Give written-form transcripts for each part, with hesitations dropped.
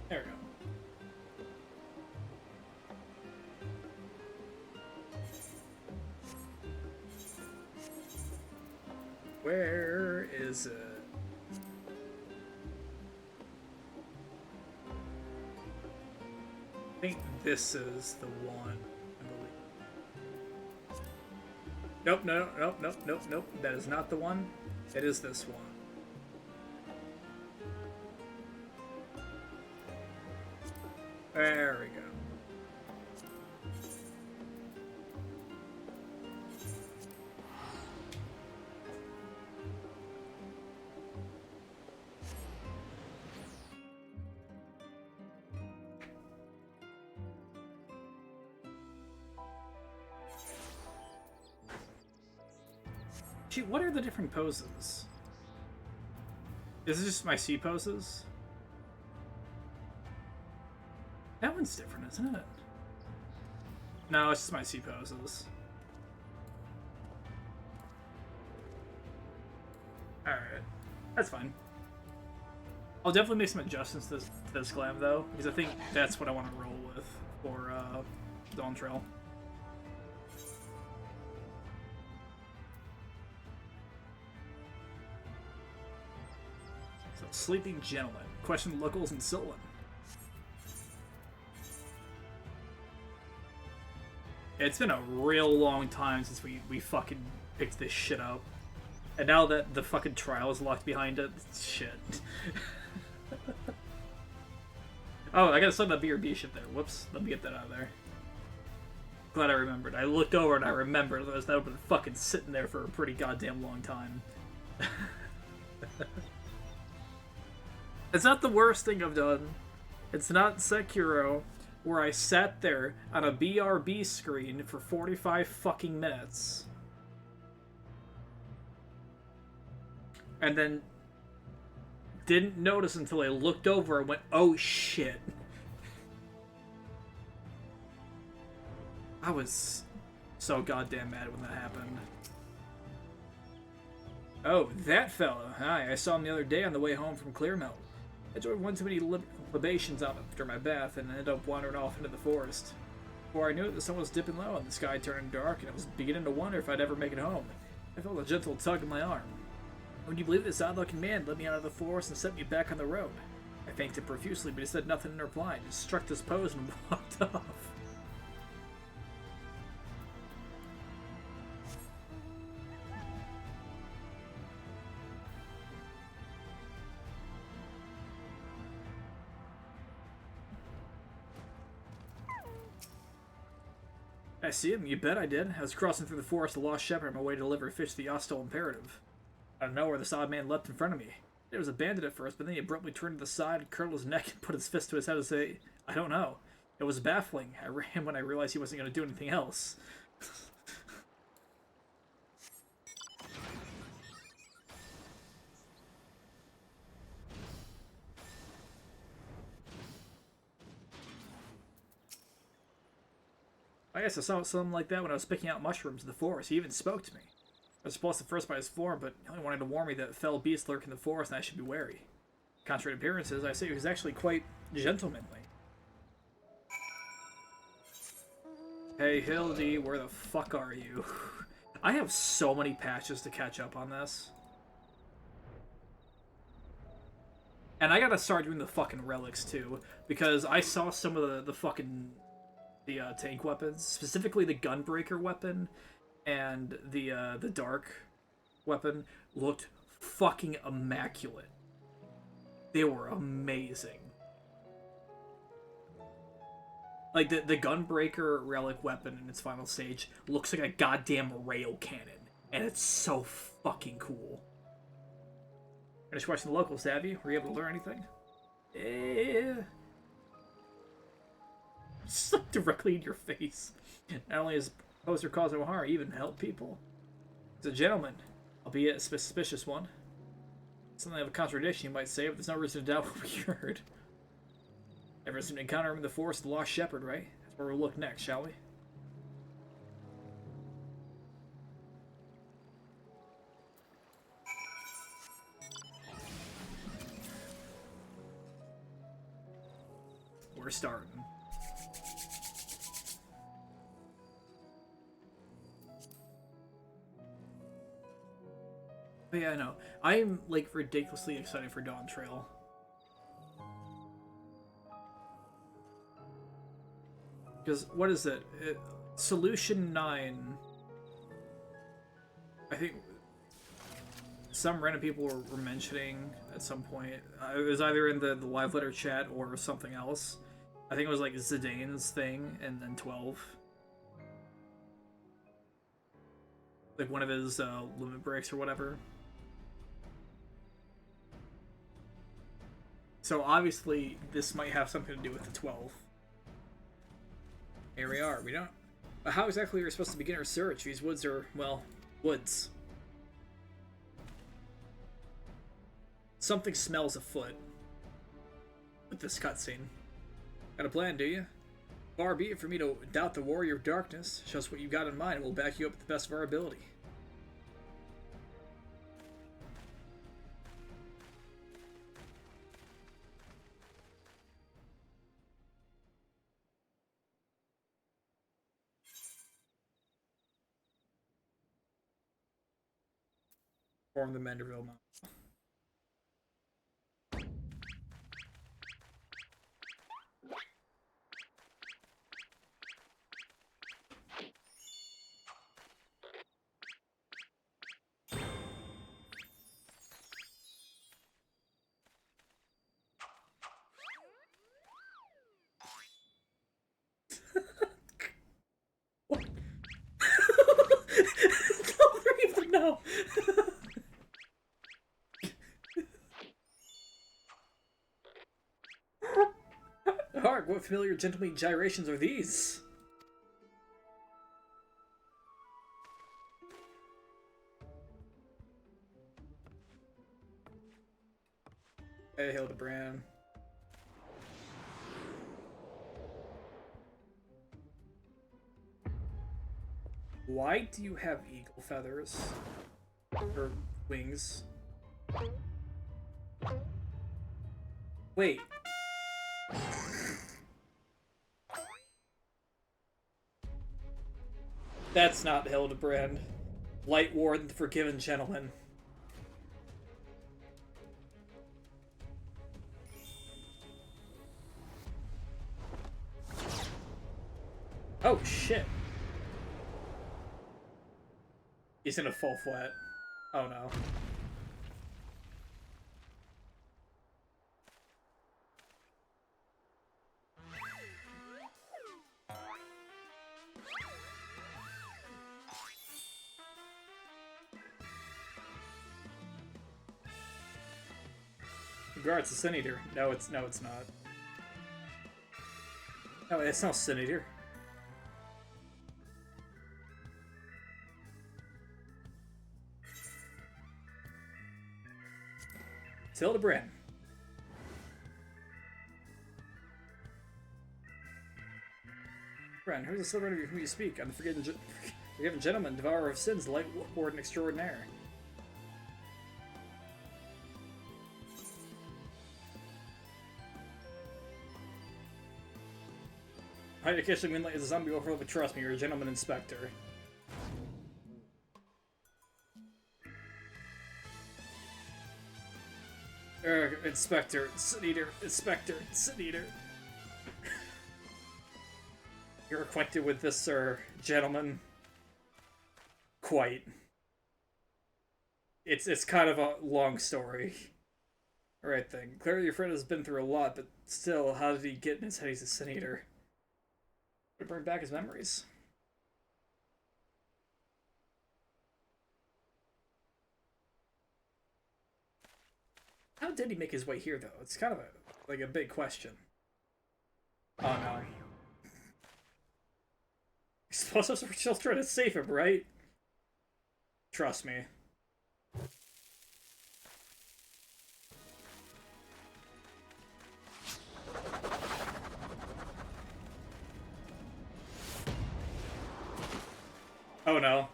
There we go. Where is it? I think this is the one, I believe. Nope, no, nope, nope, nope, nope. That is not the one. It is this one. There we go. Gee, what are the different poses? Is it just my C poses? That one's different, isn't it? No, it's just my C poses. Alright. That's fine. I'll definitely make some adjustments to this glam, though, because I think that's what I want to roll with for Dawn Trail. So, Sleeping Gentleman. Question the locals in Silwan. It's been a real long time since we fucking picked this shit up. And now that the fucking trial is locked behind it, shit. Oh, I gotta select that BRB shit there. Whoops, let me get that out of there. Glad I remembered. I looked over and I remembered that would have been fucking sitting there for a pretty goddamn long time. It's not the worst thing I've done. It's not Sekiro, where I sat there on a BRB screen for 45 fucking minutes. And then didn't notice until I looked over and went, oh shit. I was so goddamn mad when that happened. Oh, that fella. Hi, I saw him the other day on the way home from Clearmelt. I joined one too many libations out after my bath and ended up wandering off into the forest. Before I knew it, the sun was dipping low and the sky turning dark, and I was beginning to wonder if I'd ever make it home. I felt a gentle tug on my arm. Would you believe this odd-looking man led me out of the forest and set me back on the road? I thanked him profusely, but he said nothing in reply, just struck this pose and walked off. I see him, you bet I did. I was crossing through the forest of the Lost Shepherd on my way to deliver fish to the Ostel Imperative. I don't know where this odd man leapt in front of me. It was a bandit at first, but then he abruptly turned to the side, curled his neck, and put his fist to his head and say, I don't know. It was baffling. I ran when I realized he wasn't going to do anything else. I guess I saw something like that when I was picking out mushrooms in the forest. He even spoke to me. I was repulsed at first by his form, but he only wanted to warn me that fell beasts lurk in the forest and I should be wary. Contrary to appearances, I say he was actually quite gentlemanly. Hey Hildy, where the fuck are you? I have so many patches to catch up on this. And I gotta start doing the fucking relics too, because I saw some of the fucking tank weapons, specifically the gunbreaker weapon and the dark weapon looked fucking immaculate. They were amazing. Like the gunbreaker relic weapon in its final stage looks like a goddamn rail cannon, and it's so fucking cool. Finish watching the locals, have you? Were you able to learn anything? Just like directly in your face. Not only is poser cause no harm, even help people. He's a gentleman, albeit a suspicious one. Something of a contradiction, you might say, but there's no reason to doubt what we heard. Ever seem to encounter him in the forest, the Lost Shepherd, right? That's where we'll look next, shall we? we're starting. But yeah, no. I am, like, ridiculously excited for Dawn Trail. Because, what is it? Solution 9... I think some random people were mentioning at some point. It was either in the live letter chat or something else. I think it was like Zidane's thing, and then 12. Like one of his limit breaks or whatever. So obviously this might have something to do with the 12. Here we are. We don't... How exactly are we supposed to begin our search? These woods are, well... woods. Something smells afoot with this cutscene. Got a plan, do you? Far be it for me to doubt the warrior of darkness. Show us what you've got in mind and we'll back you up to the best of our ability. Form the Manderville Mountain. What? Don't even know. Hark, what familiar gentleman gyrations are these? Hey, Hildibrand. Why do you have eagle feathers? Or wings? Wait. That's not Hildibrand. Light Warden, the Forgiven Gentleman. Oh, shit. He's in a full flat. Oh, no. It's a Sin Eater. No, it's not. No, it's not Sin Eater. It's Hildibrand. Friend, who's the silver of whom you speak? I'm the forgiven gentleman, devourer of sins, light warden extraordinaire. Hide occasionally moonlight as a zombie overload, but trust me, you're a gentleman inspector. Inspector, Sin Eater, Inspector, Sin Eater. You're acquainted with this, sir, gentleman? Quite. It's kind of a long story. Alright then. Clearly your friend has been through a lot, but still, how did he get in his head he's a Sin Eater? To bring back his memories. How did he make his way here, though? It's kind of like a big question. Oh no. Explosives were still trying to save him, right? Trust me. Oh no.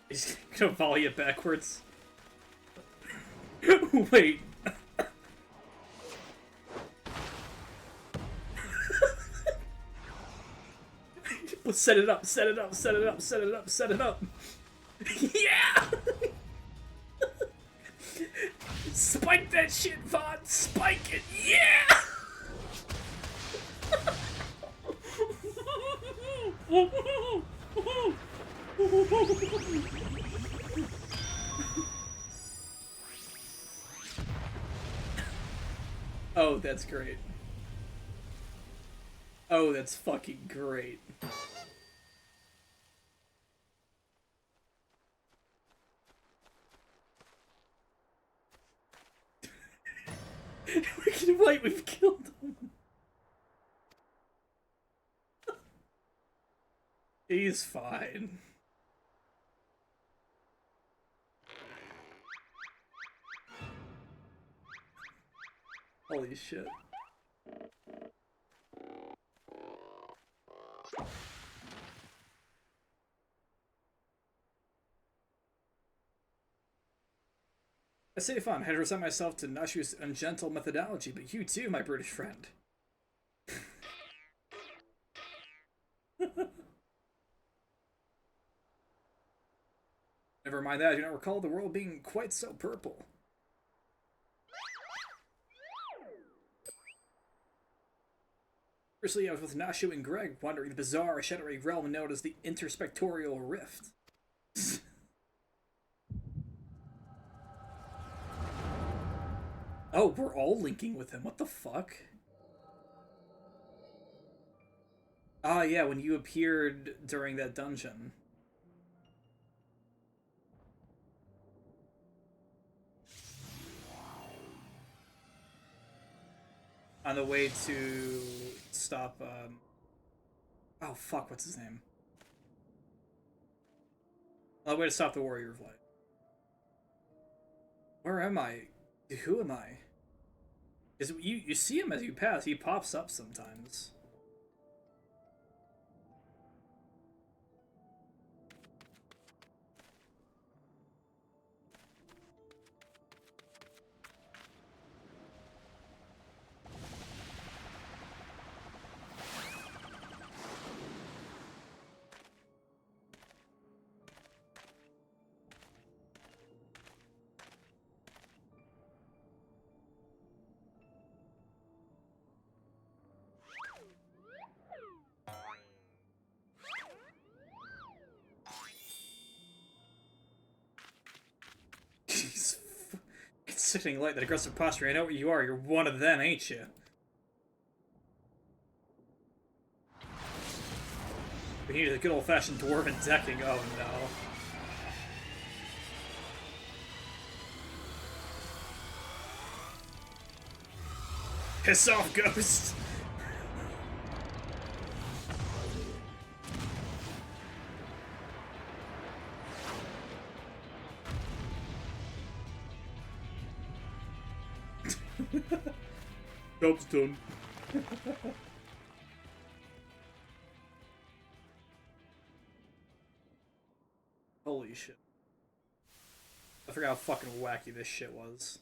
He's gonna volley it backwards. Wait. Let's set it up, set it up, set it up, set it up, set it up. Yeah! Spike that shit, Vaughn! Spike it! Yeah! Oh, that's great. Oh, that's fucking great. We can wait, we've killed him. He's fine. Holy shit. I say fun. I had to resent myself to Nashu's ungentle methodology, but you too, my British friend. Never mind that, I do not recall the world being quite so purple. Firstly, I was with Nashu and Greg, wandering the bizarre, shadowy realm known as the Interspectorial Rift. Oh, we're all linking with him. What the fuck? Ah, yeah, when you appeared during that dungeon. On the way to stop, oh, fuck, what's his name? On the way to stop the Warrior of Light. Where am I? Who am I? Because you see him as you pass. He pops up sometimes. Jeez. Considering like that aggressive posture, I know what you are. You're one of them, ain't you? We need a good old-fashioned dwarven decking. Oh no. Piss off, Ghost! Job's done. Holy shit. I forgot how fucking wacky this shit was.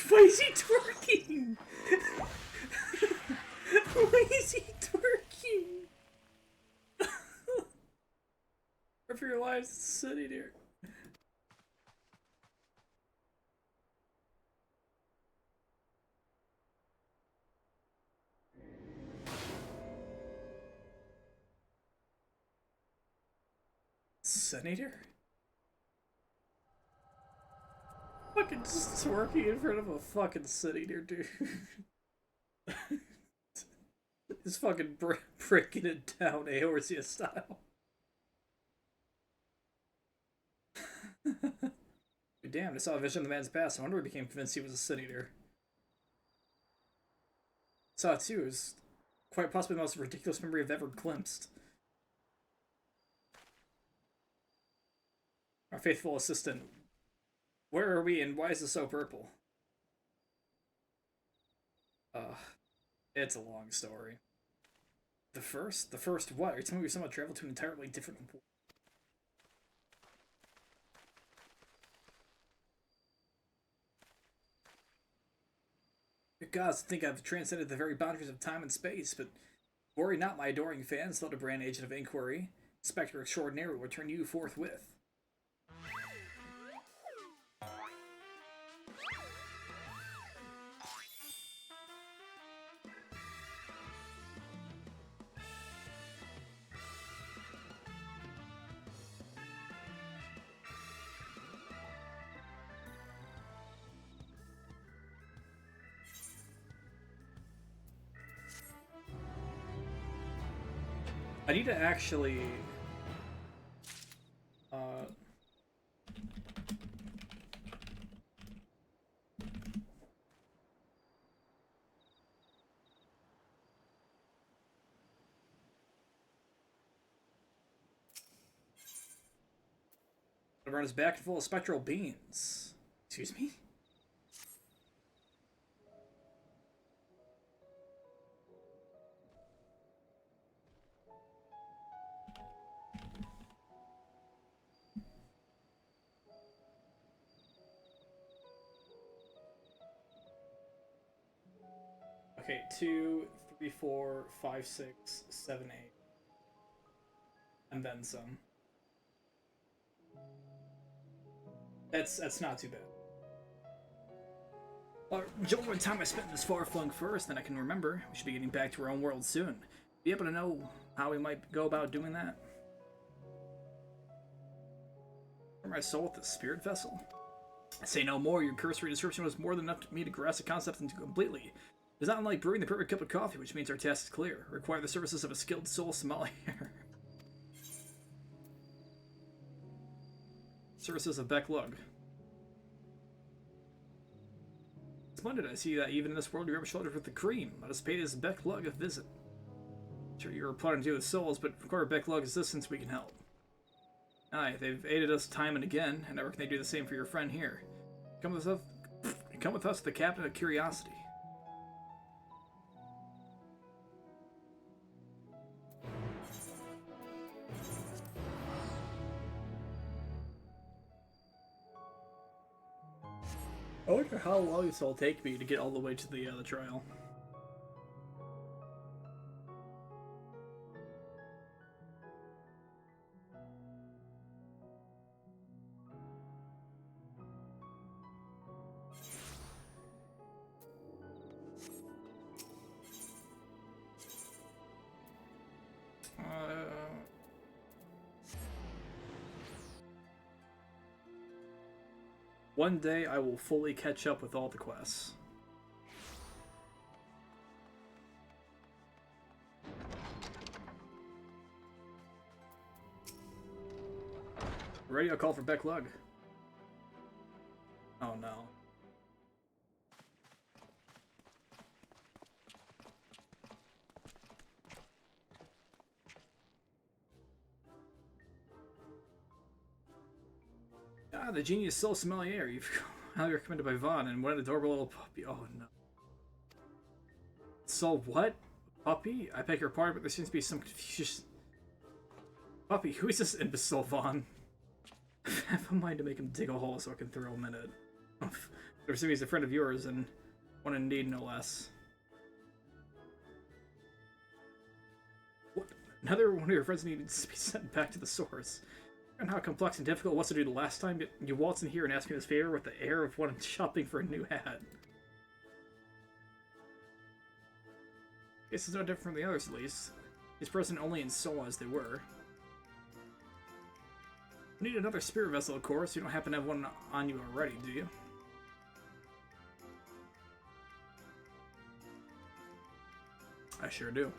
Why is he twerking? Why is he twerking? Run for your lives, sitting here. Senator? Fucking just twerking in front of a fucking city there, dude. He's fucking breaking it down Aorsia style. Damn, I saw a vision of the man's past. I wonder he became convinced he was a city eater. Saw it too. It was quite possibly the most ridiculous memory I've ever glimpsed. Our faithful assistant. Where are we and why is it so purple? It's a long story. The first? The first what? Are you telling me we somehow traveled to an entirely different world? Good gods, I think I've transcended the very boundaries of time and space, but worry not, my adoring fans, Hildibrand, agent of inquiry. Inspector extraordinary will return you forthwith. I need to actually... run his back full of spectral beams. Excuse me? Okay, 2, 3, 4, 5, 6, 7, 8. And then some. That's not too bad. Well, enjoy the time I spent in this far-flung forest than I can remember. We should be getting back to our own world soon. Be able to know how we might go about doing that? For my soul with the spirit vessel? I say no more. Your cursory description was more than enough for me to grasp the concept into completely. It's not unlike brewing the perfect cup of coffee, which means our task is clear. Require the services of a skilled soul sommelier. Services of Beck Lug. Splendid, I see that even in this world you rub shoulders with the cream. Let us pay this Beck Lug a visit. Sure, you're plotting to do with souls, but require Beck Lug assistance we can help. Aye, they've aided us time and again, and never can they do the same for your friend here. Come with us, the captain of curiosity. I wonder how long this will take me to get all the way to the trial. One day I will fully catch up with all the quests. Radio call for Beck Lug. Oh no. Ah, the genius soul sommelier. You've highly recommended by Vaughn, and what an adorable little puppy. Oh no. So what? Puppy? I beg your pardon, but there seems to be some confusion. Puppy, who is this imbecile Vaughn? I have a mind to make him dig a hole so I can throw him in it. There seems he's a friend of yours, and one indeed no less. What? Another one of your friends needs to be sent back to the source. And how complex and difficult it was to do the last time you waltz in here and ask me this favor with the air of one shopping for a new hat. This is no different from the others, at least. He's present only in soul as they were. You need another spirit vessel, of course. You don't happen to have one on you already, do you? I sure do.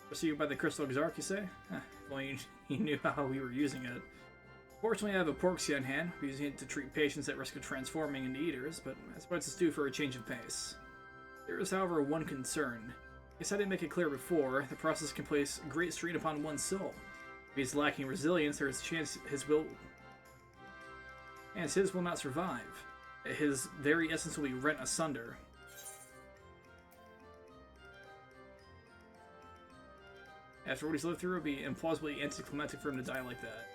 Received by the Crystal Exarch, you say? If only you knew how we were using it. Fortunately, I have a porksy on hand. We're using it to treat patients at risk of transforming into eaters, but I suppose it's due for a change of pace. There is, however, one concern. Guess I didn't make it clear before. The process can place great strain upon one's soul. If he's lacking resilience, there is a chance his will not survive. His very essence will be rent asunder. After what he's lived through, it would be implausibly anticlimactic for him to die like that.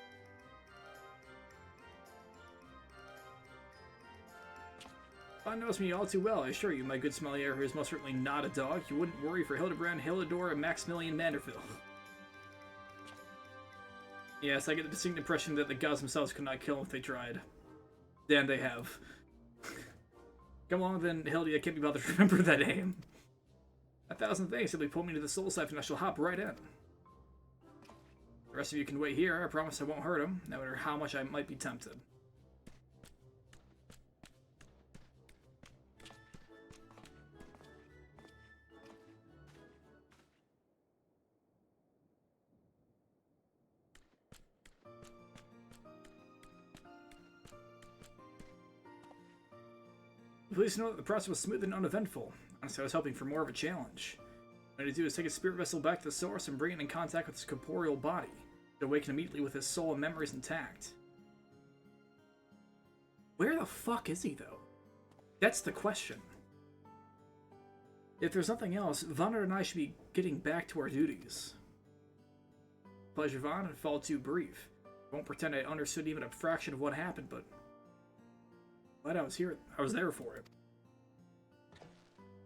Vaughn knows me all too well, I assure you, my good Smelier, who is most certainly not a dog. You wouldn't worry for Hildibrand, Hilidor, and Maximilian Manderville. Yes, I get the distinct impression that the gods themselves could not kill him if they tried. Damn, they have. Come along then, Hildy, I can't be bothered to remember that name. 1,000 thanks, simply pull me to the soul siphon and I shall hop right in. The rest of you can wait here, I promise I won't hurt him, no matter how much I might be tempted. Please know that the process was smooth and uneventful. Honestly, I was hoping for more of a challenge. What I need to do is take his spirit vessel back to the source and bring it in contact with his corporeal body. To awaken immediately with his soul and memories intact. Where the fuck is he, though? That's the question. If there's nothing else, Vonner and I should be getting back to our duties. Pleasure, Vaughn, it felt too brief. I won't pretend I understood even a fraction of what happened, but glad I was there for it.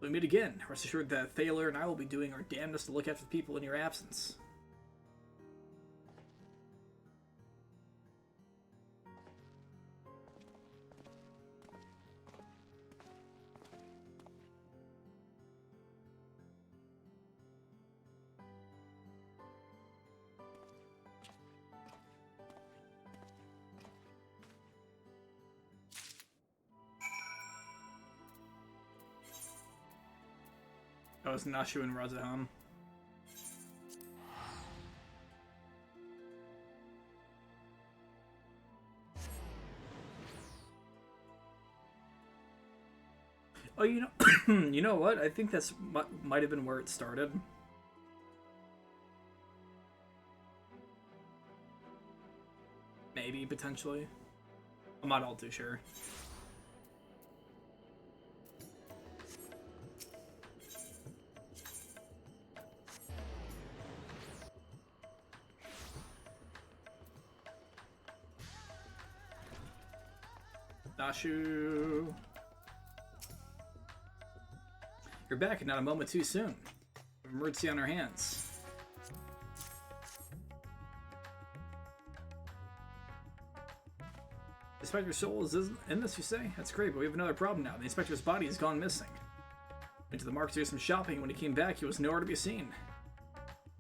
We meet again. Rest assured that Thaler and I will be doing our damnedest to look after the people in your absence. That was Nashu and Razaham. Oh, you know, you know what? I think that's might have been where it started. Maybe, potentially. I'm not all too sure. Nashu. You're back and not a moment too soon. Emergency on our hands. The Inspector's soul is in this, you say? That's great, but we have another problem now. The Inspector's body has gone missing. Went to the market to do some shopping. When he came back, he was nowhere to be seen.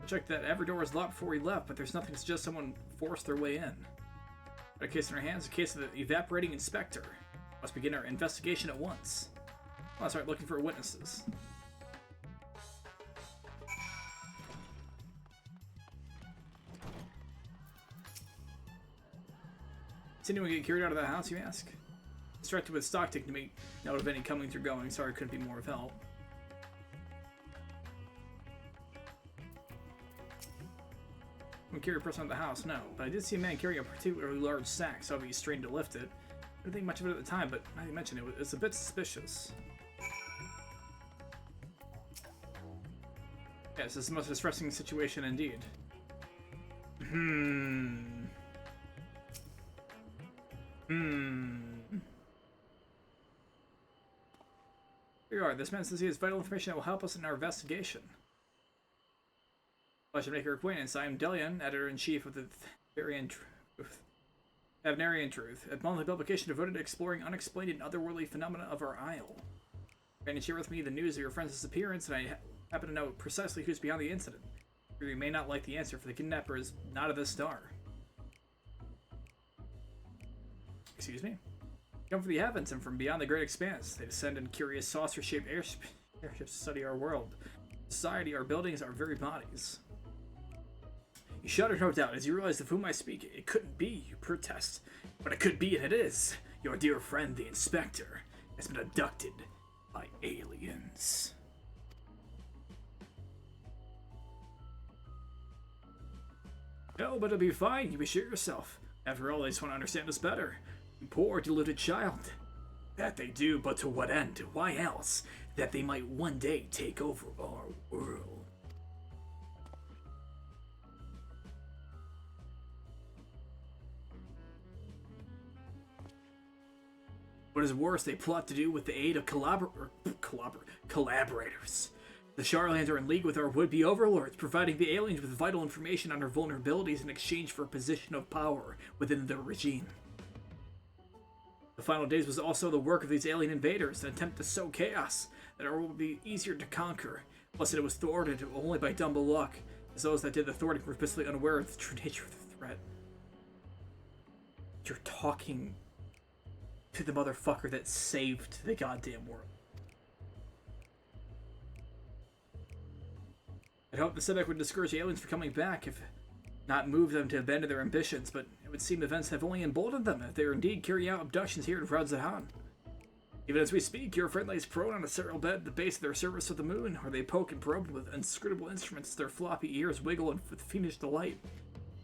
I checked that every door was locked before he left, but there's nothing to suggest someone forced their way in. Got a case in our hands, a case of the evaporating inspector. Must begin our investigation at once. I'll start looking for witnesses. Is anyone get carried out of that house, you ask? Distracted with stock taking to make note of any coming through going. Sorry, couldn't be more of help. Didn't carry a person out of the house, no. But I did see a man carrying a particularly large sack, so he strained to lift it. I didn't think much of it at the time, but now you mention it, it's a bit suspicious. Yes, this is the most distressing situation indeed. Here you are. This man says he has vital information that will help us in our investigation. Pleasure to make your acquaintance. I am Delian, editor-in-chief of the Havnarian Truth, a monthly publication devoted to exploring unexplained and otherworldly phenomena of our isle. Can you share with me the news of your friend's disappearance, and I happen to know precisely who's behind the incident. You may not like the answer, for the kidnapper is not of this star. Excuse me? Come from the heavens and from beyond the great expanse. They descend in curious saucer-shaped Airships study our world. Society, our buildings, our very bodies. You shudder, no doubt, as you realize of whom I speak. It couldn't be, you protest. But it could be, and it is. Your dear friend, the Inspector, has been abducted by aliens. No, but it'll be fine, you assure yourself. After all, they just want to understand us better. You poor, deluded child. That they do, but to what end? Why else? That they might one day take over our world. What is worse, they plot to do with the aid of collaborators. The Charlands are in league with our would-be overlords, providing the aliens with vital information on our vulnerabilities in exchange for a position of power within the regime. The final days was also the work of these alien invaders, an attempt to sow chaos, that our world would be easier to conquer, plus that it was thwarted only by dumb luck, as those that did the thwarting were basically unaware of the true nature of the threat. You're talking to the motherfucker that saved the goddamn world. I'd hope the setback would discourage the aliens from coming back, if not move them to abandon their ambitions, but it would seem events have only emboldened them if they are indeed carrying out abductions here in Radzahan. Even as we speak, your friend lays prone on a sterile bed at the base of their surface of the moon, where they poke and probe with inscrutable instruments as their floppy ears wiggle with fiendish delight.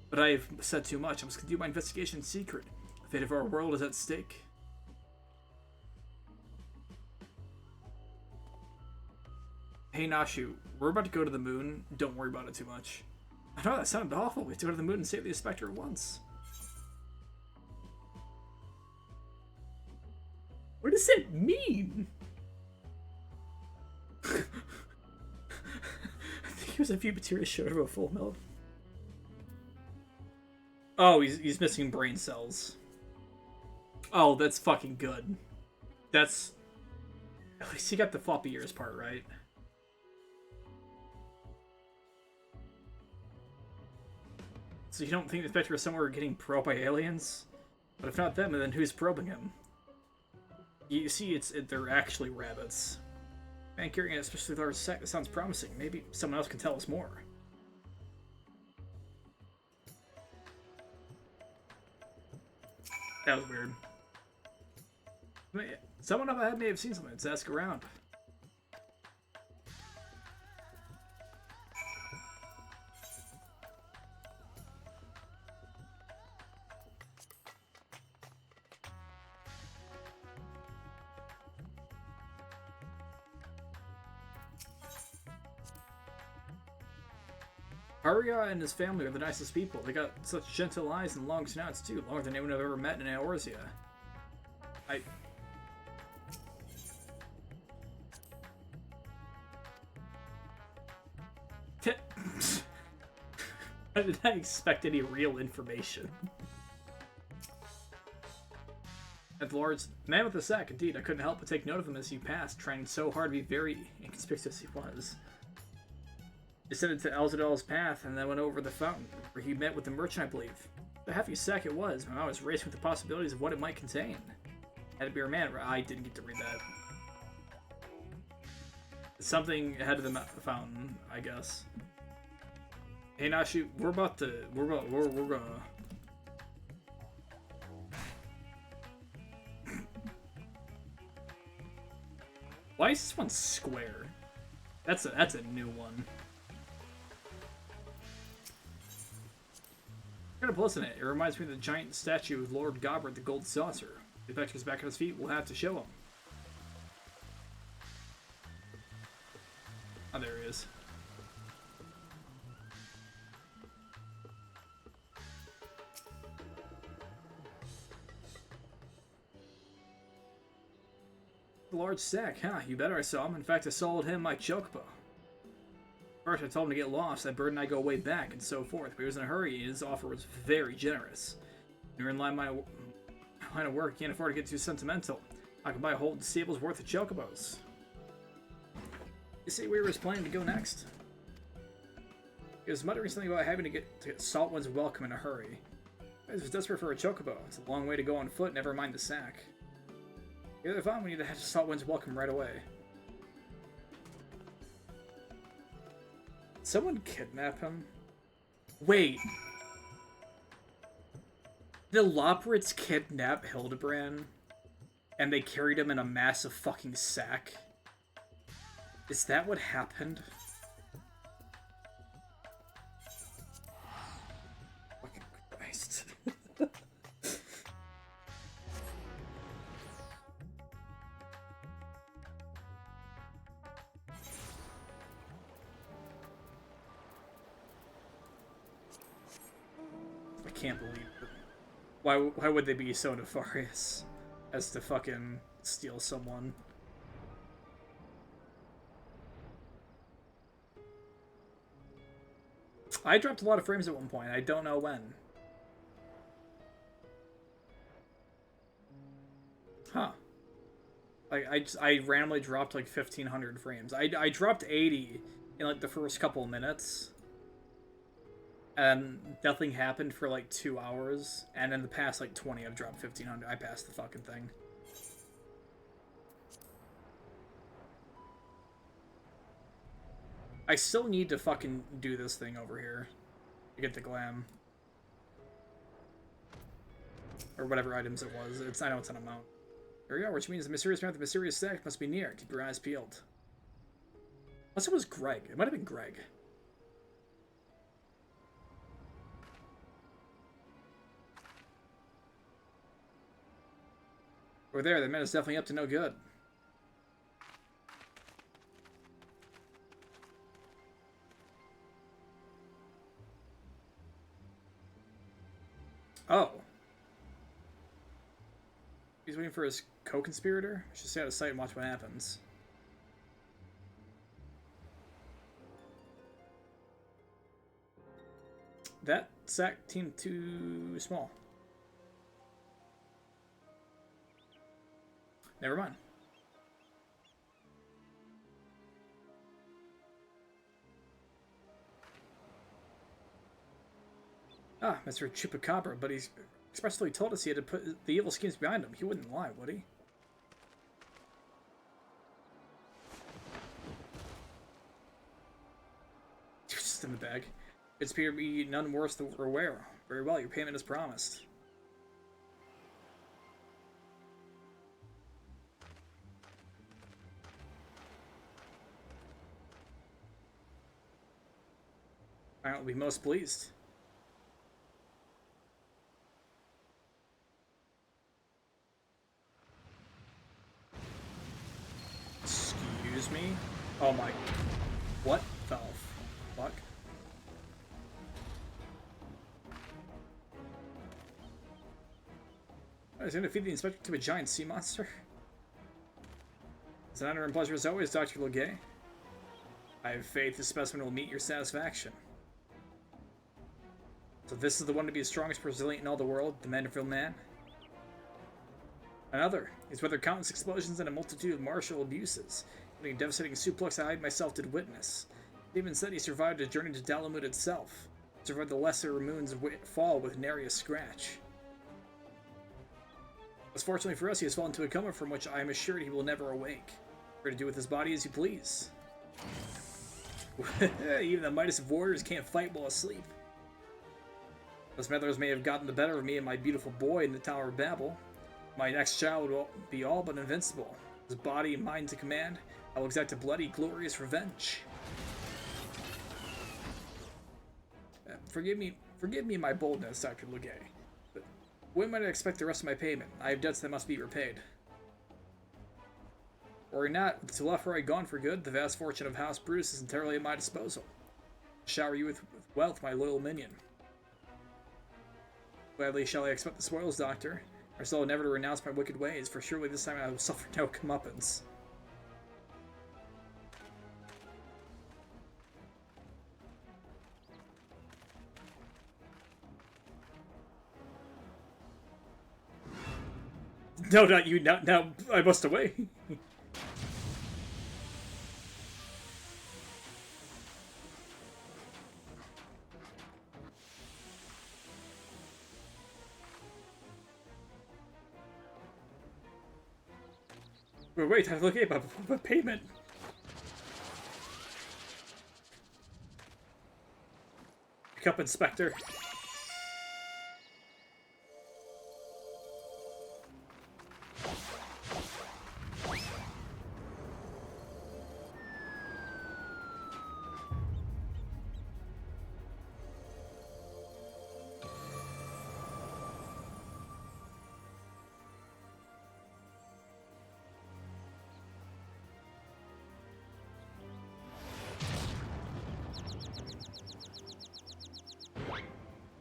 But I have said too much. I must continue my investigation in secret. The fate of our world is at stake. Hey Nashu, we're about to go to the moon. Don't worry about it too much. I know, that sounded awful. We have to go to the moon and save the Inspector at once. What does it mean? I think he was a few materials short of a full melt. Oh, he's missing brain cells. Oh, that's fucking good. That's... At least he got the floppy ears part right. So you don't think the Inspector is somewhere getting probed by aliens? But if not them, then who's probing him? You see, they're actually rabbits. Man, carrying an especially large sack, that sounds promising. Maybe someone else can tell us more. That was weird. Someone up ahead may have seen something. Let's ask around. Arya and his family are the nicest people. They got such gentle eyes and long snouts too, longer than anyone I've ever met in Eorzea. I did not expect any real information. At the Lord's man with the sack, indeed, I couldn't help but take note of him as he passed, trying so hard to be very inconspicuous he was. Descended to Alzadal's path, and then went over the fountain, where he met with the merchant, I believe. A hefty sack it was, and I was racing with the possibilities of what it might contain. Had to be our man. I didn't get to read that. Something ahead of the fountain, I guess. Hey Nashi, we're gonna... Why is this one square? That's a new one. Kind of listen it. It reminds me of the giant statue of Lord Gobbert, the Gold Saucer. If Beck is back on his feet, we'll have to show him. Oh, there he is. The large sack, huh? You better I saw him. In fact, I sold him my chocobo. First, I told him to get lost, that Bird and I go way back, and so forth. But he was in a hurry, and his offer was very generous. You're in line of work, can't afford to get too sentimental. I can buy a whole stable's worth of chocobos. You see, we were planning to go next. He was muttering something about having to get to Saltwind's welcome in a hurry. I was desperate for a chocobo. It's a long way to go on foot, never mind the sack. The other thought we need to head to Saltwind's welcome right away. Someone kidnap him? Wait. The Loporits kidnapped Hildibrand, and they carried him in a massive fucking sack. Is that what happened? Fucking Christ. I can't believe it. Why would they be so nefarious as to fucking steal someone? I dropped a lot of frames at one point. I don't know when. Huh. I randomly dropped like 1,500 frames. I dropped 80 in like the first couple of minutes. And nothing happened for like 2 hours. And in the past like 20 I've dropped 1,500. I passed the fucking thing. I still need to fucking do this thing over here to get the glam. Or whatever items it was. I know it's an amount. There we go, which means the mysterious man with the mysterious sack must be near. Keep your eyes peeled. Unless it was Greg. It might have been Greg. Over there, the man is definitely up to no good. Oh. He's waiting for his co-conspirator? I should stay out of sight and watch what happens. That sack seemed too small. Never mind. Ah, Mr. Chupacabra, but he's expressly told us he had to put the evil schemes behind him. He wouldn't lie, would he? Just in the bag. It's appear to be none worse than we're aware. Very well, your payment is promised. I will be most pleased. Excuse me? Oh my... What the fuck? I was going to feed the inspector to a giant sea monster. It's an honor and pleasure as always, Dr. Legay. I have faith this specimen will meet your satisfaction. So this is the one to be the strongest Brazilian in all the world, the Manderville man? Another. He's weathered countless explosions and a multitude of martial abuses, including a devastating suplex I myself did witness. It even said he survived a journey to Dalamud itself, survived the lesser moon's fall with nary a scratch. As fortunately for us, he has fallen into a coma from which I am assured he will never awake. Free to do with his body as you please. Even the mightiest of warriors can't fight while asleep. Those meddlers may have gotten the better of me and my beautiful boy in the Tower of Babel. My next child will be all but invincible. His body and mind to command, I will exact a bloody, glorious revenge. Forgive me my boldness, Dr. Legay. But when might I expect the rest of my payment? I have debts that must be repaid. Or not, with Telephroy gone for good, the vast fortune of House Bruce is entirely at my disposal. I shower you with wealth, my loyal minion. Gladly shall I expect the spoils, Doctor. Or so never to renounce my wicked ways, for surely this time I will suffer no comeuppance. No, not you. Now I must away. Wait, I look at my payment. Backup inspector.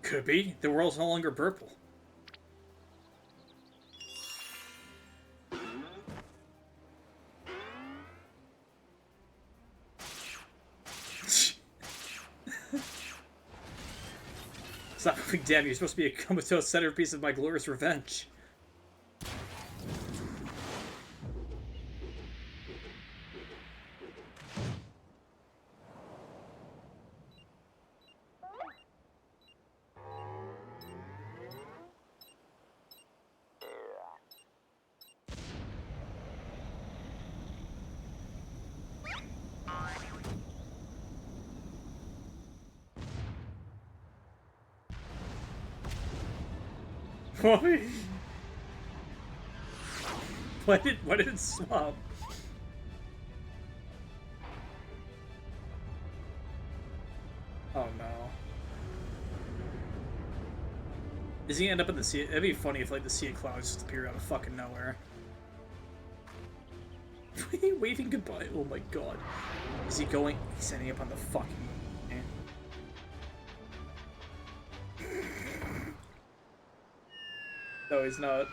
Could be. The world's no longer purple. Stop moving, damn, you're supposed to be a comatose centerpiece of my glorious revenge. Why did it swap? Oh no. Is he end up in the sea? It'd be funny if like the sea of clouds just appeared out of fucking nowhere. Waving goodbye. Oh my god. Is he going? He's ending up on the fucking moon. No, he's not.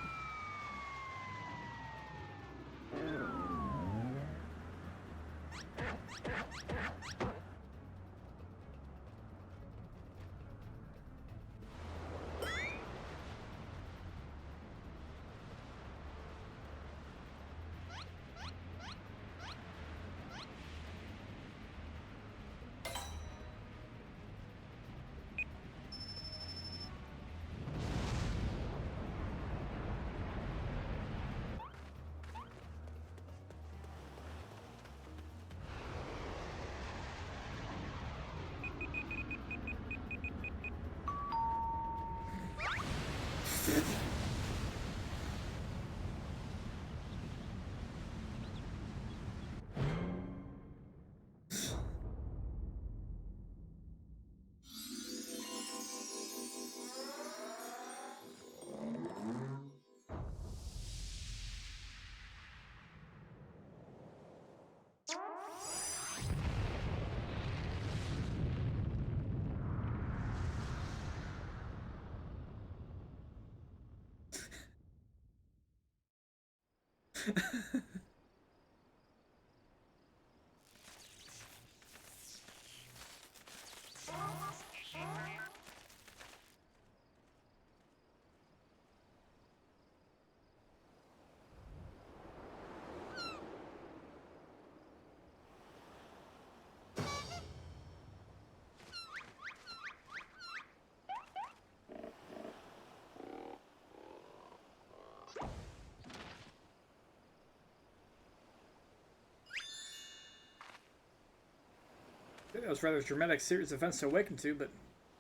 That was a rather dramatic series of events to awaken to, but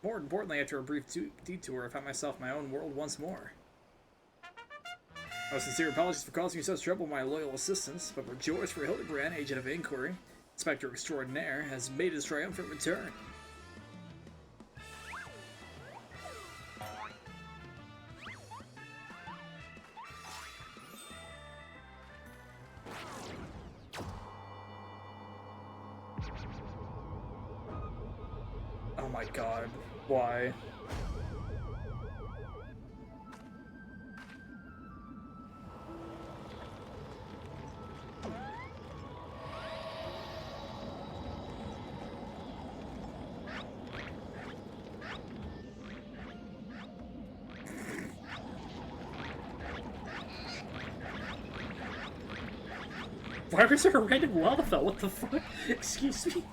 more importantly, after a brief detour, I found myself in my own world once more. Our sincere apologies for causing you such trouble, my loyal assistants, but rejoice for Hildibrand, agent of inquiry, Inspector Extraordinaire, has made his triumphant return. Oh my god, why? Why was there a random lava? What the fuck? Excuse me?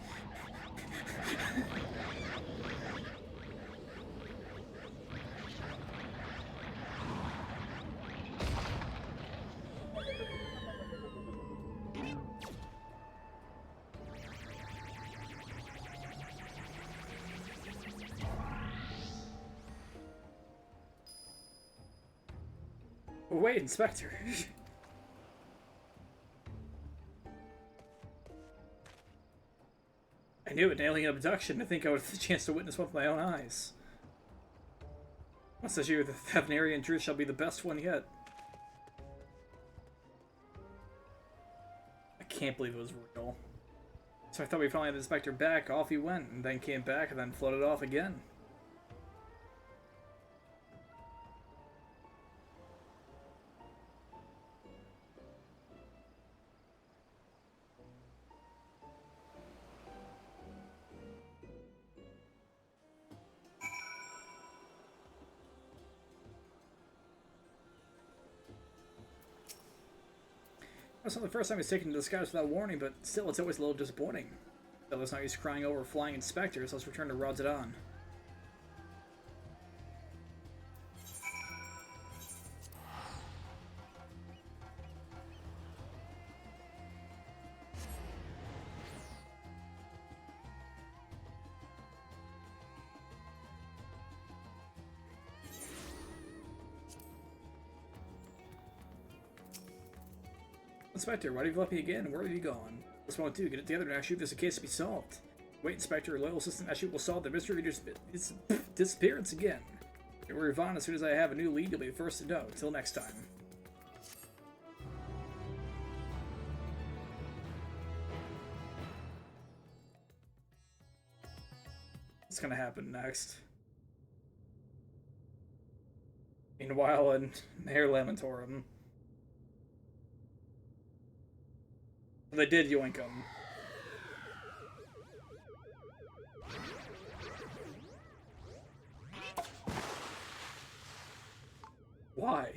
Oh, wait, Inspector. I knew it, an alien abduction. I think I would have the chance to witness one with my own eyes. Once this year, the Thavnarian truth shall be the best one yet. I can't believe it was real. So I thought we finally had the Inspector back. Off he went, and then came back, and then floated off again. That's not the first time he's taken to the skies without warning, but still, it's always a little disappointing. So let's not use crying over flying inspectors. Let's return to Rods it on. Inspector, why have you left me again? Where have you gone? What's wrong with you? Get it together and actually this case to be solved. Wait, Inspector, your loyal assistant actually will solve the mystery of your disappearance again. We'll move on as soon as I have a new lead. You'll be the first to know. Until next time. What's gonna happen next? Meanwhile, in Hair Lamentorum. They did yoink him. Why?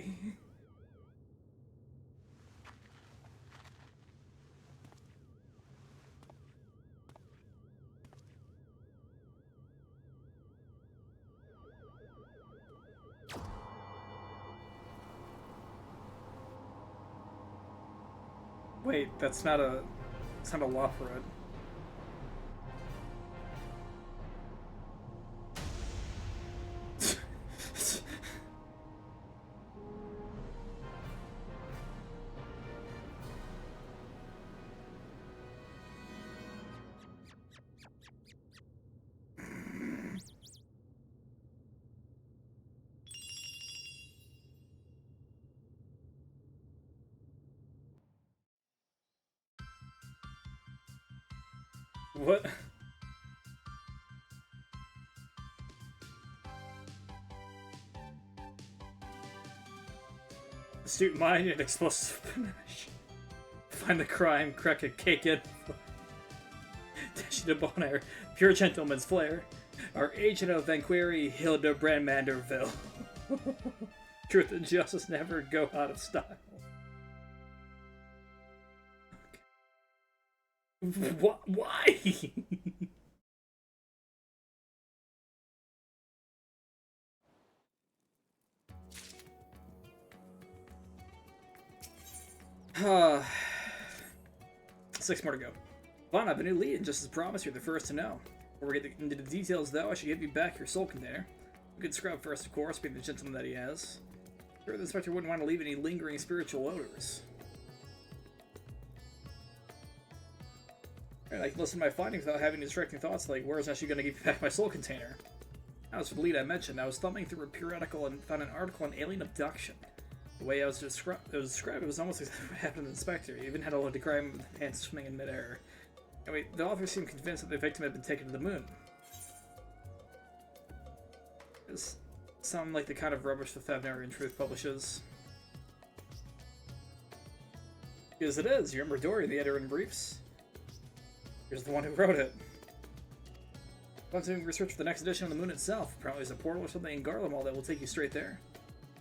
Wait, that's not a... It's not a law for it. What? Astute mind and explosive panache. Find the crime, crack a cake in. Dash it upon our pure gentleman's flair. Our agent of inquiry, Hildibrand Manderville. Truth and justice never go out of style. Why? Six more to go. Vaughn, I have a new lead, and just as promised, you're the first to know. Before we get into the details, though, I should give you back your soul container. A good scrub first, of course, being the gentleman that he has. Sure, the inspector wouldn't want to leave any lingering spiritual odors. And I can listen to my findings without having distracting thoughts like, where is actually going to give you back my soul container? As for the lead I mentioned, I was thumbing through a periodical and found an article on alien abduction. The way it was described, it was almost exactly what happened to the inspector. He even had a look at crime with hands swimming in midair. Anyway, the author seemed convinced that the victim had been taken to the moon. This sounds like the kind of rubbish the Thavnarian Truth publishes. Yes, it is. You remember Dory, the editor in briefs? Here's the one who wrote it. I'm doing research for the next edition of the moon itself. Apparently there's a portal or something in Garlemald that will take you straight there.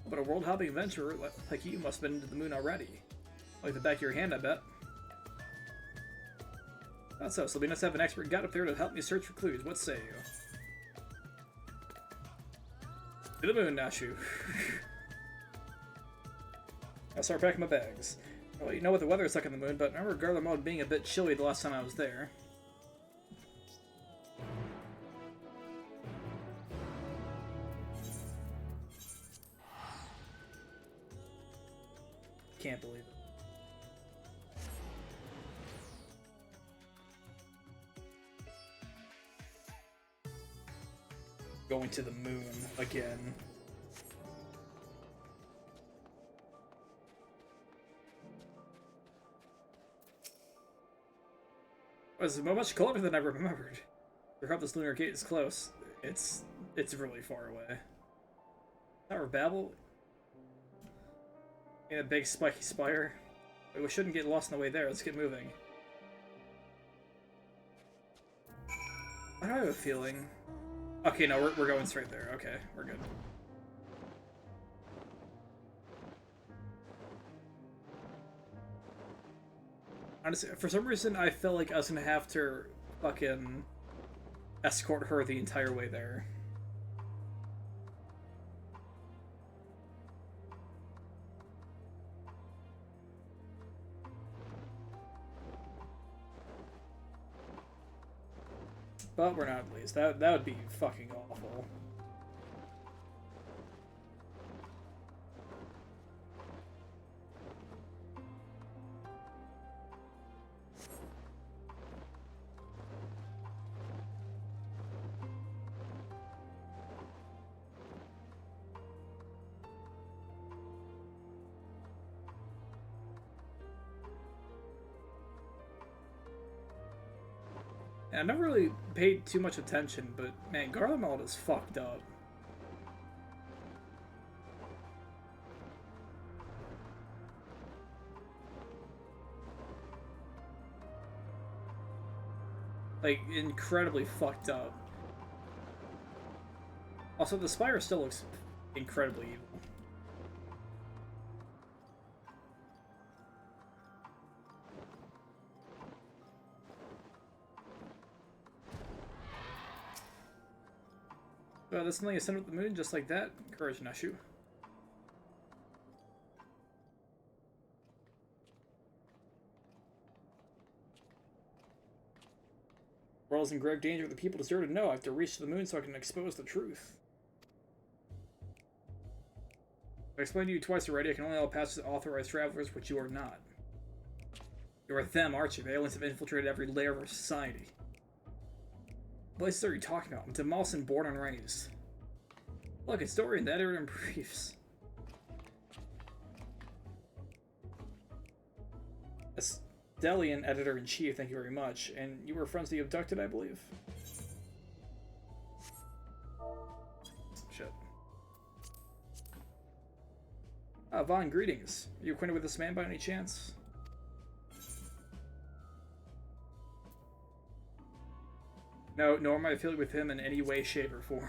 But a world-hopping adventurer like you must have been to the moon already. Like the back of your hand, I bet. That's so. So we must have an expert guide up there to help me search for clues. What say you? To the moon, Nashu. I'll start packing my bags. Well, you know what the weather is like on the moon, but I remember Garlemald being a bit chilly the last time I was there. Can't believe it. Going to the moon again. It was much colder than I remembered. I hope this lunar gate is close. It's really far away. Tower of Babel? Yeah, a big spiky spire. We shouldn't get lost on the way there. Let's get moving. Why do I have a feeling? Okay, no, we're going straight there. Okay, we're good. Honestly, for some reason, I felt like I was gonna have to fucking escort her the entire way there. But we're not, at least. That would be fucking awful. I never really paid too much attention, but man, Garlemald is fucked up. Like, incredibly fucked up. Also, the spire still looks incredibly evil. That's something I sent up the moon just like that. Courage, Nashu. The world is in grave danger. The people deserve to know. I have to reach to the moon so I can expose the truth. I explained to you twice already. I can only allow passage to authorized travelers, which you are not. You are them, aren't you? The aliens have infiltrated every layer of our society. What places are you talking about? I'm Demalson, born and raised. Look, it's Dorian, the editor in briefs. Delian, editor-in-chief, thank you very much. And you were friends with the abducted, I believe? Shit. Vaughn, greetings. Are you acquainted with this man by any chance? No, nor am I affiliated with him in any way, shape, or form.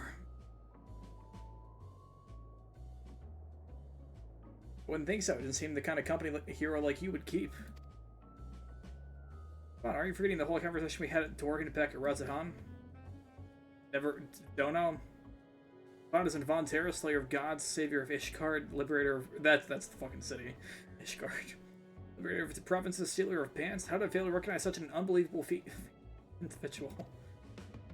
Wouldn't think so. It doesn't seem the kind of company a hero like you would keep. Come on, aren't you forgetting the whole conversation we had at Dorgan back at Razahan? Never... don't know. Vaughn is Von Terra, slayer of gods, savior of Ishgard, liberator of... That's the fucking city. Ishgard. Liberator of the provinces, stealer of pants. How did I fail to recognize such an unbelievable individual?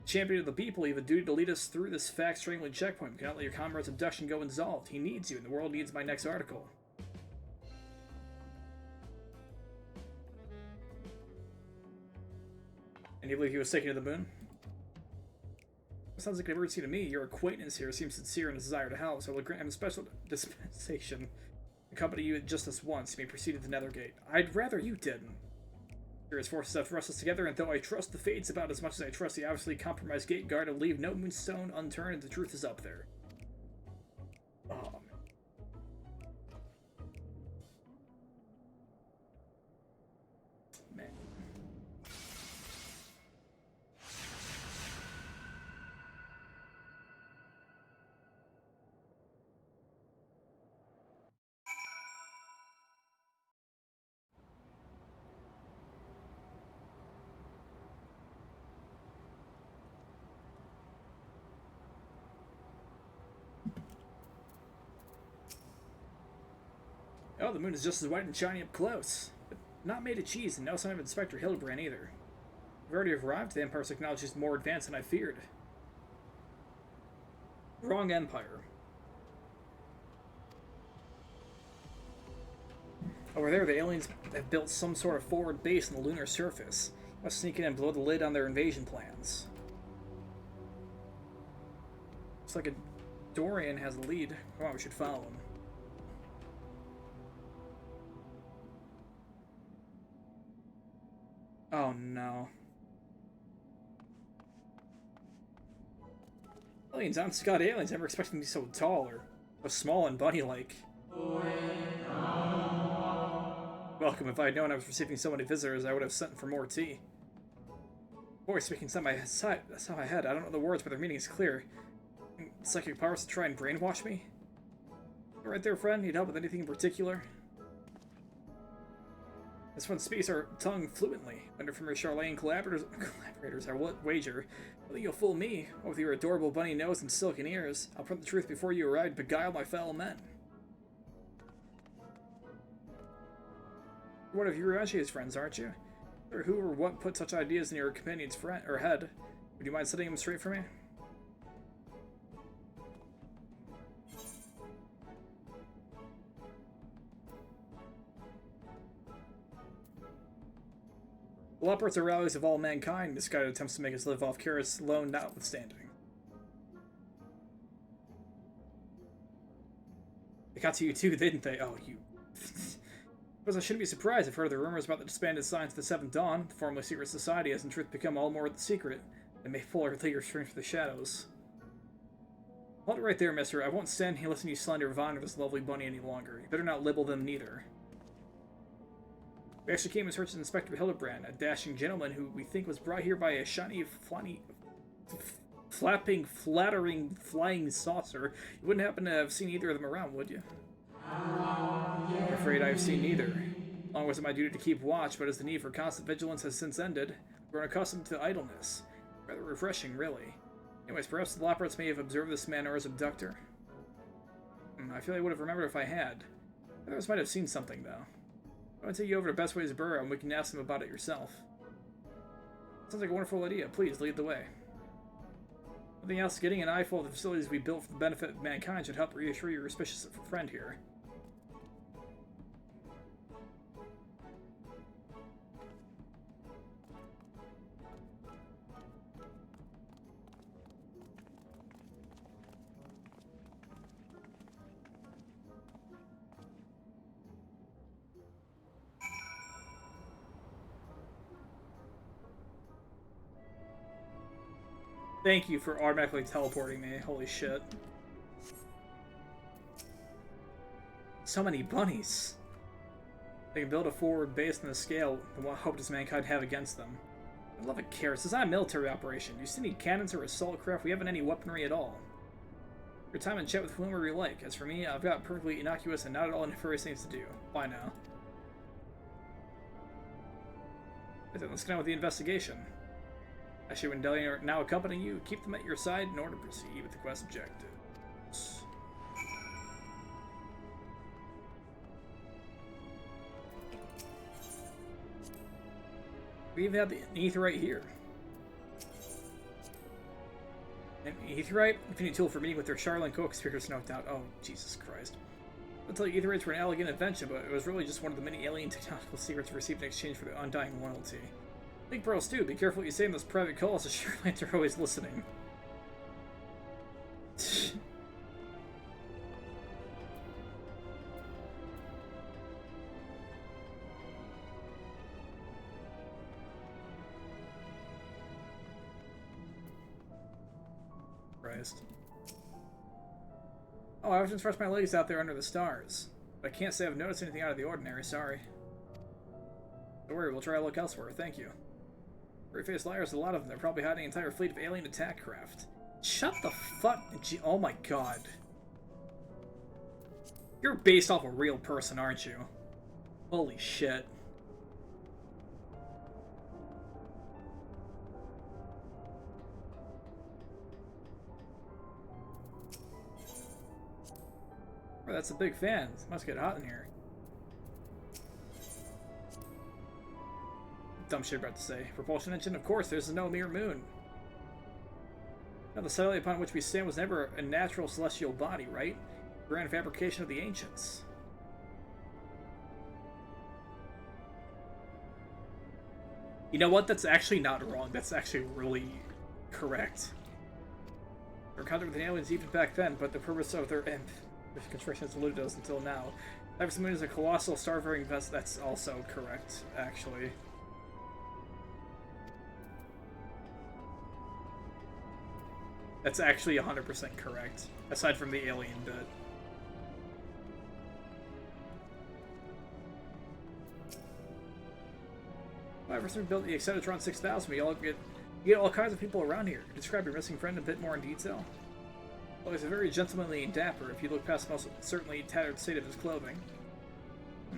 Champion of the people, you have a duty to lead us through this fact-strangling checkpoint. We cannot let your comrade's abduction go unsolved. He needs you, and the world needs my next article. And you believe he was taken to the moon? Sounds like an emergency to me. Your acquaintance here seems sincere in his desire to help, so I will grant him a special dispensation. Accompany you just this once. You may proceed to the Nethergate. I'd rather you didn't. His forces have thrust us together, and though I trust the fates about as much as I trust the obviously compromised gate guard, I'll leave no moonstone unturned, and the truth is up there. Oh, man. Oh, the moon is just as white and shiny up close. But not made of cheese, and no sign of Inspector Hildibrand either. We've already arrived. The Empire's technology is more advanced than I feared. Wrong Empire. Over there, the aliens have built some sort of forward base on the lunar surface. Must sneak in and blow the lid on their invasion plans. Looks like a Dorian has a lead. Come on, we should follow him. Oh no. Aliens, I'm Scott Aliens. Never expected them to be so tall or so small and bunny-like. Welcome. If I had known I was receiving so many visitors, I would have sent for more tea. Boy, speaking side by side, that's how I had. I don't know the words, but their meaning is clear. Psychic powers to try and brainwash me? You right there, friend? Need help with anything in particular? This one speaks our tongue fluently. Under from your Charlene collaborators, I will wager. Whether you'll fool me, or with your adorable bunny nose and silken ears, I'll print the truth before you arrive and beguile my fellow men. You're one of Yurashi's friends, aren't you? Or who or what put such ideas in your companion's head? Would you mind setting them straight for me? The leopards are rallies of all mankind. This guy attempts to make us live off carrots alone notwithstanding. They got to you too, didn't they? Oh, you... Suppose I shouldn't be surprised. I've heard the rumors about the disbanded Science of the Seventh Dawn. The formerly secret society has in truth become all more the secret. They may pull our leaders straight for the shadows. Hold it right there, mister. I won't stand here listening to you slander Vaughn or this lovely bunny any longer. You better not libel them neither. We actually came in search of Inspector Hildibrand, a dashing gentleman who we think was brought here by a shiny, flattering flying saucer. You wouldn't happen to have seen either of them around, would you? I'm afraid I've seen neither. Long was it my duty to keep watch, but as the need for constant vigilance has since ended, I've grown accustomed to idleness. Rather refreshing, really. Anyways, perhaps the Loports may have observed this man or his abductor. I feel I would have remembered if I had. Others might have seen something, though. I'm going to take you over to Best Ways Burrow, and we can ask them about it yourself. Sounds like a wonderful idea. Please, lead the way. Nothing else, getting an eyeful of the facilities we built for the benefit of mankind should help reassure your suspicious friend here. Thank you for automatically teleporting me. Holy shit. So many bunnies. They can build a forward base on the scale, and what hope does mankind have against them? I love it, Karis. This is not a military operation. You still need cannons or assault craft. We haven't any weaponry at all. Your time and chat with whomever you like. As for me, I've got perfectly innocuous and not at all nefarious things to do. Bye now. Let's get on with the investigation. Actually, when Delia are now accompanying you, keep them at your side in order to proceed with the quest objectives. We even have the Aetherite here. An Aetherite? Infinite tool for meeting with their Charlene co-conspirators, no doubt. Oh, Jesus Christ. I'll tell you, Aetherites were an elegant invention, but it was really just one of the many alien technological secrets received in exchange for the undying loyalty. Think pearls too. Be careful what you say in those private calls, the Charlanes are always listening. Christ. Oh, I often stretch my legs out there under the stars. But I can't say I've noticed anything out of the ordinary, sorry. Don't worry, we'll try to look elsewhere, thank you. Three-faced liars, a lot of them. They're probably hiding an entire fleet of alien attack craft. Shut the fuck... Oh my god. You're based off a real person, aren't you? Holy shit. Oh, that's a big fan. It must get hot in here. Dumb shit about to say. Propulsion engine? Of course, there's no mere moon. Now, the satellite upon which we stand was never a natural celestial body, right? Grand fabrication of the ancients. You know what? That's actually not wrong. That's actually really correct. They were contact with the aliens even back then, but the purpose of their construction has eluded us until now. Cypress Moon is a colossal star-faring vessel. That's also correct, actually. That's actually 100% correct, aside from the alien bit. Ever since we built the Excitotron 6000, you get all kinds of people around here. Describe your missing friend a bit more in detail. Well, he's a very gentlemanly and dapper, if you look past the most certainly tattered state of his clothing.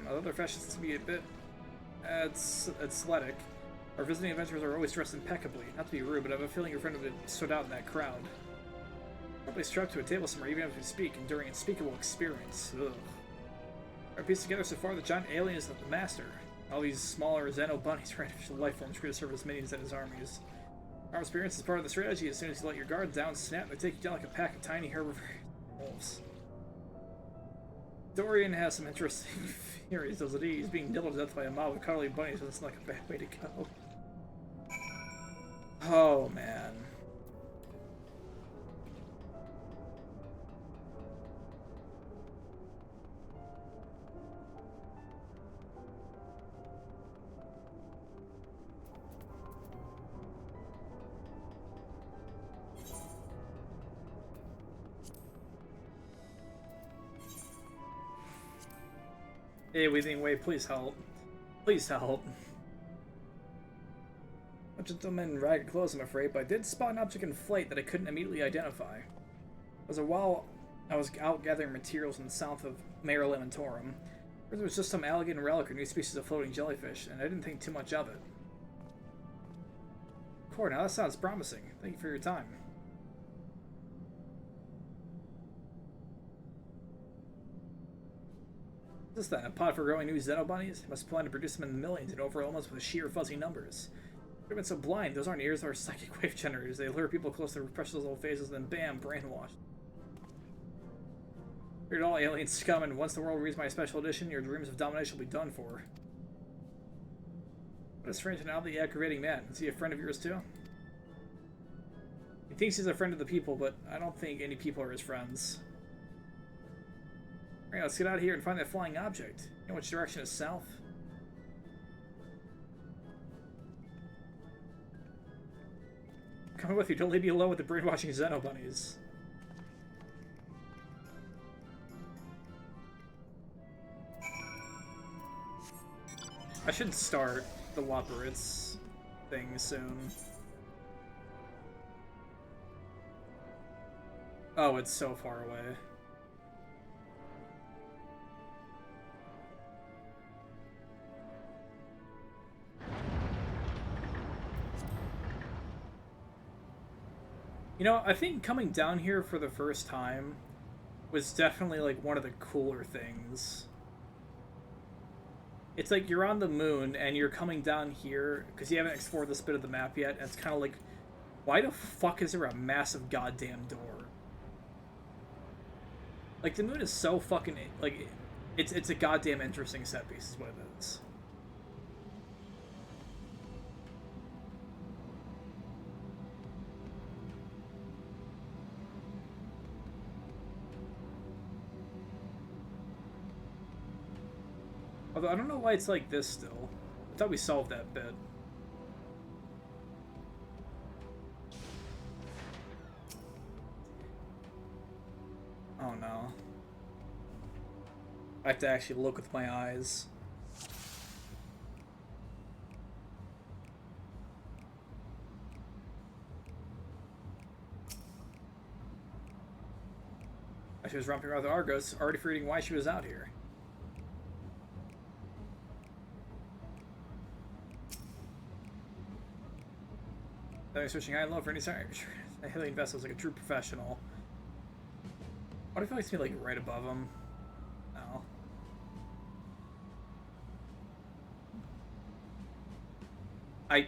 Other fashions can be a bit athletic. Our visiting adventurers are always dressed impeccably. Not to be rude, but I have a feeling your friend would have stood out in that crowd. Probably strapped to a table somewhere, even as we speak, enduring unspeakable experience. Ugh. Our piece together so far, the giant alien is the master. All these smaller Xeno bunnies are artificial life forms created to serve as minions in his armies. Our experience is part of the strategy. As soon as you let your guard down, snap, they take you down like a pack of tiny herbivorous wolves. Dorian has some interesting theories, doesn't he? He's being nibbled to death by a mob of cuddly bunnies, doesn't like a bad way to go. Oh, man. Hey, Weaving Way, please help. Please help. A gentleman in ragged clothes, I'm afraid, but I did spot an object in flight that I couldn't immediately identify. It was a while I was out gathering materials in the south of Mare Lamentorum. There was just some alligator relic or new species of floating jellyfish, and I didn't think too much of it. Cool, now that sounds promising. Thank you for your time. What is that? A pot for growing new Xenobunnies? Must plan to produce them in the millions and overwhelm us with sheer fuzzy numbers. They've been so blind. Those aren't ears, they're psychic wave generators. They lure people close to their precious little faces, and then bam, brainwashed. You're all alien scum, and once the world reads my special edition, your dreams of domination will be done for. What a strange and oddly aggravating man. Is he a friend of yours too? He thinks he's a friend of the people, but I don't think any people are his friends. Alright, let's get out of here and find that flying object. You know which direction is south? Coming with you, don't leave me alone with the brainwashing Xenobunnies. I should start the Whopperitz thing soon. Oh, it's so far away. You know, I think coming down here for the first time was definitely, like, one of the cooler things. It's like you're on the moon and you're coming down here because you haven't explored this bit of the map yet, and it's kind of like, why the fuck is there a massive goddamn door? Like, the moon is so fucking, like, it's a goddamn interesting set piece is what it is. Although I don't know why it's like this still. I thought we solved that bit. Oh no. I have to actually look with my eyes. She was romping around with Argos, already forgetting why she was out here. Switching high and low for any alien vessels like a true professional. What if I see like right above him? No. I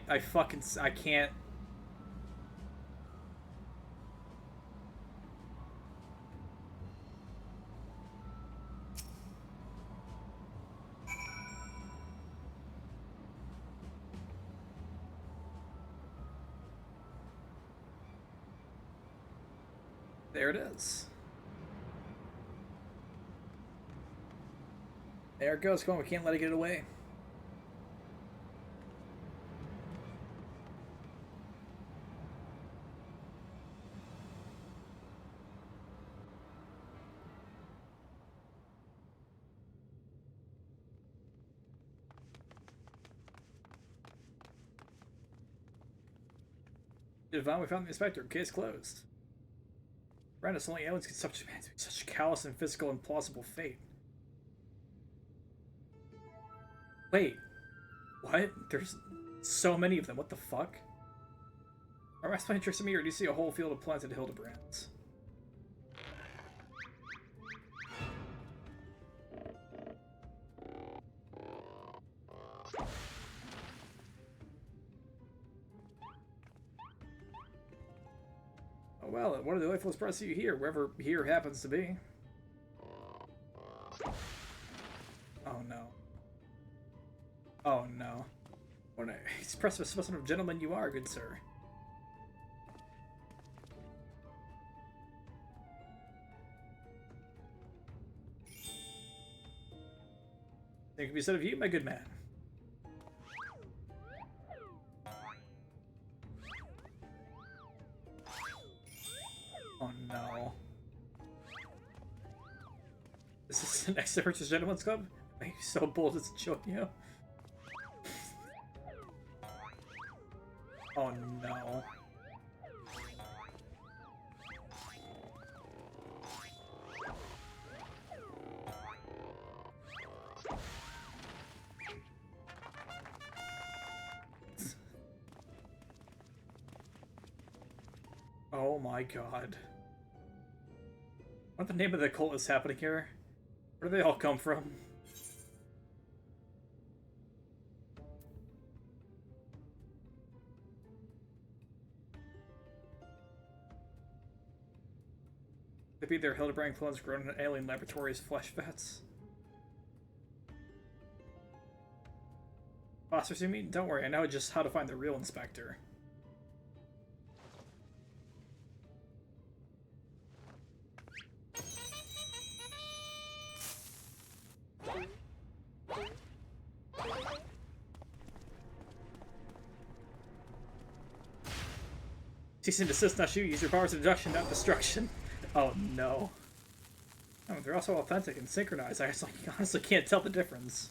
can't. There it is. There it goes. Come on, we can't let it get away. Devon, we found the inspector. Case closed. Brandis, only aliens can subject man to such callous and physical and plausible fate. Wait. What? There's so many of them. What the fuck? Are my playing tricks on me, or do you see a whole field of planted Hildebrands? Oh well, what are the delightful surprises to you here, wherever here happens to be? Oh no. Oh no. What an expressive specimen of gentleman you are, good sir. It can be said of you, my good man. Oh no. Is this an extra gentleman's club? Are you so bold as to join you? Oh no. Oh my god. What the name of the cult is happening here? Where do they all come from? Maybe they're Hildibrand clones grown in alien laboratories' flesh vats. Bosses, you mean? Don't worry, I know just how to find the real inspector. Cease and desist, not shoot. Use your powers of deduction, not destruction. Oh no. Oh, they're also authentic and synchronized. I honestly can't tell the difference.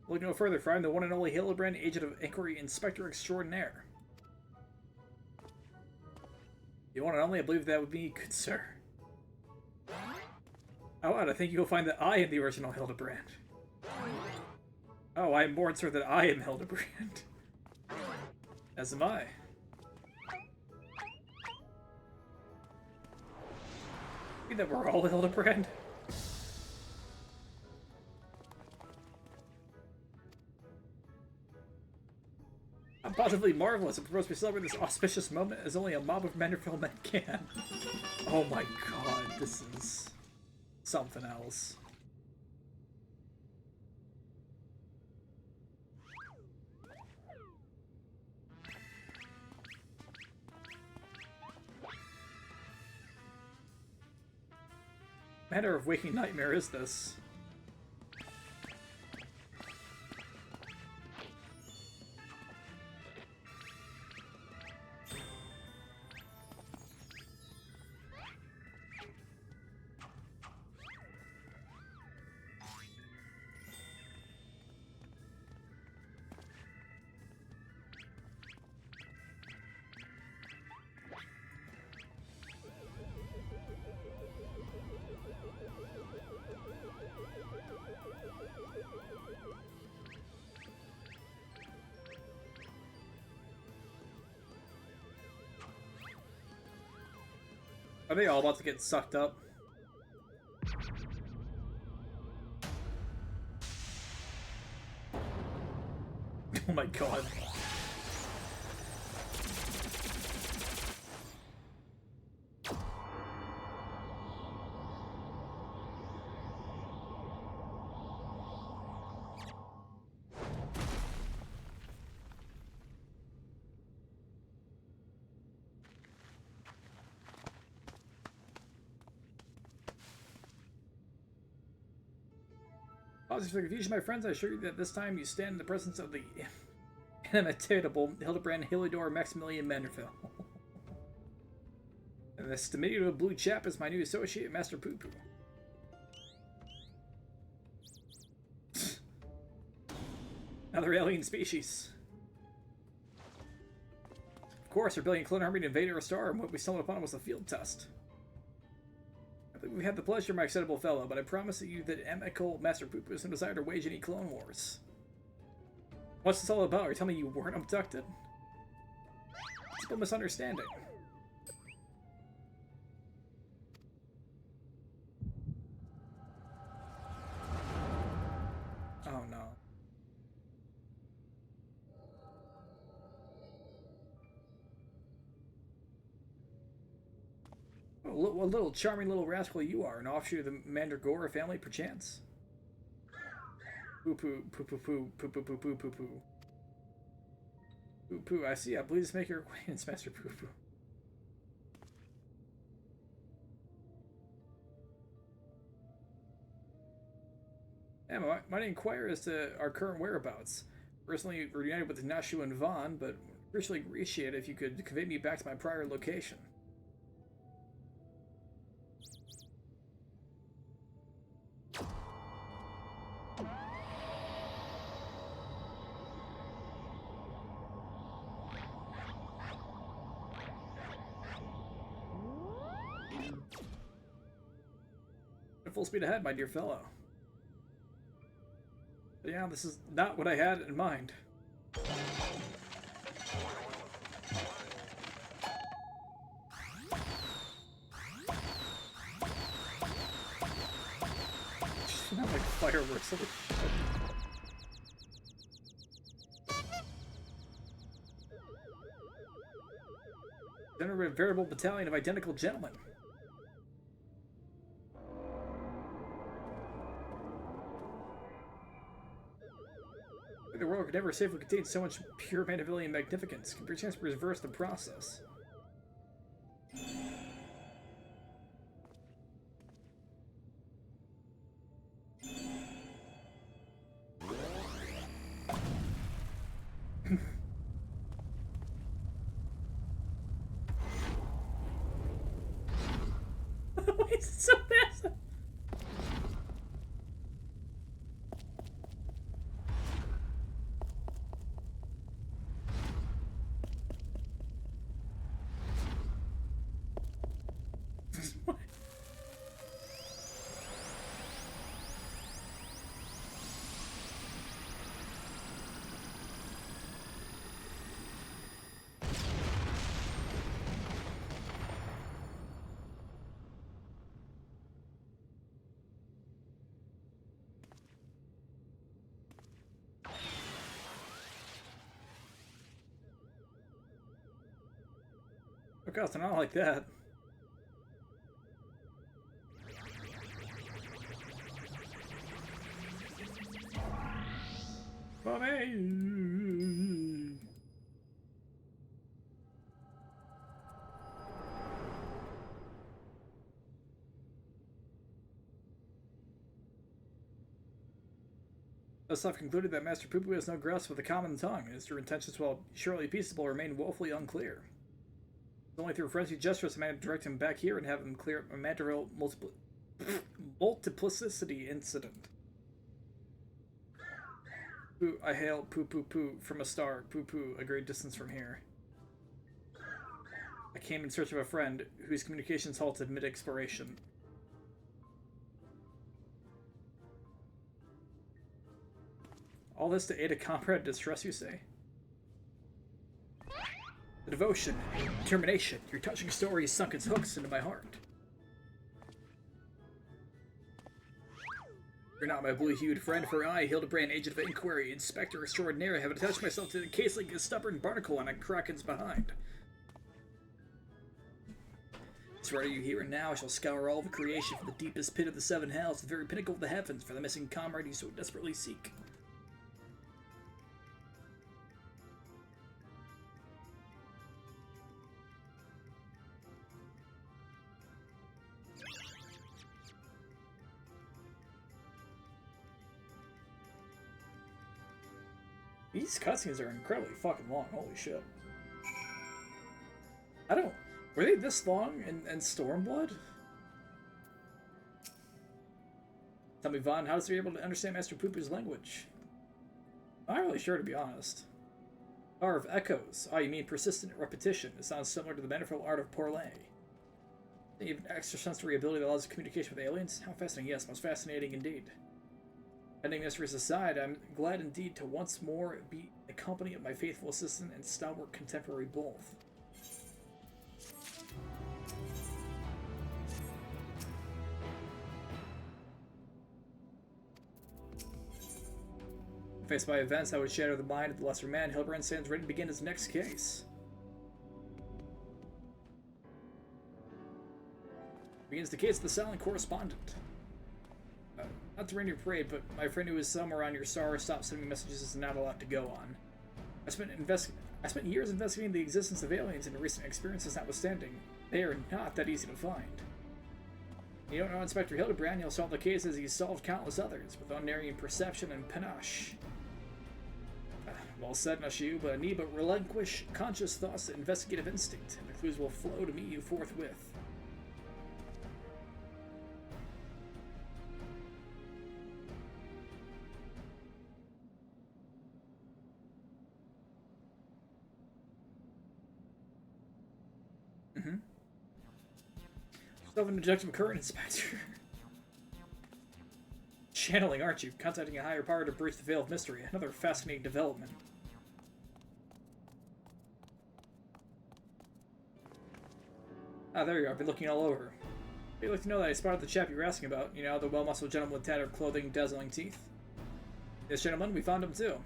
Look no further, for I'm the one and only Hildibrand, agent of inquiry, inspector extraordinaire. The one and only, I believe that would be good, sir. Oh, and I think you'll find that I am the original Hildibrand. Oh, I am born, sir, that I am Hildibrand. As am I. Maybe that we're all Hildibrand. I'm positively marvelous. I'm supposed to be celebrating this auspicious moment as only a mob of Manderville men can. Oh my god, this is something else. Manner of waking nightmare is this? Are they all about to get sucked up? Oh my god. Apologies for the confusion, my friends. I assure you that this time you stand in the presence of the inimitable Hildibrand Hilidor Maximilian Manderville. And this diminutive blue chap is my new associate, Master Poo Poo. Another alien species. Of course, our billion clone army invaded our star, and what we stumbled upon was a field test. I believe we had the pleasure, my excitable fellow, but I promise you that amicable Master Poo Poo doesn't desire to wage any clone wars. What's this all about? Are you telling me you weren't abducted? Simple misunderstanding. Oh no. What little charming little rascal you are, an offshoot of the Mandragora family, perchance? Poo poo, poo poo poo, poo poo poo poo poo poo. Poo poo, I see. I believe this make your acquaintance, Master Poo Poo. Yeah, might inquire as to our current whereabouts. Personally, we're united with Nashu and Vaughn, but personally appreciate it if you could convey me back to my prior location. Full speed ahead, my dear fellow. But yeah, this is not what I had in mind. Not like fireworks. Then a veritable battalion of identical gentlemen. The world could never safely contain so much pure Mandervillian magnificence. Give your chance to reverse the process. Why is it so massive? Oh gosh, they're not like that. Mommy! Thus I've concluded that Master Poo Poo has no grasp of the common tongue, and his true intentions, while surely peaceable, remain woefully unclear. It's only through frenzied gestures I managed to direct him back here and have him clear up a Manderville multiplicity incident. Poo, I hail Poo Poo Poo from a star, Poo Poo, a great distance from here. I came in search of a friend whose communications halted mid-exploration. All this to aid a comrade in distress, you say? The devotion, determination, your touching story has sunk its hooks into my heart. You're not my blue-hued friend, for I, Hildibrand, agent of inquiry, inspector extraordinary, have attached myself to the case like a stubborn barnacle on a kraken's behind. So are you here and now? I shall scour all the creation from the deepest pit of the seven hells to the very pinnacle of the heavens for the missing comrade you so desperately seek. These cutscenes are incredibly fucking long. Holy shit. I don't... Were they this long in Stormblood? Tell me, Vaughn, how is he able to understand Master Pooper's language? I'm not really sure, to be honest. Power of echoes. Oh, you mean persistent repetition. It sounds similar to the manifold art of Porlay. Even extrasensory ability that allows communication with aliens? How fascinating. Yes, most fascinating indeed. Ending mysteries aside, I'm glad indeed to once more be the company of my faithful assistant and stalwart contemporary both. Faced by events that would shatter the mind of the lesser man, Hildibrand stands ready to begin his next case. Begins the case of the silent correspondent. Not to rain your parade, but my friend who is somewhere on your star stopped sending me messages is not allowed to go on. I spent years investigating the existence of aliens, and recent experiences notwithstanding, they are not that easy to find. You don't know Inspector Hildibrand, he'll solve the case as he's solved countless others, with unerring perception and panache. Well said, Nashu, but I need but relinquish conscious thoughts and investigative instinct, and the clues will flow to meet you forthwith. Self-injective current, Inspector. Channeling, aren't you? Contacting a higher power to breach the veil of mystery. Another fascinating development. Ah, there you are. I've been looking all over. You'd like to know that I spotted the chap you were asking about. You know, the well-muscled gentleman with tattered clothing, dazzling teeth. This gentleman, we found him too.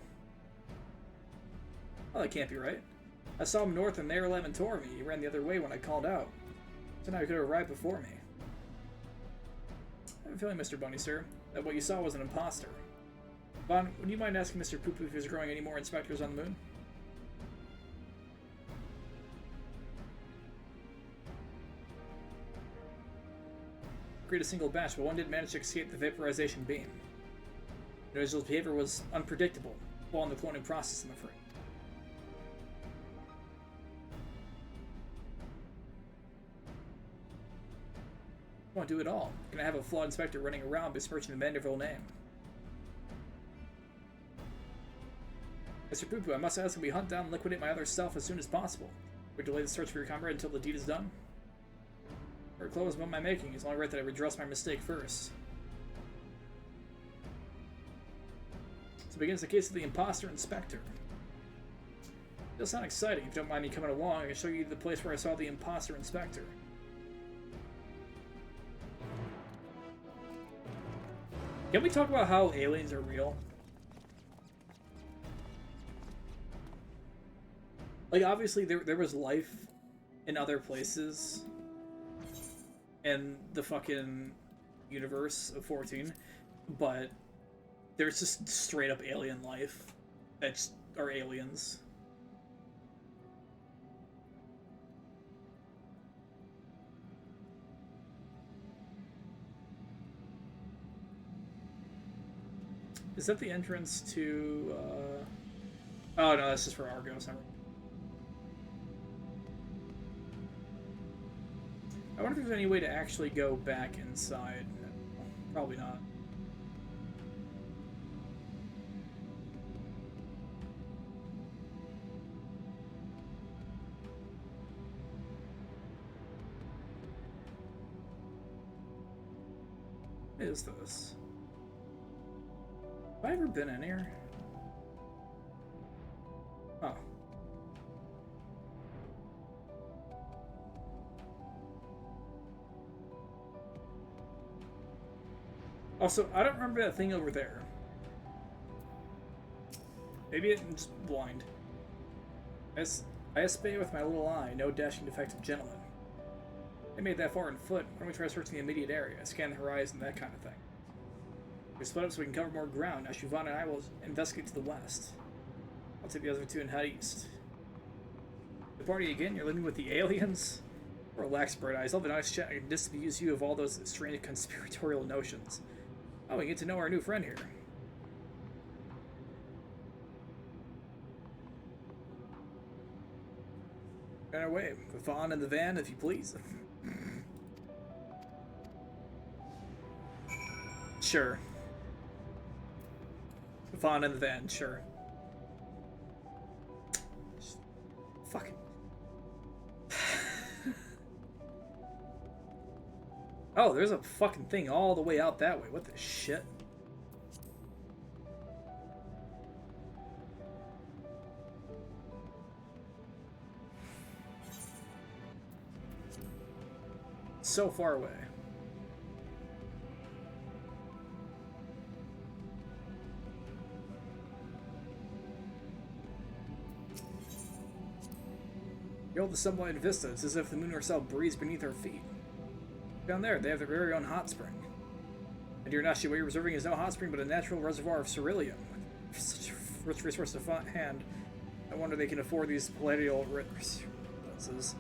Well, that can't be right. I saw him north and there Lemon tore me. He ran the other way when I called out. So now he could have arrived before me. I have a feeling, Mr. Bunny, sir, that what you saw was an imposter. Vaughn, would you mind asking Mr. Poopoo if he's growing any more inspectors on the moon? Create a single batch, but one didn't manage to escape the vaporization beam. The individual's behavior was unpredictable, while in the cloning process, I'm afraid. Won't do it all. Can I have a flawed inspector running around besmirching the Manderville name? Mr. Poopoo, I must ask that we hunt down and liquidate my other self as soon as possible. We delay the search for your comrade until the deed is done. Her clothes about my making. It's only right that I redress my mistake first. So begins the case of the imposter inspector. It does sound exciting. If you don't mind me coming along, I can show you the place where I saw the imposter inspector. Can we talk about how aliens are real? Like, obviously, there was life in other places in the fucking universe of 14, but there's just straight up alien life that just are aliens. Is that the entrance to, Oh, no, that's just for Argos. I wonder if there's any way to actually go back inside. Probably not. What is this? Have I ever been in here? Oh. Also, I don't remember that thing over there. Maybe I'm just blind. I espy with my little eye, no dashing defective gentleman. I made that far on foot. Why don't we try searching the immediate area, scan the horizon, that kind of thing. We split up so we can cover more ground. Now Siobhan and I will investigate to the west. I'll take the other two and head east. The party again? You're living with the aliens? Relax, Bird Eyes. I'll have a nice chat. I can disabuse you of all those strange conspiratorial notions. Oh, we get to know our new friend here. On our way. The fawn in the van, if you please. Sure. The fawn in the van, sure. Fucking. Oh, there's a fucking thing all the way out that way. What the shit? So far away. Behold the sunlight vista. It's as if the moon herself breathes beneath our feet. Down there, they have their very own hot spring. And dear Nashi, what you're reserving is no hot spring, but a natural reservoir of ceruleum. Such a rich resource to hand. I wonder they can afford these palladial resources.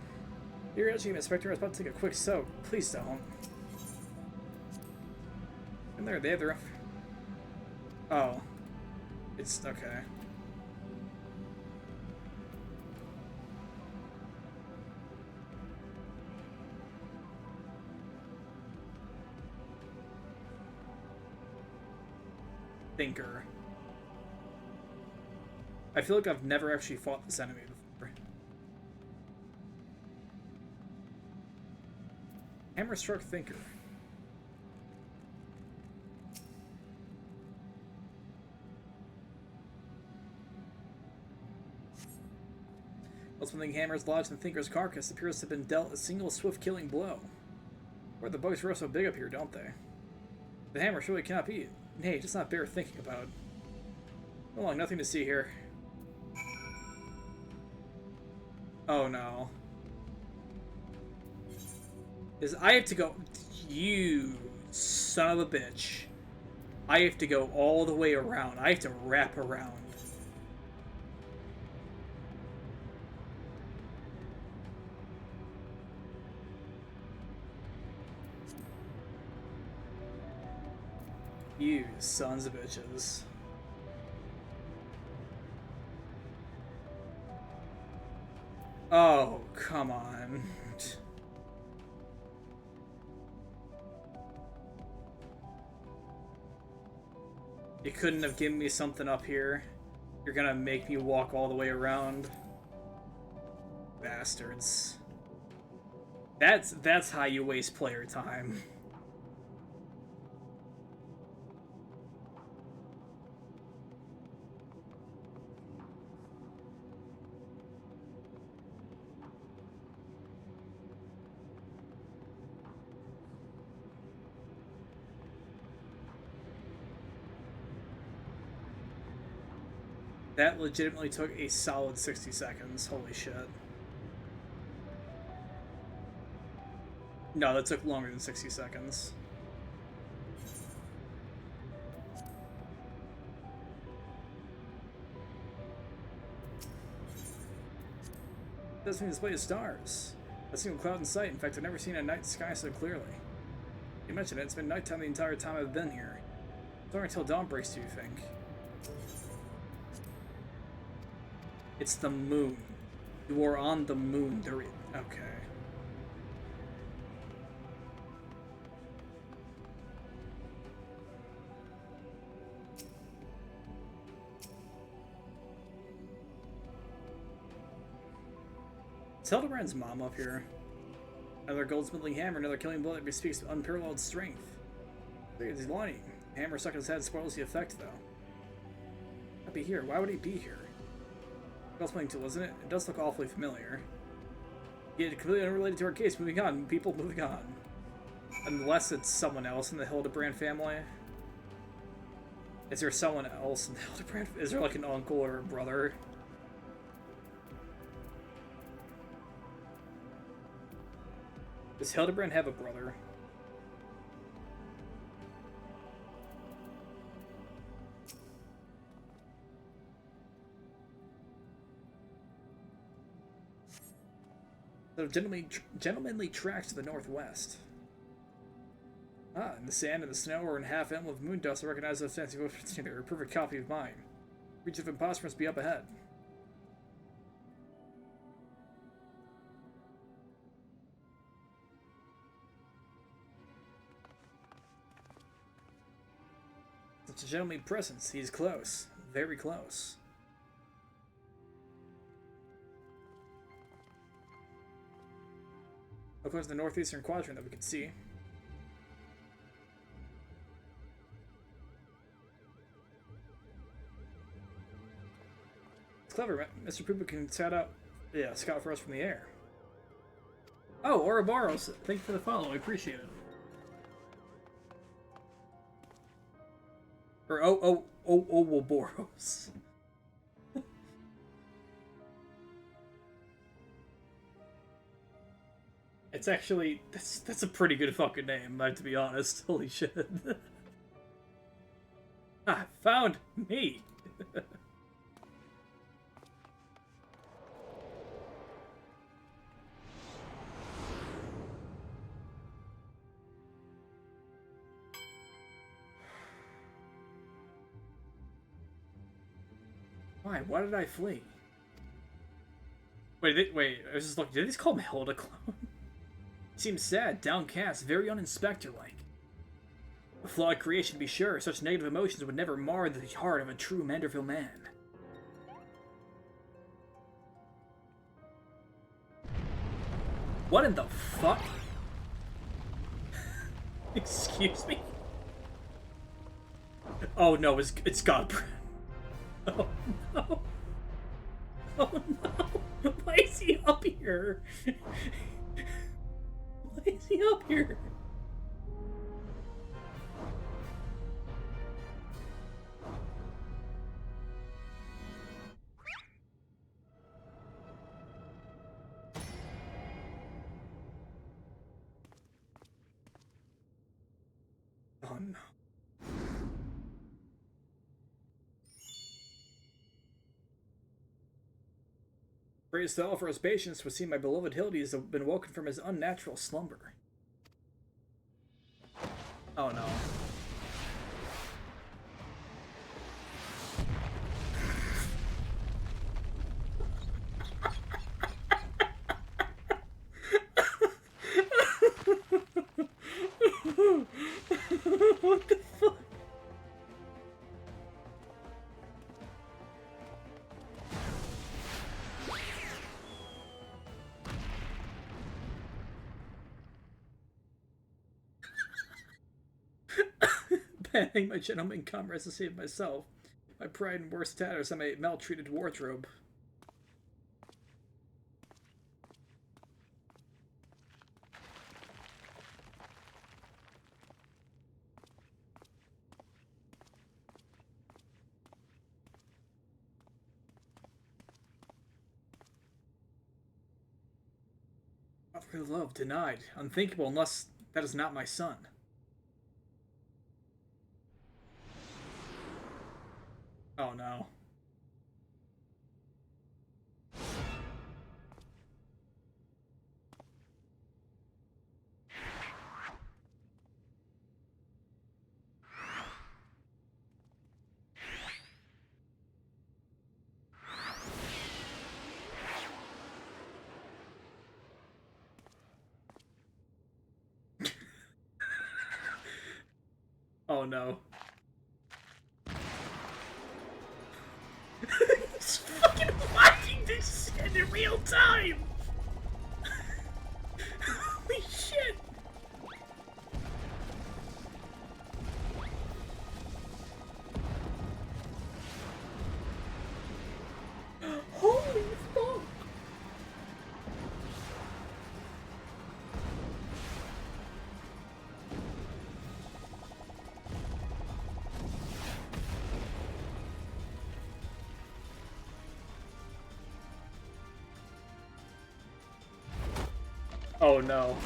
Dear Nashi, Inspector, I was about to take a quick soak. Please don't. And there, they have their own... Oh. It's... okay. Thinker. I feel like I've never actually fought this enemy before. Hammer-struck Thinker. While something hammers lodged in the Thinker's carcass appears to have been dealt a single swift killing blow. Or the bugs grow so big up here, don't they? The hammer surely cannot be... Nay, just not bear thinking about. Hold on, nothing to see here. Oh no. I have to go... You son of a bitch. I have to go all the way around. I have to wrap around. You sons of bitches. Oh, come on. You couldn't have given me something up here. You're gonna make me walk all the way around. Bastards. That's how you waste player time. That legitimately took a solid 60 seconds. Holy shit. No, that took longer than 60 seconds. Doesn't display of stars. A single cloud in sight. In fact, I've never seen a night sky so clearly. You mentioned it. It's been nighttime the entire time I've been here. It's only until dawn breaks, do you think? It's the moon. You are on the moon. Okay. Is Hildibrand's mom up here? Another goldsmithing hammer, another killing blow that bespeaks unparalleled strength. He's lying. Hammer stuck in his head spoils the effect, though. I'd be here. Why would he be here? Goldsmithing tool, isn't it? It does look awfully familiar. Yet completely unrelated to our case. Moving on. People, moving on. Unless it's someone else in the Hildibrand family. Is there someone else in the Hildibrand? Is there like an uncle or a brother? Does Hildibrand have a brother? Gentlemanly tracks to the northwest. Ah, in the sand and the snow or in half emblem of moon dust, I recognize those fancy footprints near. A perfect copy of mine. Reach of imposter must be up ahead. It's a gentlemanly presence. He's close. Very close. How close to the northeastern quadrant that we can see. It's clever. Mr. Poopa can scout for us from the air. Oh, Ouroboros, thank you for the follow. I appreciate it. Or Ouroboros. It's actually that's a pretty good fucking name, to be honest. Holy shit. Ah, found me. Why? Why did I flee? Wait, I was just looking. Did these call him Hilda Clone? Seems sad, downcast, very uninspector-like. A flawed creation, to be sure. Such negative emotions would never mar the heart of a true Manderville man. What in the fuck? Excuse me? Oh no, it's Godbrand. Oh no. Oh no. Why is he up here? Why is he up here? Oh no. Praise to all for his patience to see my beloved Hildy has been woken from his unnatural slumber. Oh no. What the fuck? Banning my gentleman comrades to save myself. My pride and worst tatters on my maltreated wardrobe. Fatherly love denied. Unthinkable unless that is not my son. Oh no. Oh no. He's fucking watching this shit in real time! Holy shit! Holy fuck! Oh no.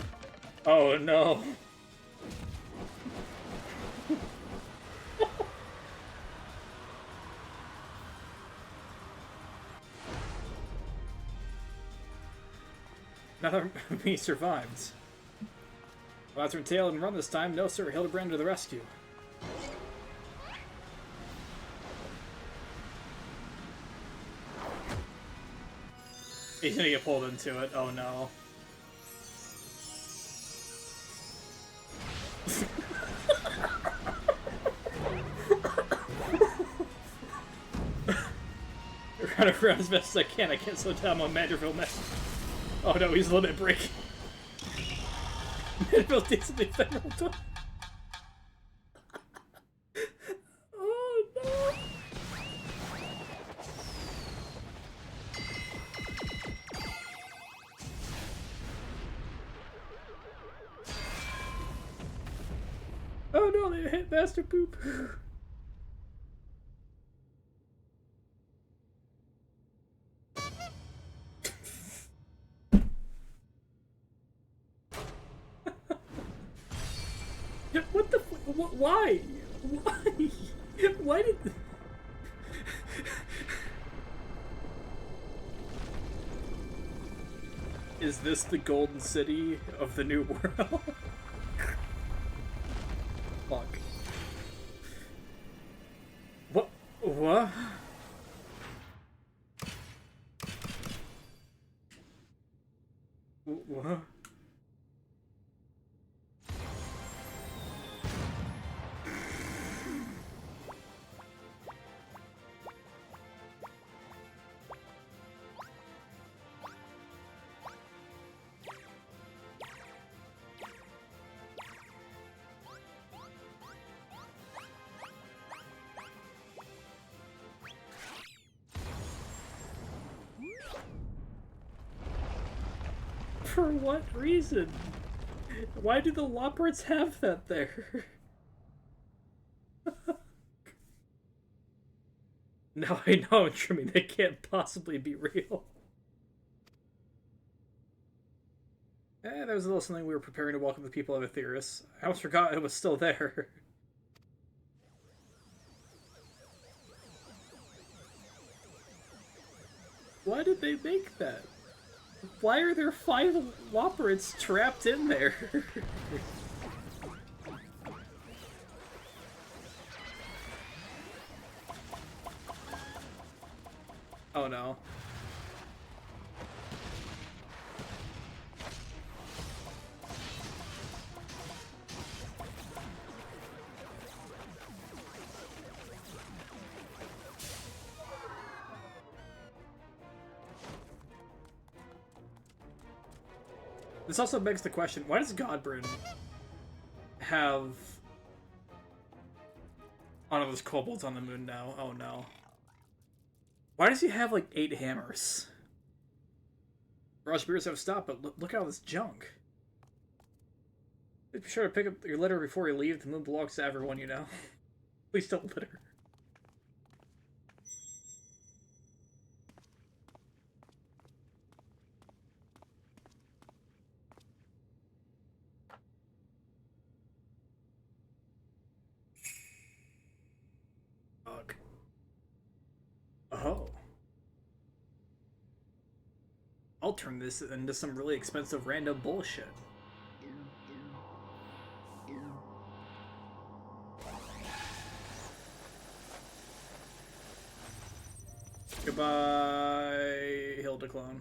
Oh no. Another me survived. Well, that's her tail and run this time. No sir, Hildibrand to the rescue. He's gonna get pulled into it. Oh no. run around as best as I can. I can't slow down my Manderville mess. Oh no, he's limit break. Manderville takes the ephemeral time. Oh no. Oh no, they hit Master Poop. What the? Why? Why? Why did? Is this the Golden City of the New World? Fuck. What? What? What? For what reason? Why do the Loporits have that there? Now I know, Trimmy, they can't possibly be real. That was a little something we were preparing to welcome the people of Aetheris. I almost forgot it was still there. Why did they make that? Why are there 5 Loporits trapped in there? Oh no. This also begs the question, why does Godbrand have... Oh no, there's kobolds on the moon now. Oh no. Why does he have like 8 hammers? Raw spirits have stopped, but look at all this junk. Be sure to pick up your litter before you leave. The moon belongs to everyone, you know. Please don't litter. Oh. I'll turn this into some really expensive random bullshit. Goodbye, Hildibrand.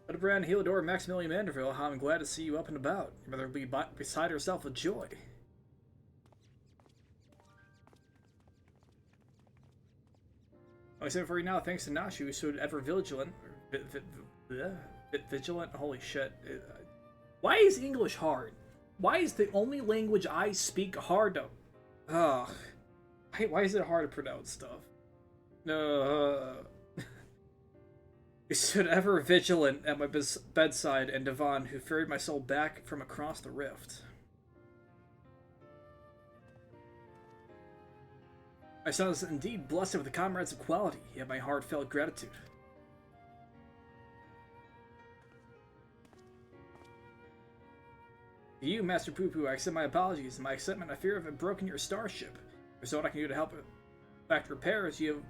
Hildibrand, Heliodor, Maximilian Manderville, how I'm glad to see you up and about. Your mother will be beside herself with joy. Except for right now, thanks to Nashu, who stood ever vigilant. Vigilant? Holy shit. Why is English hard? Why is the only language I speak hard to... Ugh. Why is it hard to pronounce stuff? Who stood ever vigilant at my bedside, and Devon, who ferried my soul back from across the rift. My son is indeed blessed with the comrades of quality, yet my heartfelt gratitude. To you, Master Poo-Poo, I accept my apologies. In my excitement, I fear I've broken your starship. If there's what I can do to help effect repairs, you have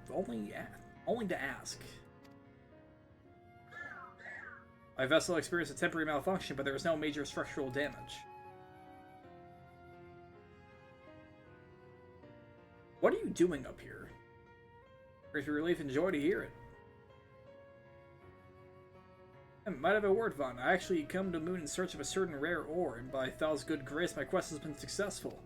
only to ask. My vessel experienced a temporary malfunction, but there was no major structural damage. What are you doing up here? Brings me relief and joy to hear it. I might have a word, Vaughn. I actually come to the moon in search of a certain rare ore, and by Thal's good grace, my quest has been successful.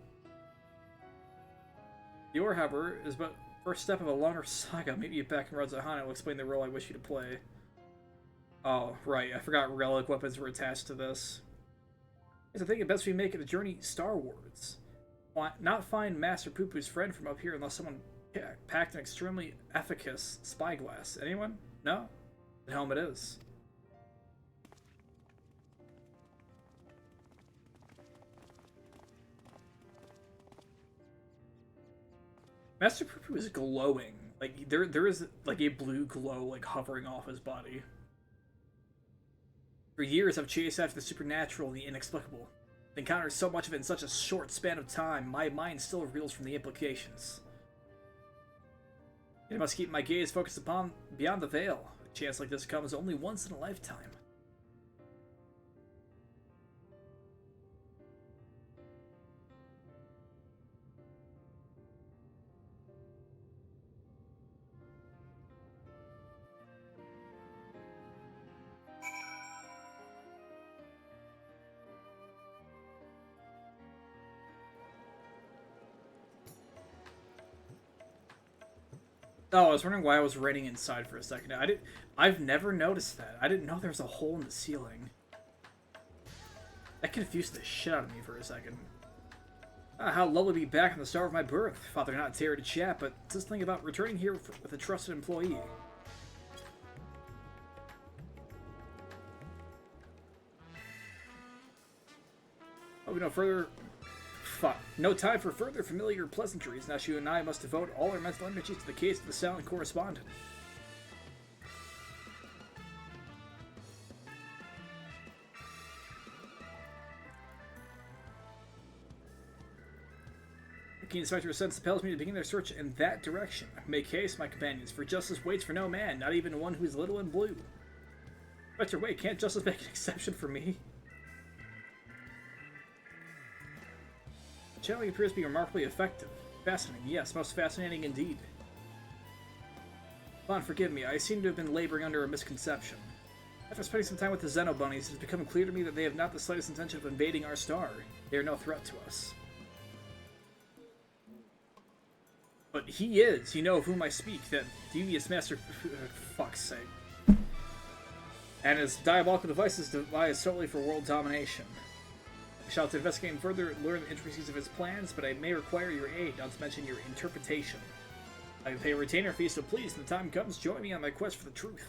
The ore, however, is but First step of a longer saga. Maybe you back in Radzahan will explain the role I wish you to play. Oh, right. I forgot relic weapons were attached to this. I think it best we make it a journey starwards. Not find Master Poo-Poo's friend from up here unless someone packed an extremely efficacious spyglass. Anyone? No? The helmet is. Master Poo-Poo is glowing. Like, there is, like, a blue glow, like, hovering off his body. For years, I've chased after the supernatural and the inexplicable. I've encountered so much of it in such a short span of time, my mind still reels from the implications. I must keep my gaze focused upon beyond the veil. A chance like this comes only once in a lifetime. Oh, I was wondering why I was raining inside for a second. I've never noticed that. I didn't know there was a hole in the ceiling. That confused the shit out of me for a second. How lovely to be back on the star of my birth. Father not tear to chat, but just think about returning here with a trusted employee. Oh, no further... Fuck. No time for further familiar pleasantries. Now you and I must devote all our mental energies to the case of the silent correspondent. The keen inspector's sense impels me to begin their search in that direction. Make haste, my companions, for justice waits for no man, not even one who is little and blue. Inspector, wait, can't justice make an exception for me? The channeling appears to be remarkably effective. Fascinating, yes, most fascinating indeed. Vaughn, forgive me, I seem to have been laboring under a misconception. After spending some time with the Xeno Bunnies, it has become clear to me that they have not the slightest intention of invading our star. They are no threat to us. But he is, you know of whom I speak, that devious master... fuck's sake. And his diabolical devices devised solely for world domination. I shall investigate further, learn the intricacies of his plans, but I may require your aid, not to mention your interpretation. I can pay a retainer fee, so please, when the time comes, join me on my quest for the truth.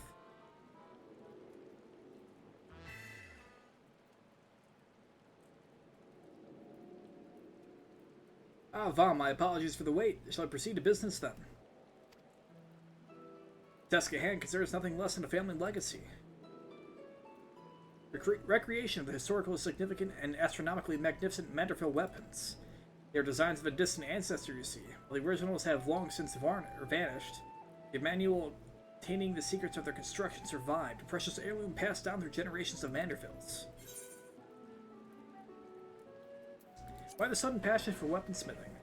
Ah, Vam, my apologies for the wait. Shall I proceed to business, then? Task at hand considers nothing less than a family legacy. Recreation of the historically significant and astronomically magnificent Manderville weapons. They are designs of a distant ancestor, you see. While the originals have long since vanished, the manual containing the secrets of their construction survived, a precious heirloom passed down through generations of Mandervilles. Why the sudden passion for weaponsmithing?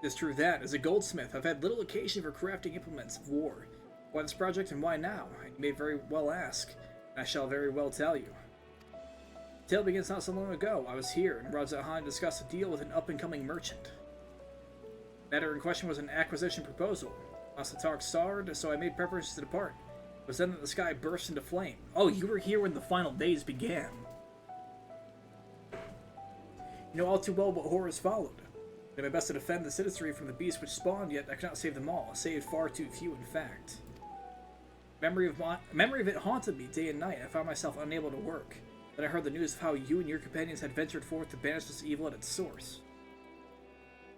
It is true that, as a goldsmith, I've had little occasion for crafting implements of war. Why this project and why now? You may very well ask, and I shall very well tell you. The tale begins not so long ago. I was here, and Radzahan discussed a deal with an up-and-coming merchant. The matter in question was an acquisition proposal. Masatark starred, so I made preparations to depart. It was then that the sky burst into flame. Oh, you were here when the final days began. You know all too well what horrors followed. I did my best to defend the citizenry from the beasts which spawned, yet I could not save them all. I saved far too few, in fact. Memory of it haunted me day and night. I found myself unable to work. Then I heard the news of how you and your companions had ventured forth to banish this evil at its source.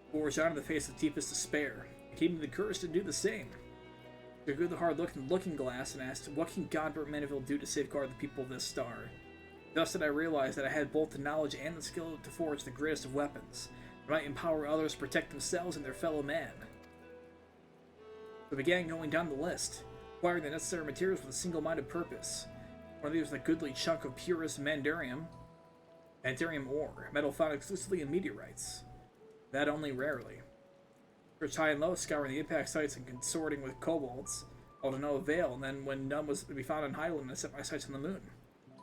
I bore down in the face of deepest despair. It gave me the courage to do the same. I took a good hard look in the looking glass and asked, what can Godbert Mandeville do to safeguard the people of this star? Thus did I realize that I had both the knowledge and the skill to forge the greatest of weapons. I might empower others to protect themselves and their fellow man. So I began going down the list, acquiring the necessary materials with a single-minded purpose. One of these was a goodly chunk of purest mandarium ore, metal found exclusively in meteorites. That only rarely. Searched high and low, scouring the impact sites and consorting with kobolds, all to no avail, and then when none was to be found on Highland, I set my sights on the moon,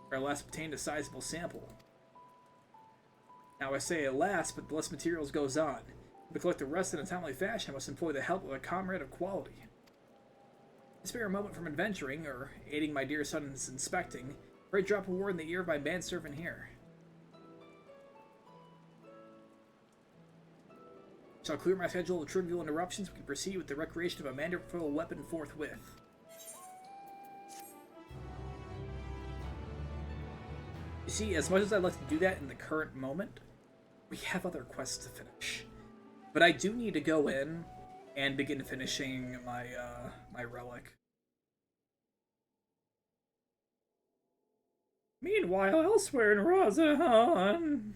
where I last obtained a sizable sample. Now I say it lasts, but the less materials goes on. To collect the rest in a timely fashion, I must employ the help of a comrade of quality. To spare a moment from adventuring, or aiding my dear son in his inspecting, pray drop a word in the ear of my manservant here. Shall clear my schedule of trivial interruptions, we can proceed with the recreation of a manderful weapon forthwith. You see, as much as I'd like to do that in the current moment, we have other quests to finish. But I do need to go in and begin finishing my my relic. Meanwhile, elsewhere in Razahan...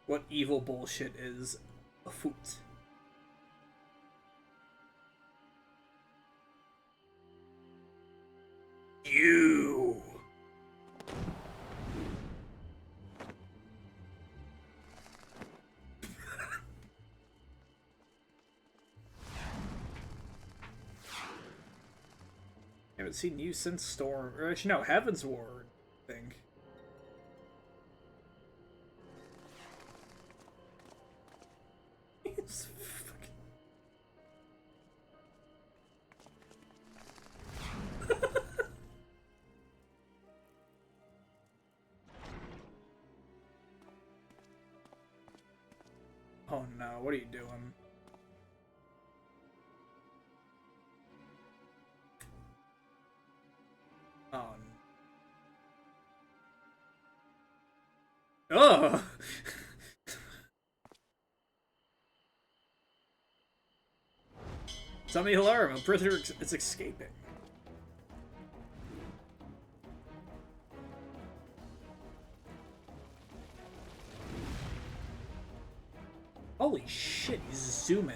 What evil bullshit is afoot? You! Haven't seen you since Storm, or actually no, Heaven's War, I think. It's fucking... Oh no, what are you doing? Oh no. Ugh! Tommy alarm, a prisoner is escaping. Holy shit, he's zooming.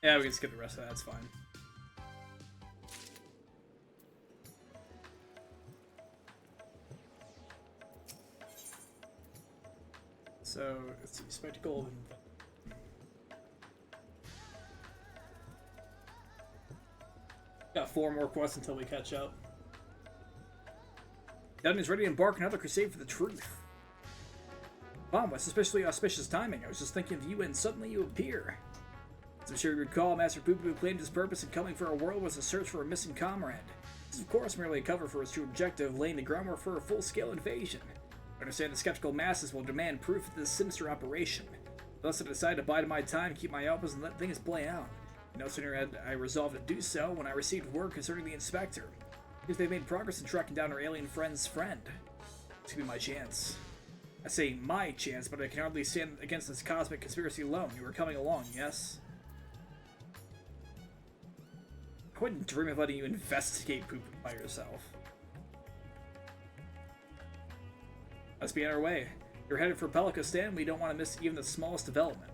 Yeah, we can skip the rest of that, that's fine. So, let's see, Spectacle and... Got 4 more quests until we catch up. Dunn is ready to embark on another crusade for the truth. Bomb, what's especially auspicious timing. I was just thinking of you and suddenly you appear. As I'm sure you recall, Master Poo-Poo claimed his purpose in coming for our world was a search for a missing comrade. This is of course merely a cover for his true objective, laying the groundwork for a full-scale invasion. I understand the skeptical masses will demand proof of this sinister operation. Thus I decided to bide my time, keep my elbows, and let things play out. No sooner had I resolved to do so when I received word concerning the inspector. Because they made progress in tracking down our alien friend's friend. This could be my chance. I say my chance, but I can hardly stand against this cosmic conspiracy alone. You are coming along, yes? I wouldn't dream of letting you investigate poop by yourself. Let's be on our way. You're headed for Pelikistan, we don't want to miss even the smallest development.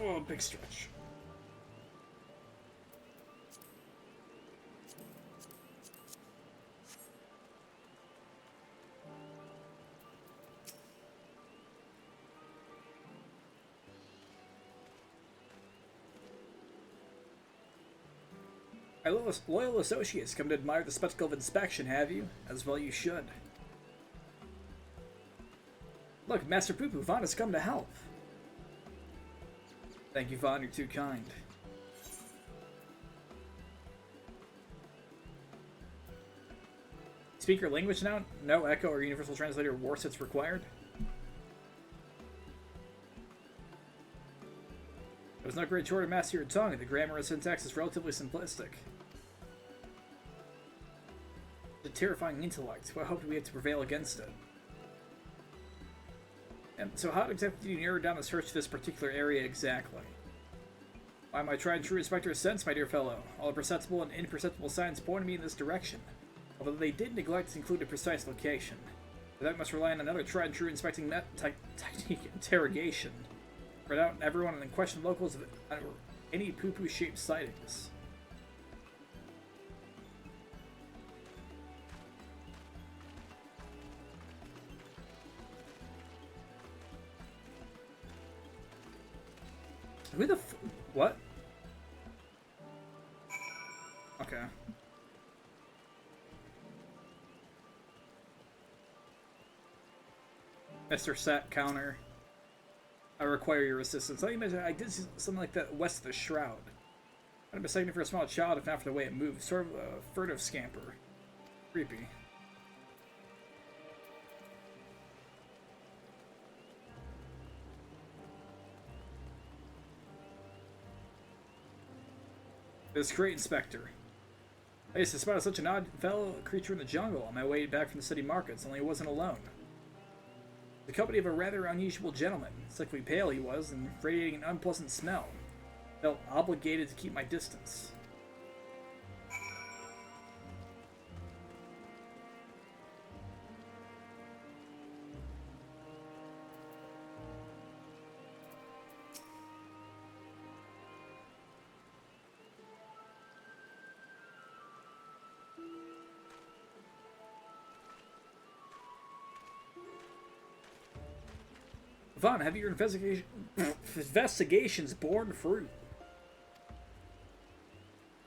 Oh, big stretch. Our loyal associates come to admire the spectacle of inspection, have you? As well you should. Look, Master Poo-Poo, Vaughn has come to help. Thank you, Vaughn, you're too kind. Speak your language now? No Echo or Universal Translator war sets required? It was no great chore to master your tongue, the grammar and syntax is relatively simplistic. It's a terrifying intellect. What hope do we have to prevail against it? And so how exactly do you narrow down the search to this particular area exactly? By my tried and true inspector's sense, my dear fellow, all the perceptible and imperceptible signs pointed me in this direction, although they did neglect to include a precise location. For that must rely on another tried and true inspecting technique, interrogation. Spread out everyone and then question locals of any poo-poo shaped sightings. Who the what? Okay. Mr. Sat counter. I require your assistance. Let me mention, I did see something like that west of the Shroud. I'd have mistaken it for a small child if not for the way it moved. Sort of a furtive scamper. Creepy. This great inspector. I used to spot such an odd fellow creature in the jungle on my way back from the city markets, only he wasn't alone. The company of a rather unusual gentleman. Sickly pale he was, and radiating an unpleasant smell. Felt obligated to keep my distance. Vaughn, have your investigations borne fruit?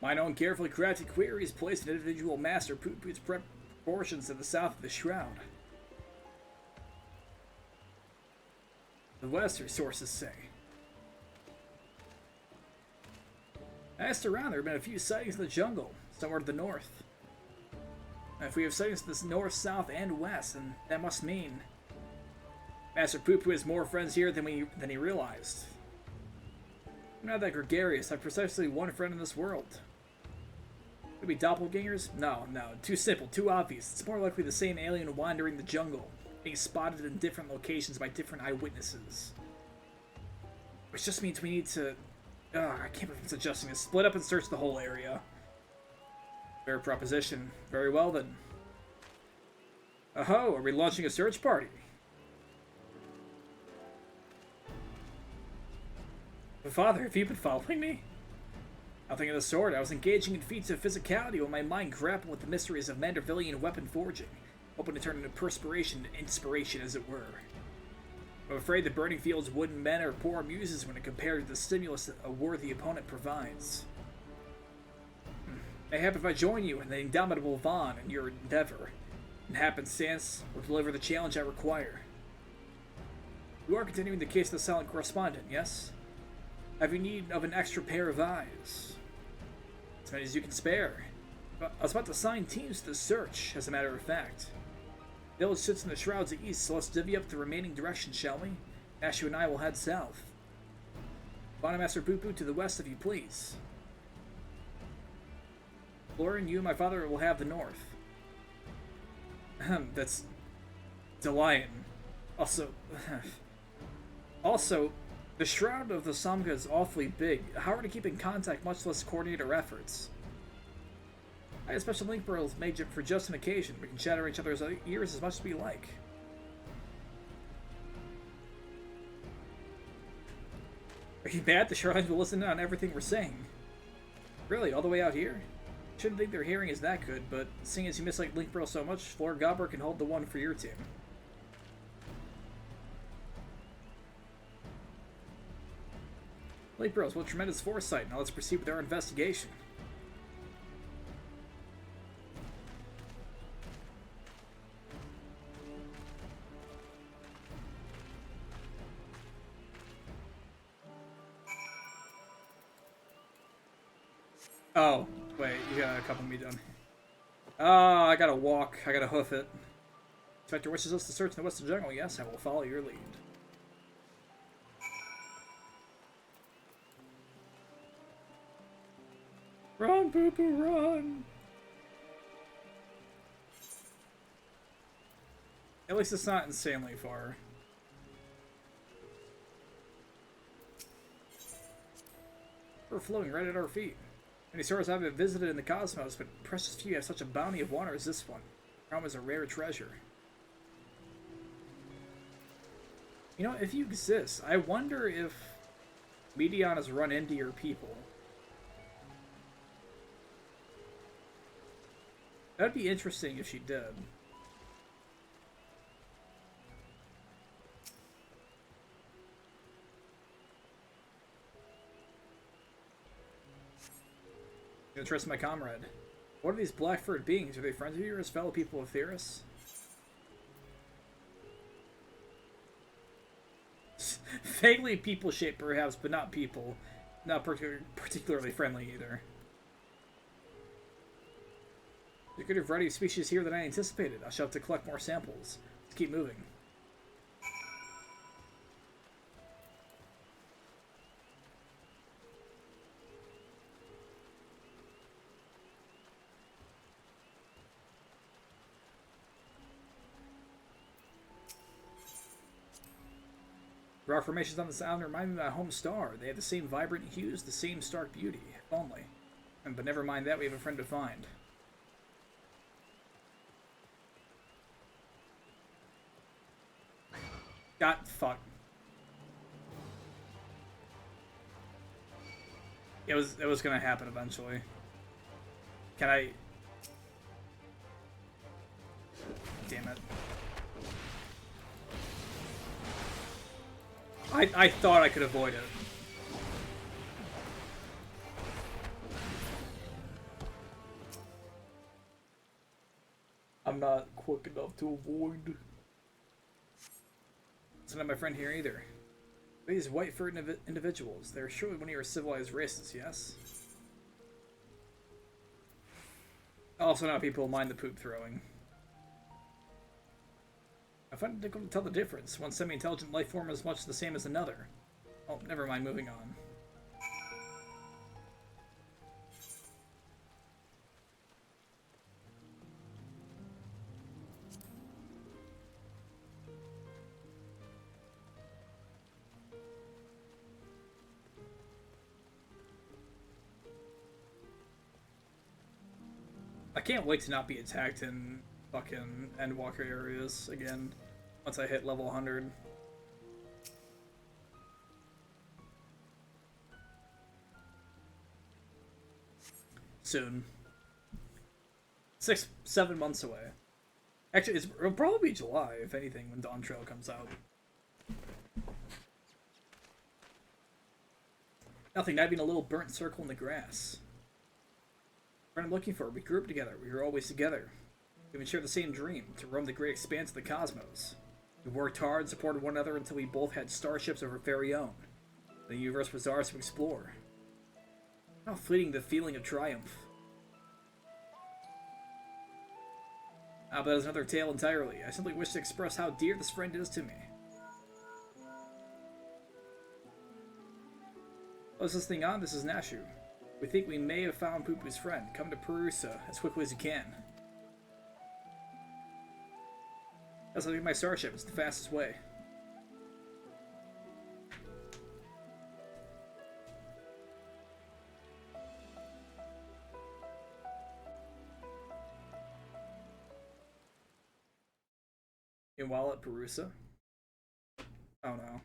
Mine own carefully crafted queries placed an individual master poo-poo's proportions to the south of the Shroud. The Western sources say. I asked around, there have been a few sightings in the jungle, somewhere to the north. And if we have sightings to the north, south, and west, then that must mean Master Poo-Poo has more friends here than he realized. I'm not that gregarious. I have precisely one friend in this world. Could be doppelgangers? No. Too simple, too obvious. It's more likely the same alien wandering the jungle, being spotted in different locations by different eyewitnesses. Which just means we need to... I can't believe I'm suggesting this. Split up and search the whole area. Fair proposition. Very well then. Oh, are we launching a search party? Father, have you been following me? Nothing of the sort. I was engaging in feats of physicality when my mind grappled with the mysteries of Mandervillian weapon forging, hoping to turn into perspiration and inspiration, as it were. I'm afraid the burning fields wooden men are poor muses when compared to the stimulus that a worthy opponent provides. Mayhap if I join you and the indomitable Vaughn in your endeavor, and happenstance will deliver the challenge I require. You are continuing the case of the silent correspondent, yes? Have you need of an extra pair of eyes? As many as you can spare. I was about to assign teams to the search, as a matter of fact. The village sits in the Shrouds of East, so let's divvy up the remaining directions, shall we? Ashu and I will head south. Vaughn Master Poo-Poo to the west, if you please. Lauren, you and my father will have the north. That's... Delian. Also, the Shroud of the Samga is awfully big. How are we to keep in contact, much less coordinate our efforts? I have special link pearls made for just an occasion. We can shatter each other's ears as much as we like. Are you mad? The Shrines will listen on everything we're saying. Really, all the way out here? Shouldn't think their hearing is that good, but seeing as you mislike link pearl so much, Lord Gobber can hold the one for your team. Link Bros, what tremendous foresight. Now let's proceed with our investigation. Oh, wait, you got a couple of me done. I gotta walk. I gotta hoof it. Inspector wishes us to search in the western jungle. Yes, I will follow your lead. Run, Poo-Poo, run! At least it's not insanely far. river flowing right at our feet. Many stars haven't visited in the cosmos, but precious few have such a bounty of water as this one. Rome is a rare treasure. You know, if you exist, I wonder if Medion has run into your people. That'd be interesting if she did. I'm gonna trust my comrade. What are these black-furred beings? Are they friends of yours, fellow people of Theris? Vaguely people-shaped, perhaps, but not people. Not particularly friendly, either. There's a greater variety of species here than I anticipated. I shall have to collect more samples. Let's keep moving. The rock formations on this island remind me of my home star. They have the same vibrant hues, the same stark beauty. If only. But never mind that, we have a friend to find. God, fuck. It was gonna happen eventually. Can I... Damn it. I thought I could avoid it. I'm not quick enough to avoid. It's not my friend here either. These white-furred individuals, they're surely one of your civilized races, yes? Also not people who mind the poop throwing. I find it difficult to tell the difference. One semi-intelligent life form is much the same as another. Oh, never mind, moving on. I can't wait to not be attacked in fucking Endwalker areas again once I hit level 100. Soon. 6-7 months away. Actually, it'll probably be July, if anything, when Dawn Trail comes out. Nothing, not even a little burnt circle in the grass. What I'm looking for, we grew up together. We were always together. We even shared the same dream, to roam the great expanse of the cosmos. We worked hard, supported one another until we both had starships of our very own. The universe was ours to explore. How fleeting the feeling of triumph. Ah, but that is another tale entirely. I simply wish to express how dear this friend is to me. Oh, is this thing on? This is Nashu. We think we may have found Poo-Poo's friend. Come to Perusa as quickly as you can. That's like my starship. It's the fastest way. And while at Perusa? Oh no.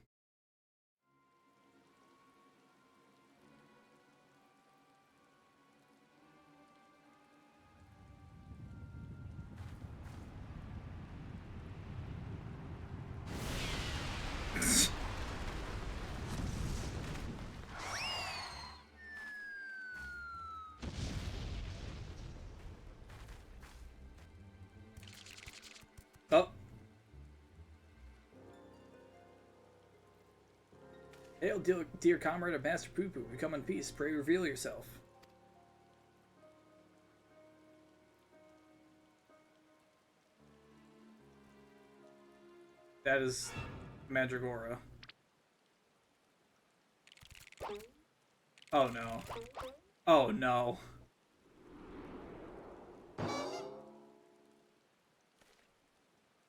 Oh. Hail, dear comrade of Master Poo-Poo. We come in peace. Pray reveal yourself. That is Mandragora. Oh no. Oh no.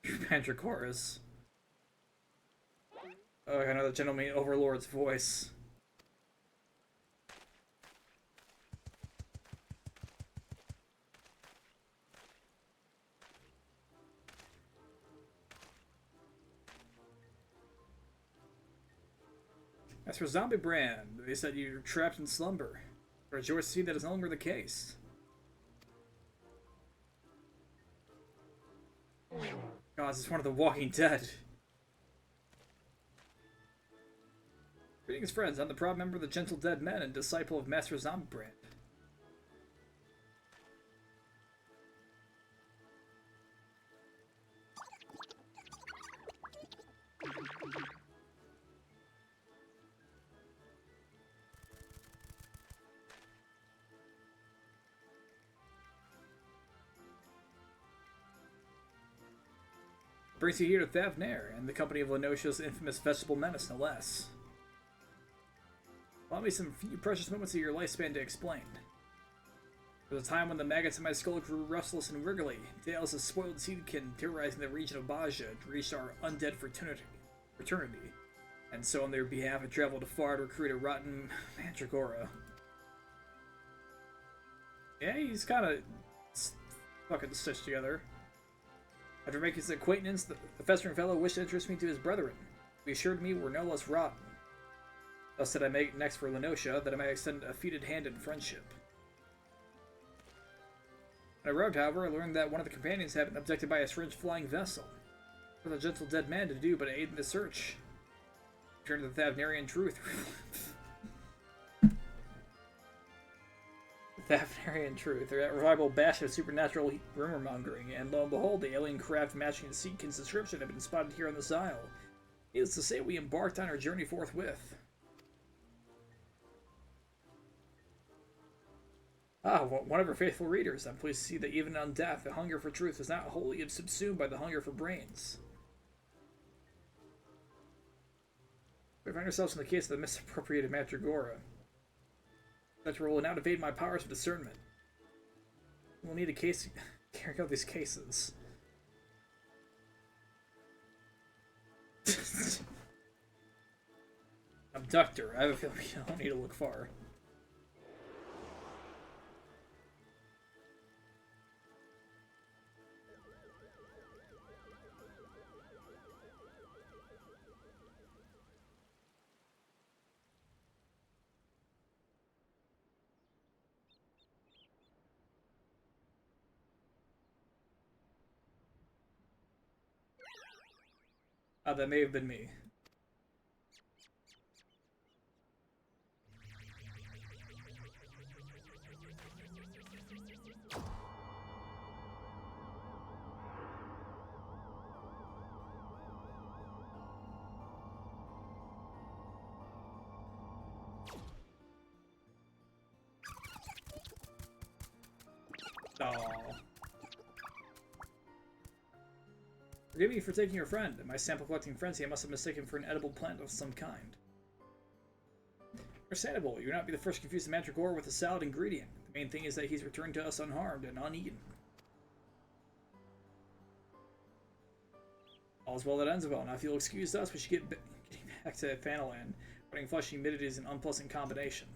Mandragoras. Oh, I know the gentleman overlord's voice. As for Zombiebrand, they said you're trapped in slumber. But it's yours to see that is no longer the case. God, this is one of the Walking Dead. Greetings, friends. I'm the proud member of the Gentle Dead Men and disciple of Master Zombiebrand. Brings you here to Thavnair, and the company of Lenosha's infamous vegetable menace, no less. Allow me some few precious moments of your lifespan to explain. There was a time when the maggots in my skull grew restless and wriggly. Tales of spoiled seedkin terrorizing the region of Baja reached our undead fraternity. And so on their behalf I traveled far to recruit a rotten mandragora. Yeah, he's kind of fucking stitched together. After making his acquaintance, the festering fellow wished to introduce me to his brethren, who assured me were no less rotten. Thus did I make next for Lenosha, that I might extend a feated hand in friendship. When I arrived, however, I learned that one of the companions had been abducted by a strange flying vessel. What was a gentle dead man to do but aid in the search? Return to the Thavnarian truth. Thavnarian truth, or that revival bash of supernatural rumor mongering, and lo and behold, the alien craft matching the Seedkin's description had been spotted here on this isle. Needless to say, we embarked on our journey forthwith. Ah, one of our faithful readers. I'm pleased to see that even on death, the hunger for truth is not wholly subsumed by the hunger for brains. We find ourselves in the case of the misappropriated Mandragora. That will now evade my powers of discernment. We'll need a case carry out these cases. Abductor. I have a feeling you don't need to look far. That may have been me. Oh. Forgive me for taking your friend. In my sample collecting frenzy, I must have mistaken for an edible plant of some kind. Understandable. You would not be the first to confuse the mandragora with a salad ingredient. The main thing is that he's returned to us unharmed and uneaten. All's well that ends well. Now if you'll excuse us, we should get getting back to Fanaland. Running flesh and humidity is an unpleasant combination.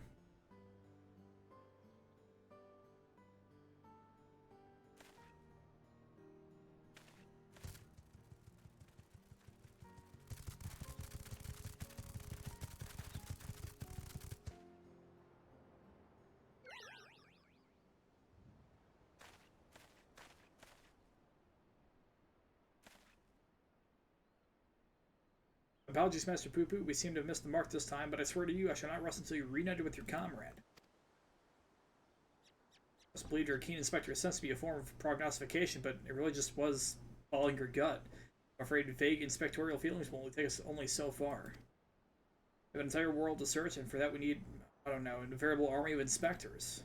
Apologies, Master Poo-Poo. We seem to have missed the mark this time, but I swear to you, I shall not rest until you reunited with your comrade. I just believe your keen inspector's sense to be a form of prognostication, but it really just was following your gut. I'm afraid vague inspectorial feelings will only take us so far. We have an entire world to search, and for that we need, I don't know, an veritable army of inspectors.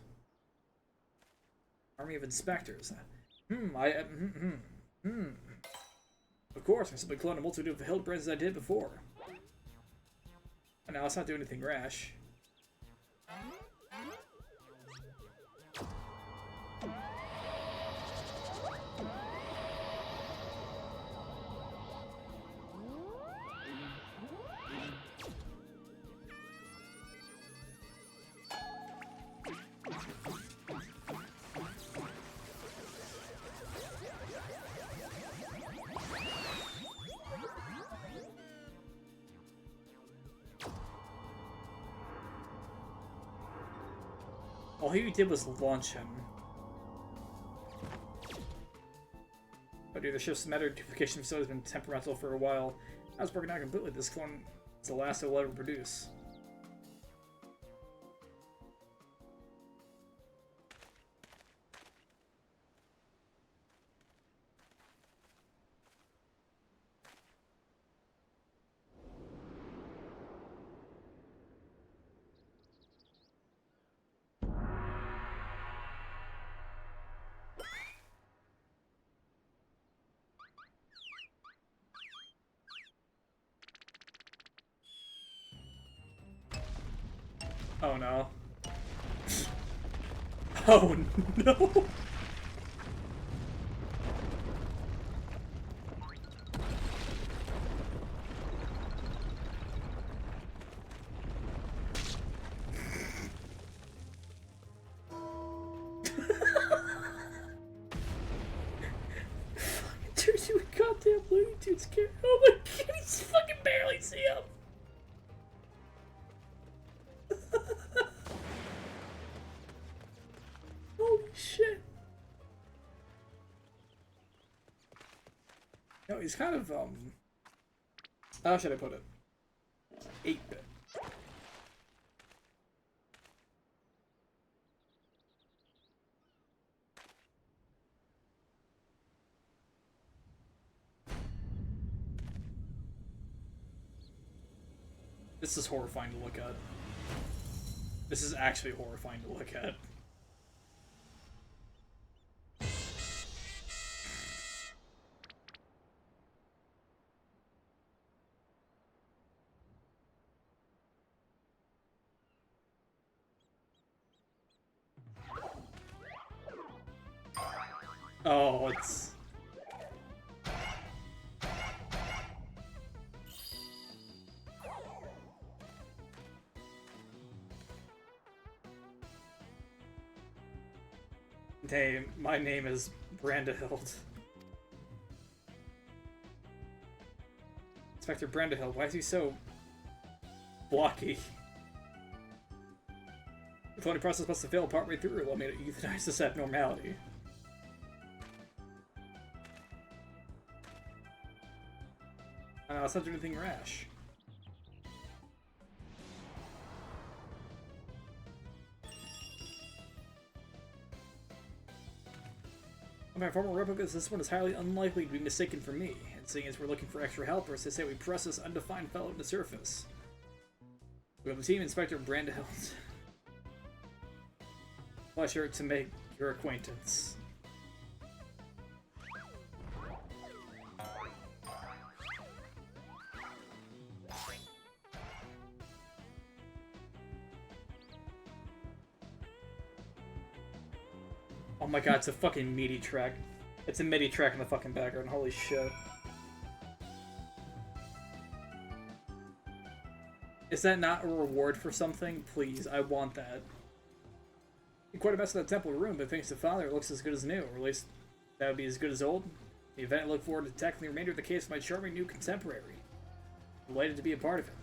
Army of inspectors. Of course, I can simply clone a multitude of the Hildibrands as I did before. And now let's not do anything rash. All he did was launch him. Oh dude, the ship's matter duplication facility has been temperamental for a while. Now it's working out completely. This clone is the last it will ever produce. Oh no. Oh no! Turns you a goddamn Looney Tunes character. Oh my god, he's fucking barely see him! Holy shit. No, he's kind of, how should I put it? 8-bit. This is horrifying to look at. This is actually horrifying to look at. Oh, it's... Hey, my name is Brandahild. Inspector Brandahild, why is he so blocky? The cloning process must have failed partway through. What made it euthanize this abnormality? It's not doing anything rash. My former replicas, this one is highly unlikely to be mistaken for me, and seeing as we're looking for extra helpers, they say we press this undefined fellow to the surface. We have the team Inspector Brandahild. Pleasure to make your acquaintance. Oh my god, it's a fucking MIDI track. It's a MIDI track in the fucking background, holy shit. Is that not a reward for something? Please, I want that. Quite a mess in the temple room, but thanks to Father, it looks as good as new, or at least that would be as good as old. The event, I look forward to tackling the remainder of the case with my charming new contemporary. I'm delighted to be a part of it.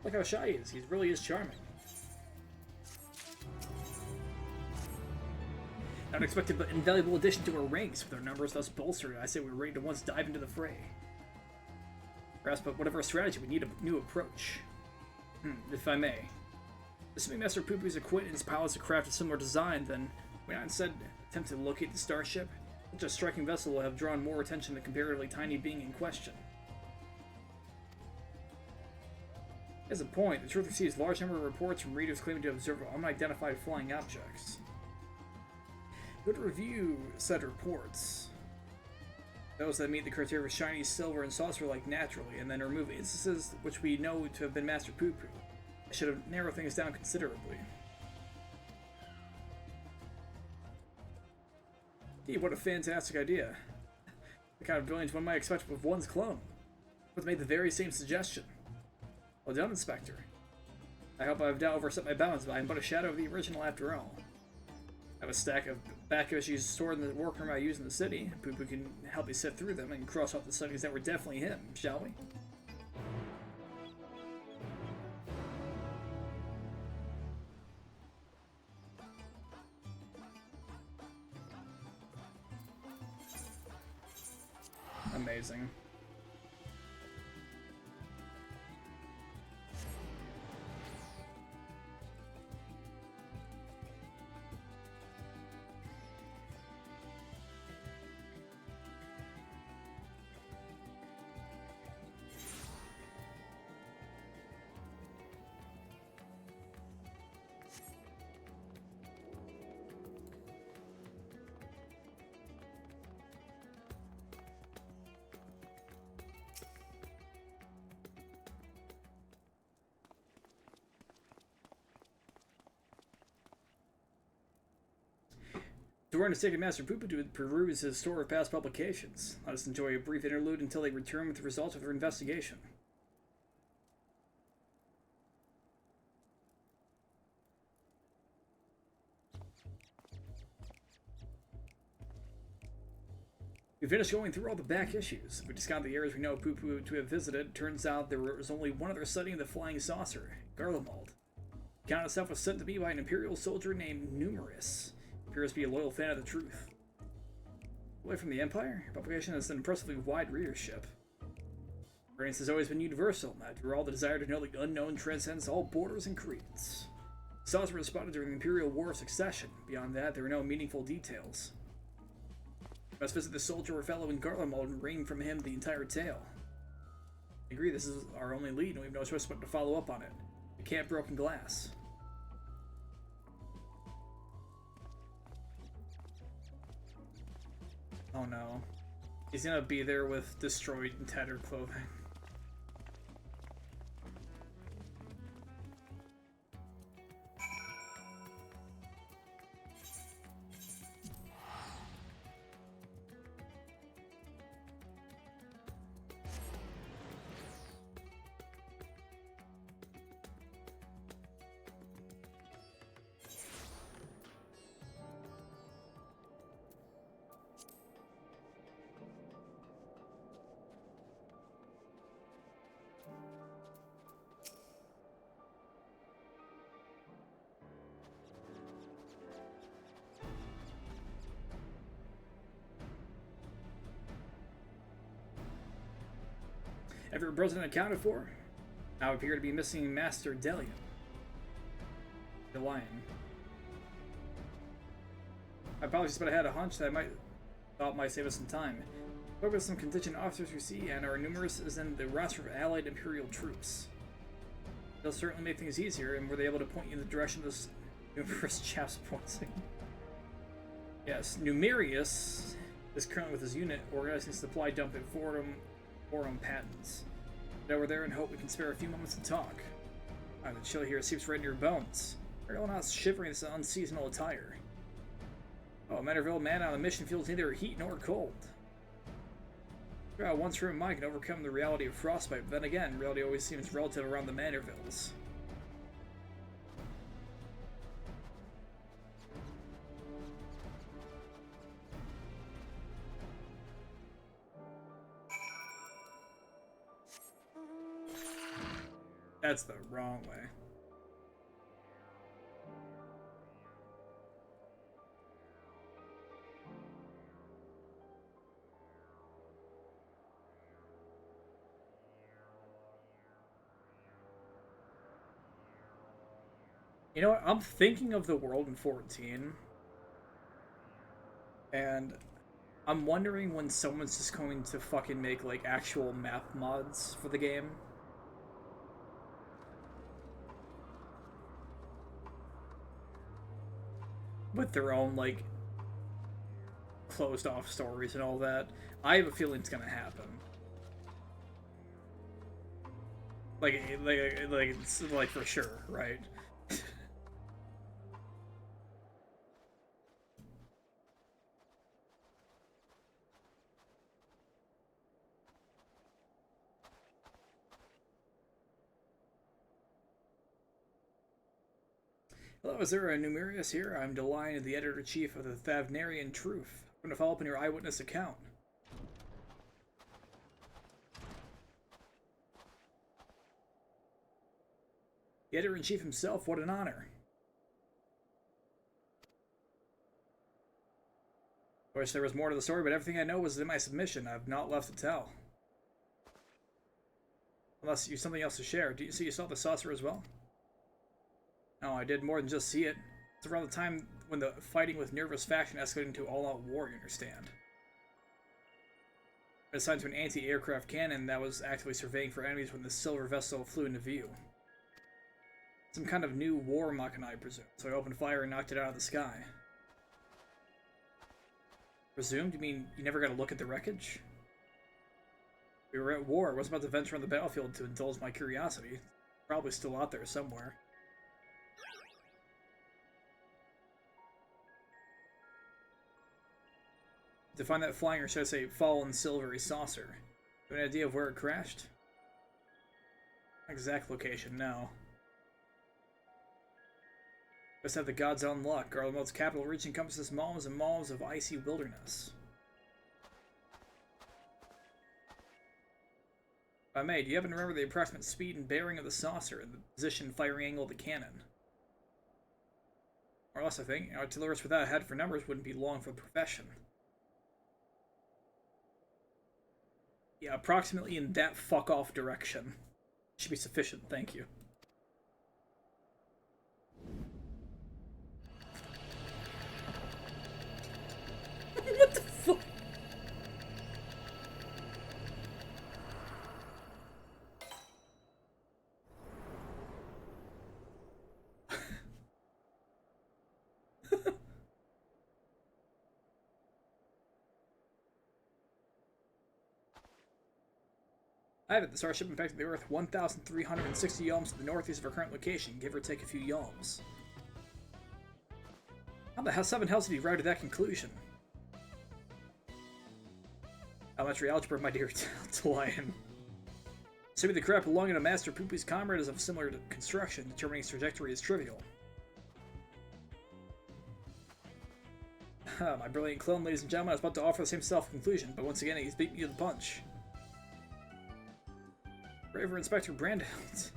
Look how shy he is, he really is charming. An unexpected but invaluable addition to our ranks, with our numbers thus bolstered. I say we're ready to once dive into the fray. Perhaps, but whatever our strategy, we need a new approach. If I may. Assuming Master Poo-Poo's acquaintance pilots a craft of similar design, then why not instead attempt to locate the starship? Such a striking vessel will have drawn more attention than the comparatively tiny being in question. As a point, the Truth receives a large number of reports from readers claiming to observe unidentified flying objects. Go to review said reports. Those that meet the criteria of shiny, silver, and saucer-like naturally, and then remove instances which we know to have been Master Poo-Poo. I should have narrowed things down considerably. Gee, what a fantastic idea. The kind of brilliance one might expect with one's clone. Both made the very same suggestion. Well done, Inspector. I hope I've now overstepped my bounds, but I am but a shadow of the original after all. I have a stack of back issues stored in the workroom I use in the city. Poo-Poo can help me sift through them and cross off the studies that were definitely him, shall we? amazing. During has taken Master Poopa to peruse his store of past publications. Let us enjoy a brief interlude until they return with the results of their investigation. We finished going through all the back issues. We discounted the areas we know Poo-Poo to have visited. Turns out there was only one other studying the flying saucer, Garlemald. The account itself was sent to me by an Imperial soldier named Numerous. He appears to be a loyal fan of the truth. Away from the Empire, your publication has an impressively wide readership. Brilliance has always been universal. After all, the desire to know the unknown transcends all borders and creeds. The saucer was spotted during the Imperial War of Succession. Beyond that, there are no meaningful details. We must visit the soldier or fellow in Garlemald and wring from him the entire tale. I agree, this is our only lead, and we have no choice but to follow up on it. We can't broken glass. Oh no. He's gonna be there with destroyed and tattered clothing. Every president accounted for now appear to be missing Master Delian. The Lion. My apologies, but I had a hunch that I thought might save us some time. Spoke with some contingent officers we see, and our Numerous is in the roster of allied Imperial troops. They'll certainly make things easier, and were they able to point you in the direction this Numerous chap's pointing? Yes, Numerius is currently with his unit organizing a supply dump at Forum Patents. Get over there and hope we can spare a few moments to talk. The chill here seeps right in your bones. Are you not shivering in this unseasonal attire? Oh, a Manderville man on a mission feels neither heat nor cold. One true mind can overcome the reality of frostbite, but then again, reality always seems relative around the Mandervilles. That's the wrong way. You know what? I'm thinking of the world in 14. And I'm wondering when someone's just going to fucking make, like, actual map mods for the game. With their own, like, closed off stories and all that. I have a feeling it's gonna happen. It's like for sure, right? Hello, is there a Numerius here? I'm Delian, the editor-chief of the Thavnarian Truth. I'm going to follow up on your eyewitness account. The editor-in-chief himself, what an honor. I wish there was more to the story, but everything I know was in my submission. I've not left to tell. Unless you have something else to share. Do you see you saw the saucer as well? No, I did more than just see it. It's around the time when the fighting with nervous faction escalated into all-out war, you understand. I assigned to an anti-aircraft cannon that was actively surveying for enemies when the silver vessel flew into view. Some kind of new war machina, I presume. So I opened fire and knocked it out of the sky. Presumed? You mean you never got to look at the wreckage? We were at war. I was about to venture on the battlefield to indulge my curiosity. It's probably still out there somewhere. To find that flying, or should I say, fallen silvery saucer. Do you have an idea of where it crashed? Exact location, no. Must have the God's own luck. Garlemald's capital reach encompasses miles and miles of icy wilderness. If I may, do you happen to remember the approximate speed and bearing of the saucer and the position and firing angle of the cannon? Or else, I think, artillerists without a head for numbers wouldn't be long for the profession. Yeah, approximately in that fuck-off direction. Should be sufficient, thank you. What the fuck? I have it. The starship impacted the Earth 1,360 yalms to the northeast of our current location, give or take a few yalms. How the hell 7 hells did you arrive at that conclusion? Elementary algebra, my dear Lion. Assuming the crap belonging to Master Poopy's comrade is of similar construction, determining its trajectory is trivial. My brilliant clone, ladies and gentlemen, I was about to offer the same self-conclusion, but once again, he's beat me to the punch. Braver Inspector Brandhound.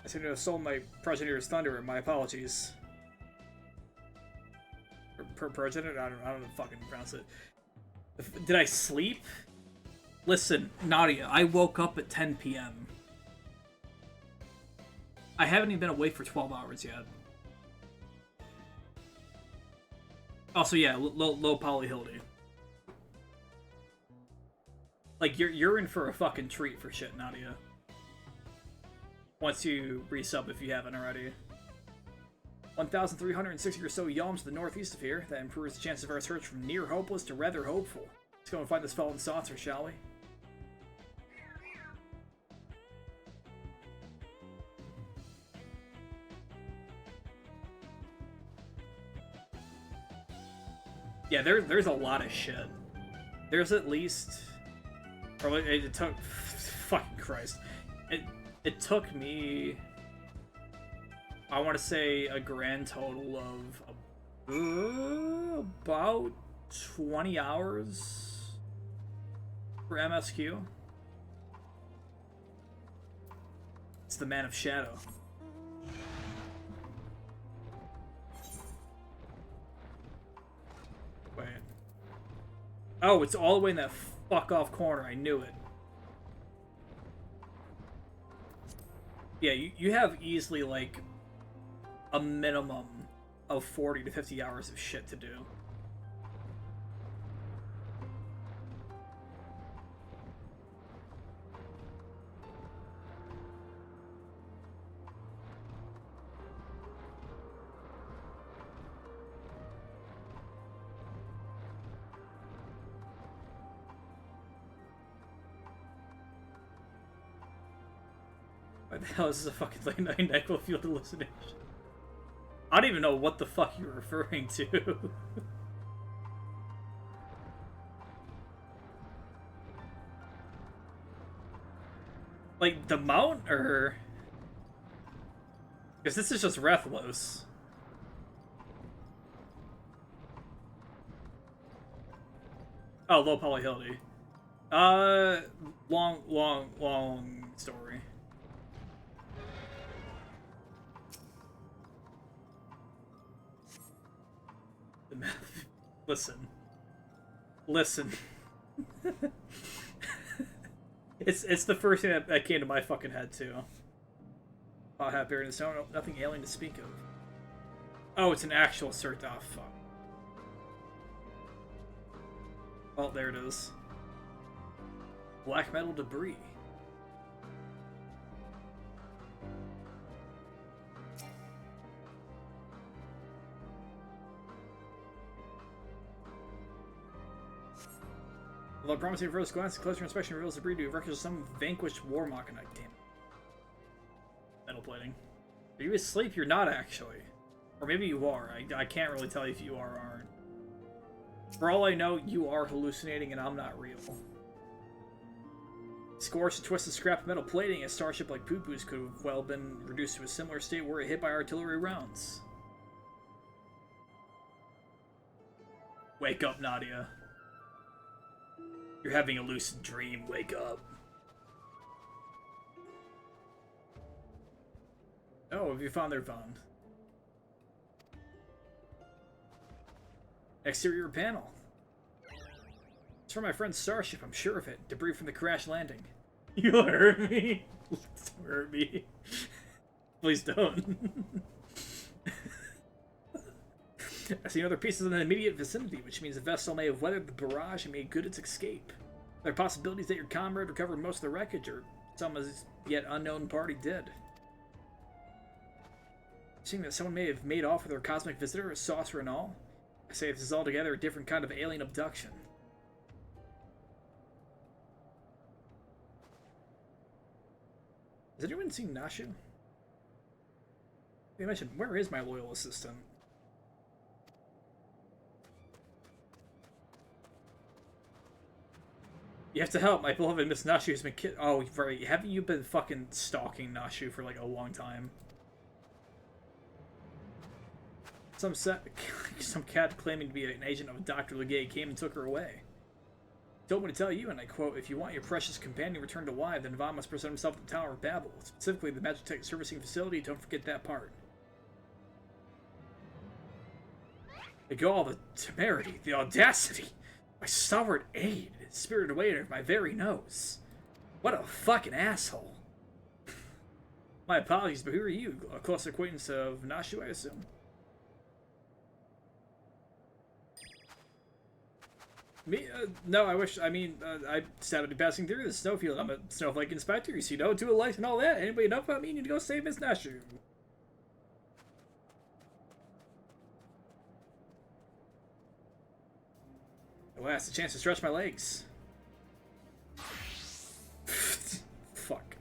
I seem to have stolen my progenitor's thunder, my apologies. Progenitor? I don't know fucking pronounce it. Did I sleep? Listen, Nadia, I woke up at 10 p.m. I haven't even been awake for 12 hours yet. Also, yeah, low poly Hildy. Like, you're in for a fucking treat for shit, Nadia. Once you resub if you haven't already. 1,360 or so yalms to the northeast of here. That improves the chances of our search from near hopeless to rather hopeful. Let's go and find this fallen saucer, shall we? Yeah, there's a lot of shit. There's at least... Or it took... Fucking Christ. It took me... I want to say a grand total of... about 20 hours for MSQ. It's the Man of Shadow. Wait. Oh, it's all the way in that fuck off corner. I knew it. Yeah, you have easily, like, a minimum of 40 to 50 hours of shit to do. What the hell is this, a fucking late night necrofield hallucination? I don't even know what the fuck you're referring to. Like, the mount, or... Because this is just Rethlos. Oh, low poly Hildy. Long story. Listen. Listen. It's the first thing that came to my fucking head, too. I'll have buried in stone, nothing alien to speak of. Oh, it's an actual cert. Oh, fuck. Oh, there it is. Black metal debris. Although promising first glance, a closer inspection reveals debris to be records of some vanquished war machina. Damn. Metal plating. Are you asleep? You're not, actually. Or maybe you are. I can't really tell you if you are or aren't. For all I know, you are hallucinating and I'm not real. Scorched and twisted scrap metal plating, a starship like Poo-Poo's could have well been reduced to a similar state were it hit by artillery rounds. Wake up, Nadia. You're having a lucid dream. Wake up. Oh, have you found their phone? Exterior panel. It's from my friend's starship, I'm sure of it. Debris from the crash landing. You'll hurt me. Don't hurt me. Please don't. I see other pieces in the immediate vicinity, which means the vessel may have weathered the barrage and made good its escape. There are possibilities that your comrade recovered most of the wreckage, or some as yet unknown party did. Seeing that someone may have made off with their cosmic visitor, a saucer and all, I say this is altogether a different kind of alien abduction. Has anyone seen Nashu? They mentioned, where is my loyal assistant? You have to help. My beloved Miss Nashu has been Oh, right. Haven't you been fucking stalking Nashu for like a long time? Some cat claiming to be an agent of Dr. Legay came and took her away. He told me to tell you, and I quote, if you want your precious companion returned alive, then Vaughn must present himself at the Tower of Babel, specifically the Magitech Servicing Facility. Don't forget that part. The gall, the temerity, the audacity. My stalwart aide is spirited away under my very nose. What a fucking asshole. My apologies, but who are you? A close acquaintance of Nashu, I assume. Me? No, I wish, I mean, I just happened to be passing through the snowfield. I'm a snowflake inspector, you see, no to a light and all that. Anybody know about me? You need to go save Miss Nashu. At last, a chance to stretch my legs. Fuck.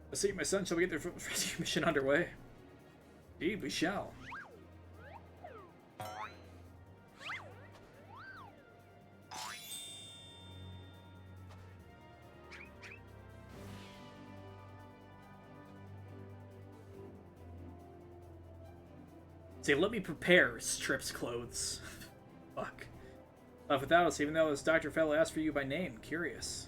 Let's see, my son, shall we get their rescue mission underway? Indeed, we shall. Say, let me prepare, strips clothes. Fuck. Left without us, even though this doctor fellow asked for you by name. Curious.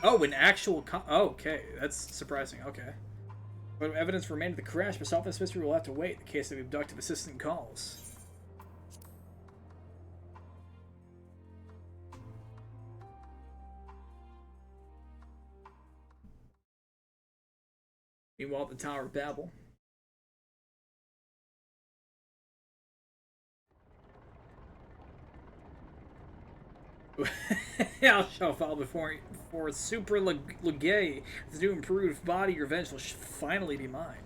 Oh, an actual oh, okay. That's surprising. Okay. But evidence remained of the crash, but solve this mystery will have to wait in case the abducted assistant calls. Meanwhile, at the Tower of Babel. I shall fall before Super Legay. The new improved body, your revenge will finally be mine.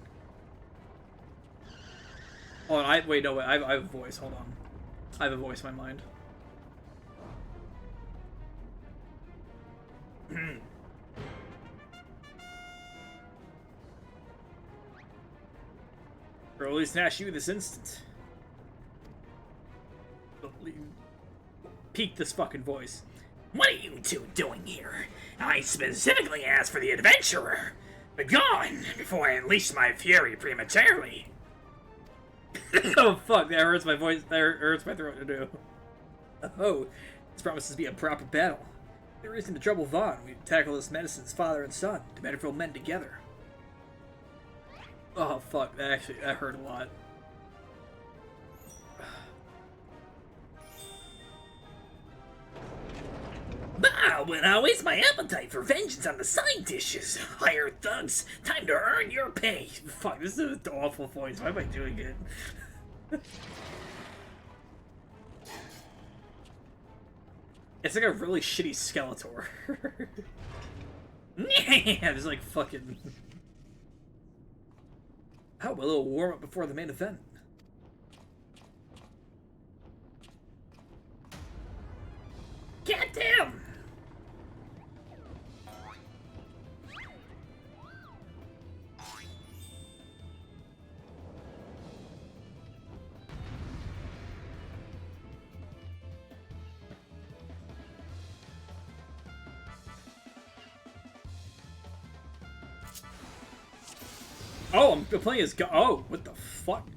Oh, wait, no, wait, I have a voice. Hold on. I have a voice in my mind. Or at least snatch you this instant. Peak this fucking voice. What are you two doing here? I specifically asked for the adventurer. Begone before I unleash my fury prematurely. Oh fuck, that hurts my voice, that hurts my throat to do. Oh, this promises to be a proper battle. The reason to trouble Vaughn, we tackle this medicine's father and son, to better men together. Oh fuck, that hurt a lot. Bah, but always my appetite for vengeance on the side dishes. Hired thugs, time to earn your pay. Fuck, this is an awful voice. Why am I doing it? It's like a really shitty Skeletor. Yeah, there's like fucking... Oh, a little warm-up before the main event. Goddamn! Oh, I'm playing as oh, what the fuck?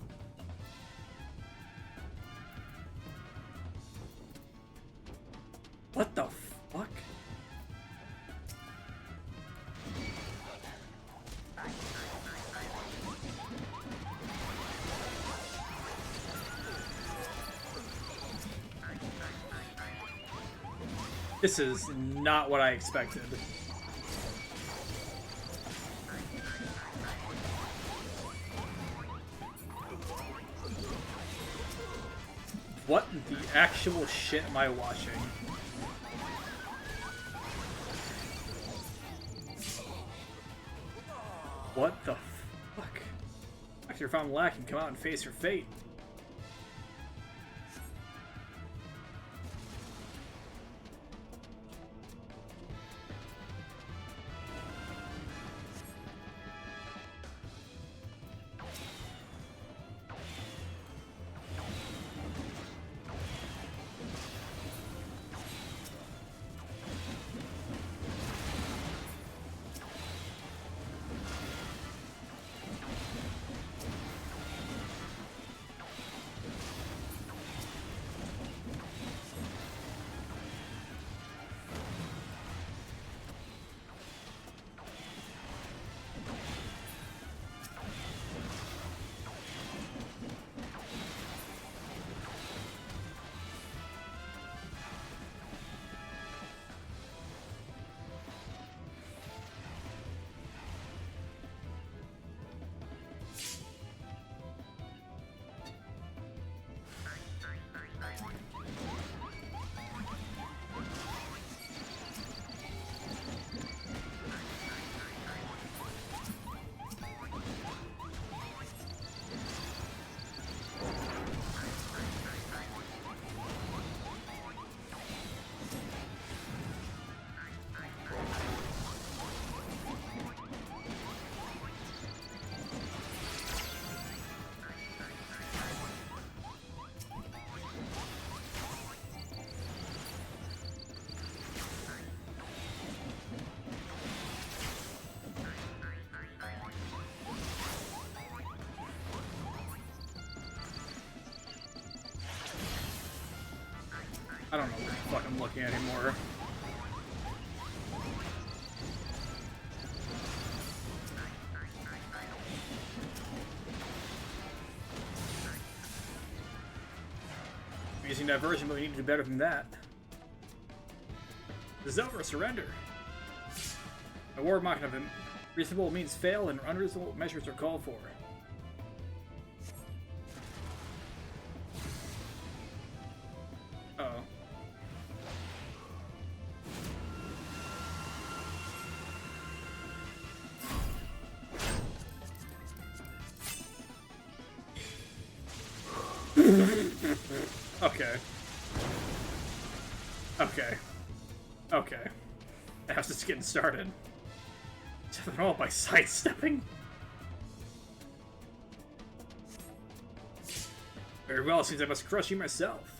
What the fuck? This is not what I expected. What the actual shit am I watching? What the fuck? After you're found lacking, come out and face your fate. I don't know what the fuck I'm looking at anymore. I'm using diversion, but we need to do better than that. This is over. Surrender. A war mocking of him. Reasonable means fail, and unreasonable measures are called for. Uh-oh. Okay. Okay. Okay. I was just getting started. Something wrong by sidestepping. Very well, seems I must crush you myself.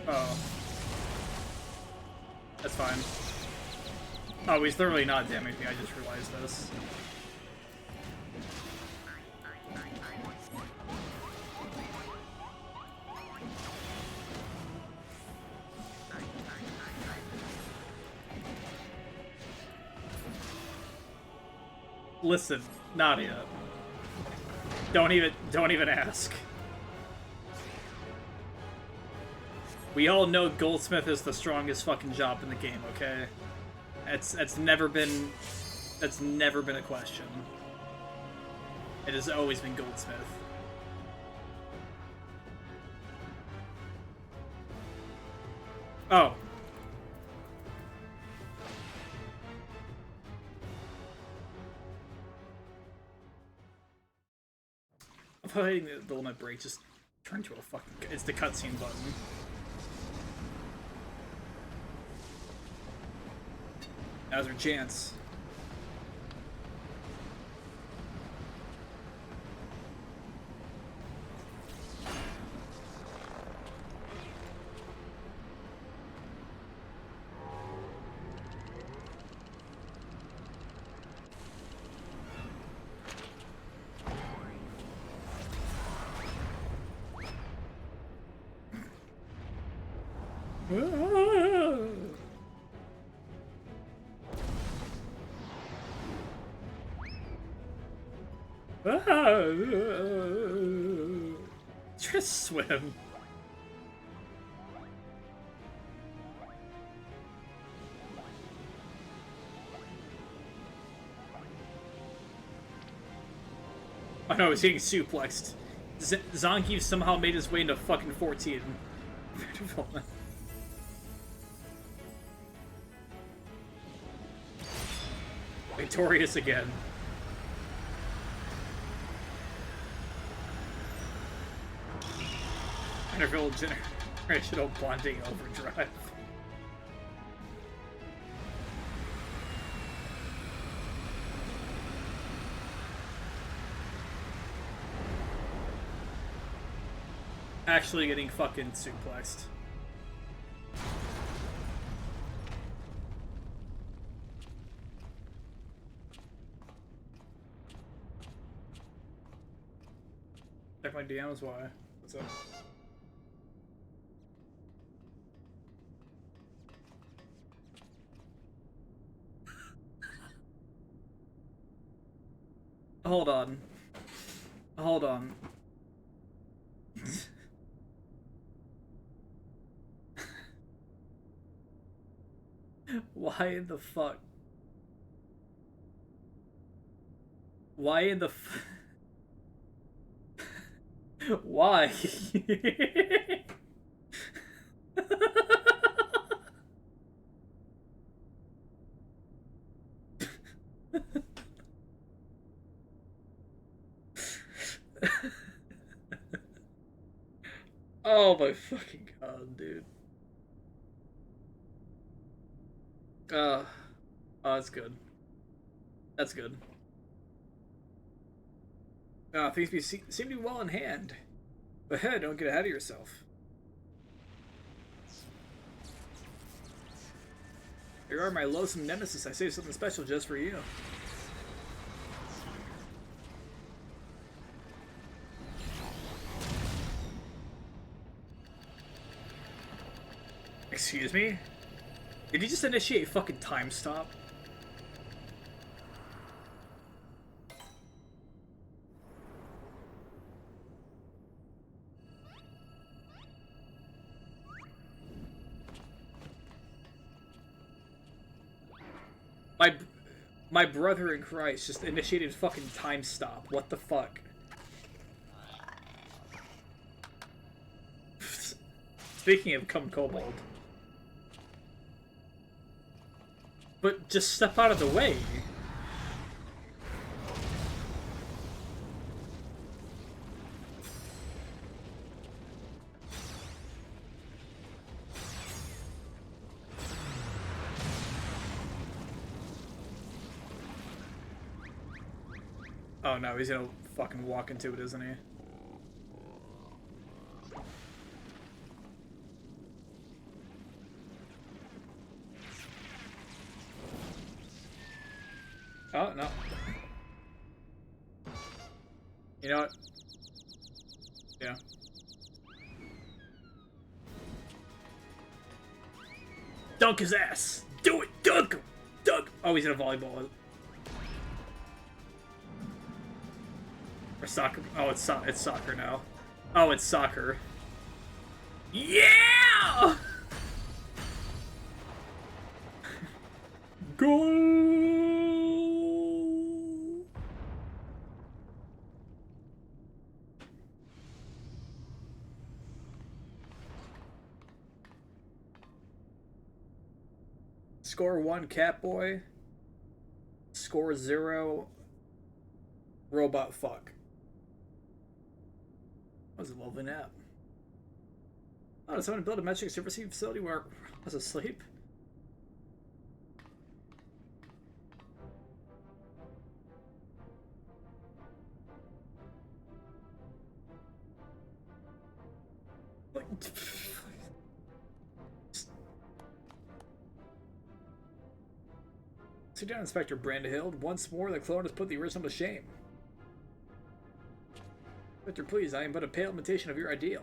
Oh. That's fine. Oh, he's thoroughly not damaging me, I just realized this. Listen, Nadia. Don't even ask. We all know Goldsmith is the strongest fucking job in the game, okay? That's never been a question. It has always been Goldsmith. Oh. I'm hitting the limit break just turned to a fucking... It's the cutscene button. Now's our chance. Just swim. Oh no, he's getting suplexed. Zangief somehow made his way into fucking 14. Victorious again. Interval generational bonding overdrive. Actually getting fucking suplexed. Check my DMs, why? What's up? Hold on. Hold on. Why in the fuck? Why in the Why? Oh my fucking god, dude. Oh, that's good. That's good. Things seem to be well in hand. But hey, don't get ahead of yourself. Here are my loathsome nemesis. I saved something special just for you. Excuse me? Did he just initiate a fucking time stop? My brother in Christ just initiated fucking time stop. What the fuck? Speaking of come kobold. But just step out of the way. Oh no, he's gonna fucking walk into it, isn't he? Oh, no. You know what? Yeah. Dunk his ass! Do it! Dunk him! Dunk! Oh, he's in a volleyball. Or soccer. Oh, it's soccer now. Oh, it's soccer. Yeah! Goal! Score 1, Catboy. Score 0, Robot Fuck. That was a lovely nap. Oh, did someone build a metric servicing facility where I was asleep? Like, sit down, Inspector Brandahild. Once more, the clone has put the original to shame. Inspector, please, I am but a pale imitation of your ideal.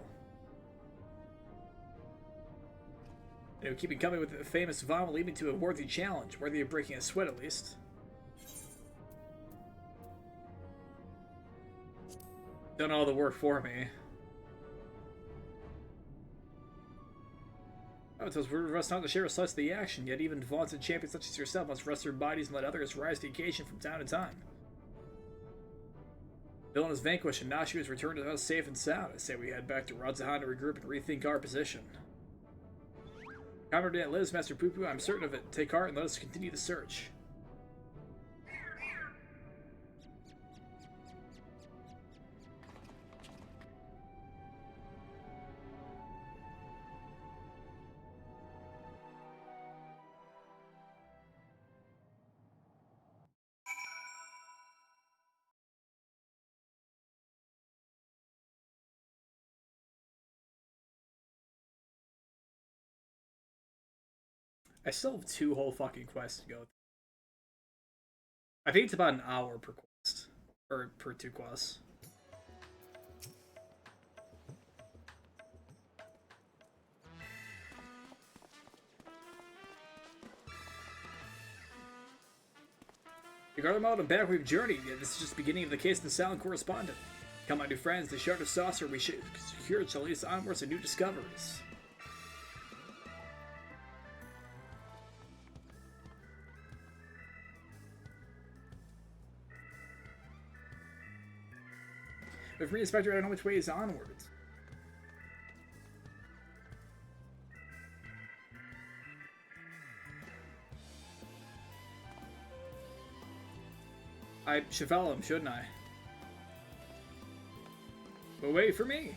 You know, keeping company with the famous Vaughn will lead me to a worthy challenge, worthy of breaking a sweat at least. Done all the work for me. Oh, it was rude of us not to share a slice of the action, yet even vaunted champions such as yourself must rest their bodies and let others rise to the occasion from time to time. Villain is vanquished and Nashi is returned to us safe and sound. I say we head back to Radzahan to regroup and rethink our position. Commandant Liz, Master Poo-Poo, I'm certain of it. Take heart and let us continue the search. I still have 2 whole fucking quests to go. I think it's about an hour per quest. Or per 2 quests. Regardless of back we've journeyed, yet this is just the beginning of the case in the Silent Correspondent. Come, my new friends, the Shard of Saucer we secured shall lead us onwards to new discoveries. But for me, Inspector, I don't know which way is onwards. I should follow him, shouldn't I? But wait for me.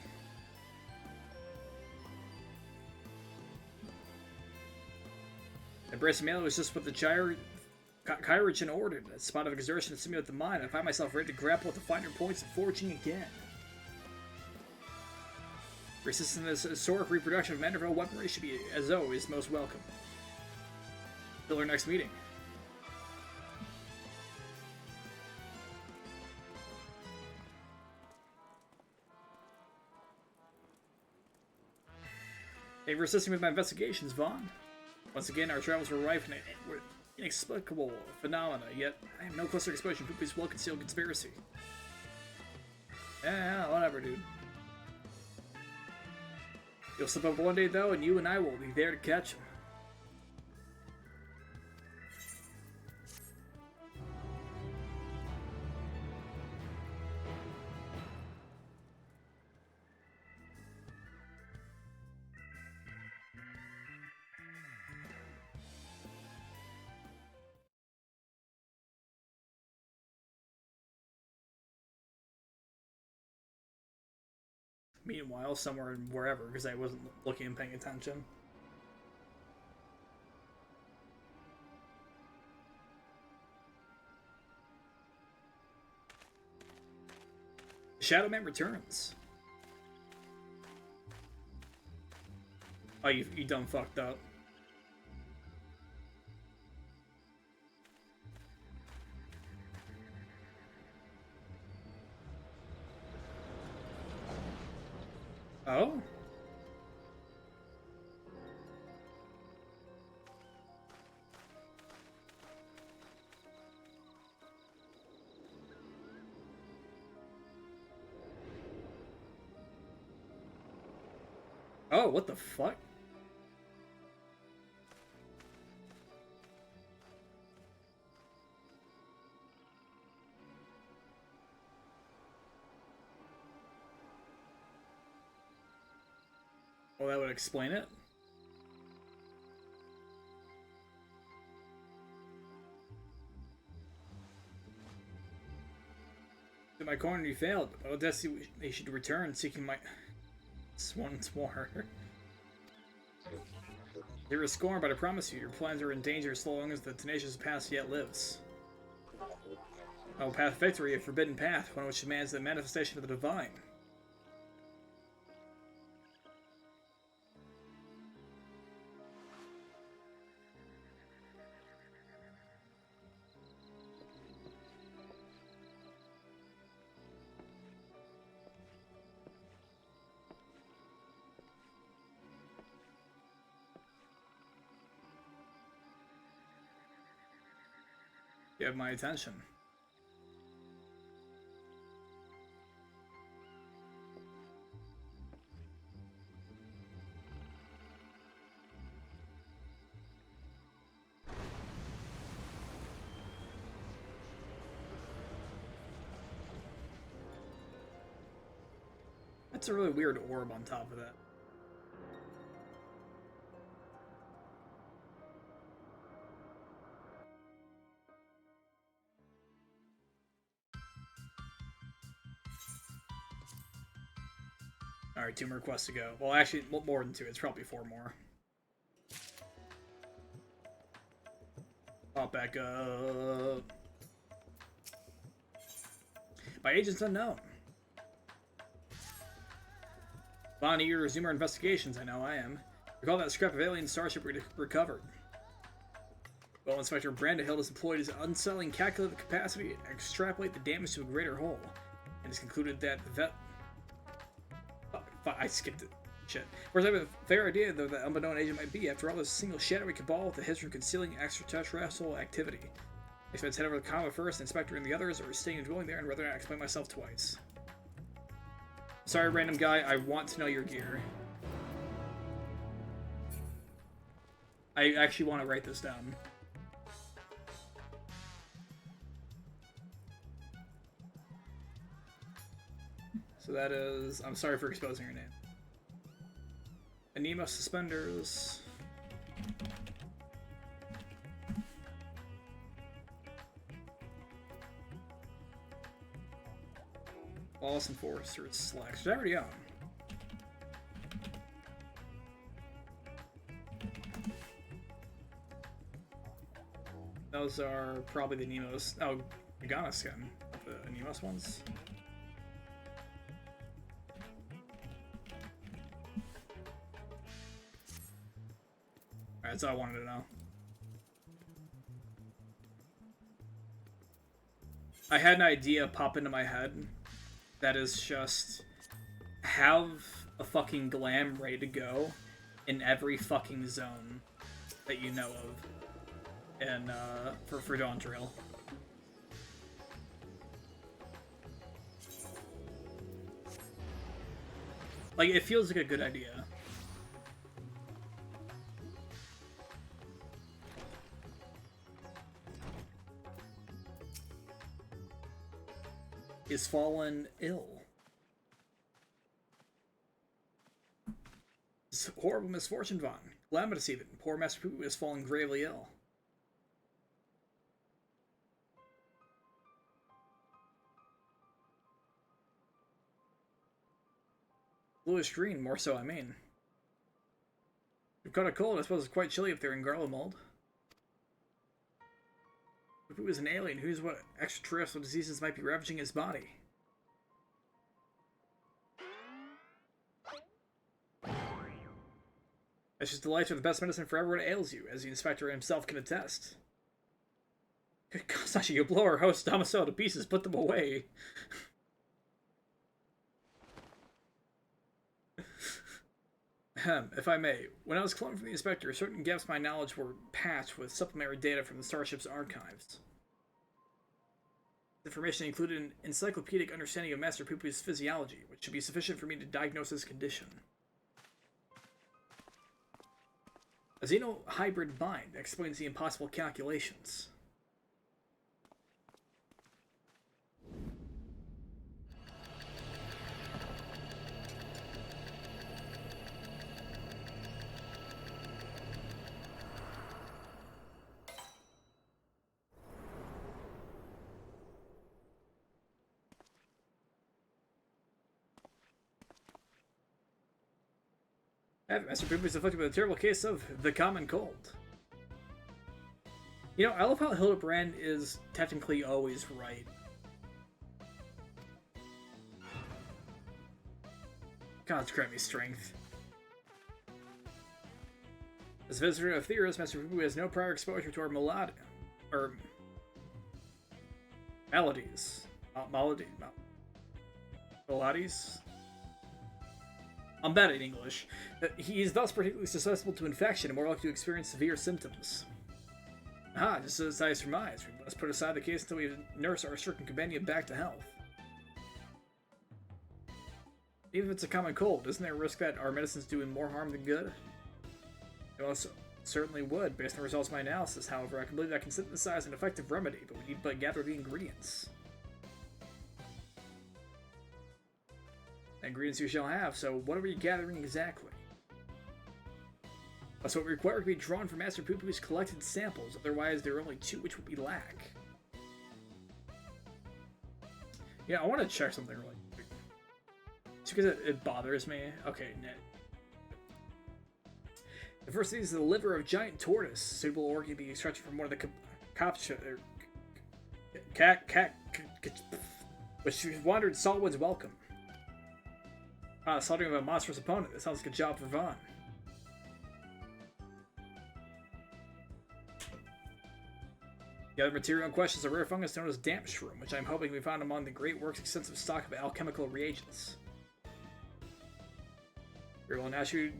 Embrace Mela was just what the Kyrigan ordered. A spot of exertion to simulate the mind. I find myself ready to grapple with the finer points of forging again. Resisting this historic reproduction of Manderville weaponry should be, as always, most welcome. Till our next meeting. Thank you for assisting with my investigations, Vaughn. Once again, our travels were rife with inexplicable phenomena, yet I am no closer exposure to Poopy's well-concealed conspiracy. Yeah, whatever, dude. You'll slip up one day, though, and you and I will be there to catch him. Meanwhile, somewhere in wherever, because I wasn't looking and paying attention. Shadow Man returns. Oh, you done fucked up. Oh? Oh, what the fuck? Well, that would explain it. In my corner, you failed. Oh, Destiny, they should return, seeking my... once more. They were scorned, but I promise you, your plans are in danger so long as the tenacious past yet lives. Oh, path of victory, a forbidden path, one which demands the manifestation of the divine. You have my attention. That's a really weird orb on top of that. Alright, 2 more quests to go. Well, actually, more than 2. It's probably 4 more. Pop back up. My agent's unknown. Bond eager to resume our investigations. I know I am. Recall that scrap of alien starship we recovered. Well, Inspector Brandahill has employed his unsettling calculated capacity to extrapolate the damage to a greater whole, and has concluded that the vet... I skipped it. Shit. Of course, I have a fair idea, though, that unknown agent might be. After all, there's a single shadowy cabal with a history of concealing extraterrestrial activity. I expect to head over to the Comma first, Inspector and the others, or staying and dwelling there, and rather not explain myself twice. Sorry, random guy, I want to know your gear. I actually want to write this down. So that is... I'm sorry for exposing your name. Anemo suspenders. Wallace Enforcer slacks. Is that already on? Those are probably the Nemos. Oh, Nagana skin. The Nemos ones. Alright, that's all I wanted to know. I had an idea pop into my head that is just have a fucking glam ready to go in every fucking zone that you know of. And for Dawn Trail. Like, it feels like a good idea. Is fallen ill. It's a horrible misfortune, Vaughn. Calamitous even. Poor Master Poo has fallen gravely ill. Bluish green, more so, I mean. You've caught a cold, I suppose it's quite chilly if they're in garlic mold. If it was an alien, who's what extraterrestrial diseases might be ravaging his body? That's just delights are the best medicine for everyone ails you, as the inspector himself can attest. Good God, Sasha, you blow our host Damaso to pieces, put them away. If I may, when I was cloned from the Inspector, certain gaps in my knowledge were patched with supplementary data from the Starship's archives. Information included an encyclopedic understanding of Master Poopy's physiology, which should be sufficient for me to diagnose his condition. A xeno-hybrid mind explains the impossible calculations. Master Poopy is afflicted with a terrible case of the common cold. You know, I love how Hildibrand is technically always right. God's grant me strength. As visitor of theorists, Master Poopy has no prior exposure to our melodies. Melodies? I'm bad at English. He is thus particularly susceptible to infection and more likely to experience severe symptoms. Ah, just as I surmised, we must put aside the case until we nurse our stricken companion back to health. Even if it's a common cold, isn't there a risk that our medicines do him more harm than good? It also certainly would, based on the results of my analysis. However, I can believe I can synthesize an effective remedy, but we need but gather the ingredients. Ingredients you shall have, so what are we gathering exactly? So it requires to be drawn from Master Poopy's collected samples, otherwise there are only 2 which we lack. Yeah, I want to check something really quick. Just because it bothers me. Okay, the first thing is the liver of giant tortoise. Suitable organ being extracted from one of the which wandered Saltwood's welcome. Ah, slaughtering of a monstrous opponent. That sounds like a job for Vaughn. The other material in question is a rare fungus known as damp shroom, which I'm hoping we found among the Great Works' extensive stock of alchemical reagents. We will now shoot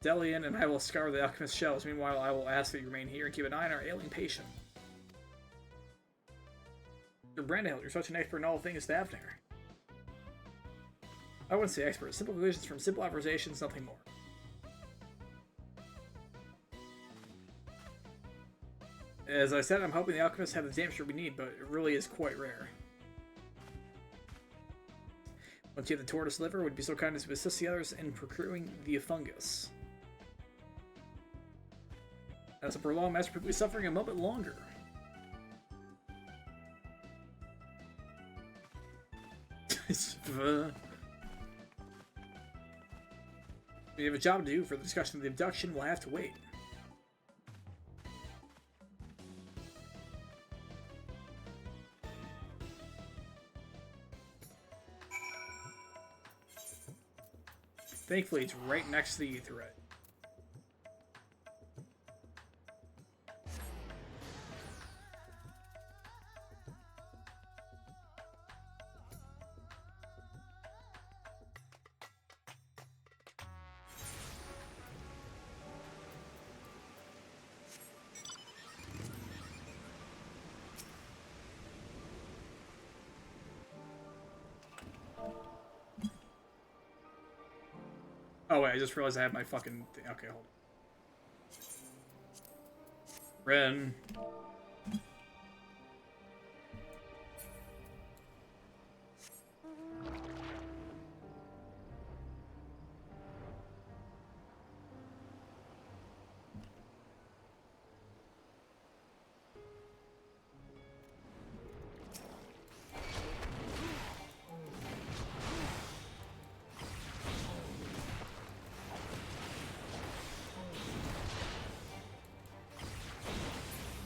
Delian, and I will scour the alchemist's shells. Meanwhile, I will ask that you remain here and keep an eye on our ailing patient. Mr. Brandhill, you're such an expert in all things Thavner. I wouldn't say expert. Simple conclusions from simple observations, nothing more. As I said, I'm hoping the alchemists have the damp shroom we need, but it really is quite rare. Once you have the tortoise liver, would be so kind as to assist the others in procuring the fungus. As a prolonged Master Poopy suffering a moment longer. We have a job to do for the discussion of the abduction. We'll have to wait. Thankfully, it's right next to the etherite. Oh wait, I just realized I have my fucking thing. Okay, hold on. Ren.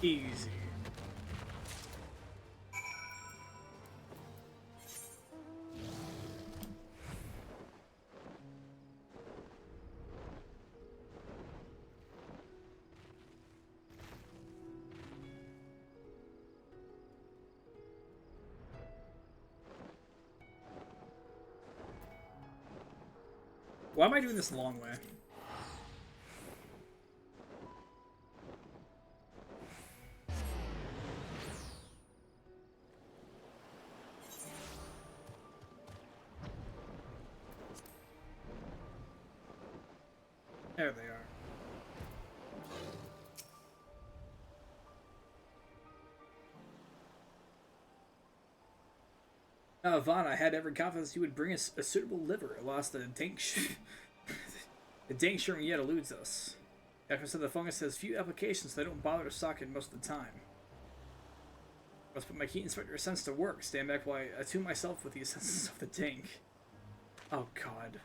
Easy. Why am I doing this the long way? There they are. Vaughn, I had every confidence you would bring us a suitable liver. Alas, the the dank shroom yet eludes us. After said the fungus has few applications, so they don't bother to stock it most of the time. I must put my keen inspector sense to work. Stand back while I attune myself with the essences of the dank. Oh god.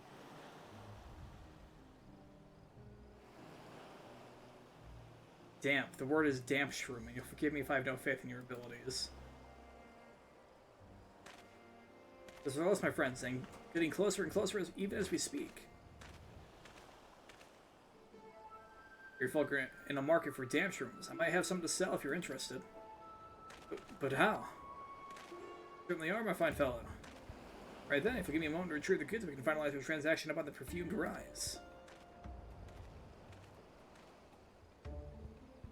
Damp. The word is damp shroom, and you'll forgive me if I have no faith in your abilities. As well as my friends, and getting closer and closer even as we speak. You're Fulker in a market for damp shrooms. I might have some to sell if you're interested. But how? Certainly are, my fine fellow. Right then, if you give me a moment to retrieve the goods, we can finalize your transaction about the perfumed rise.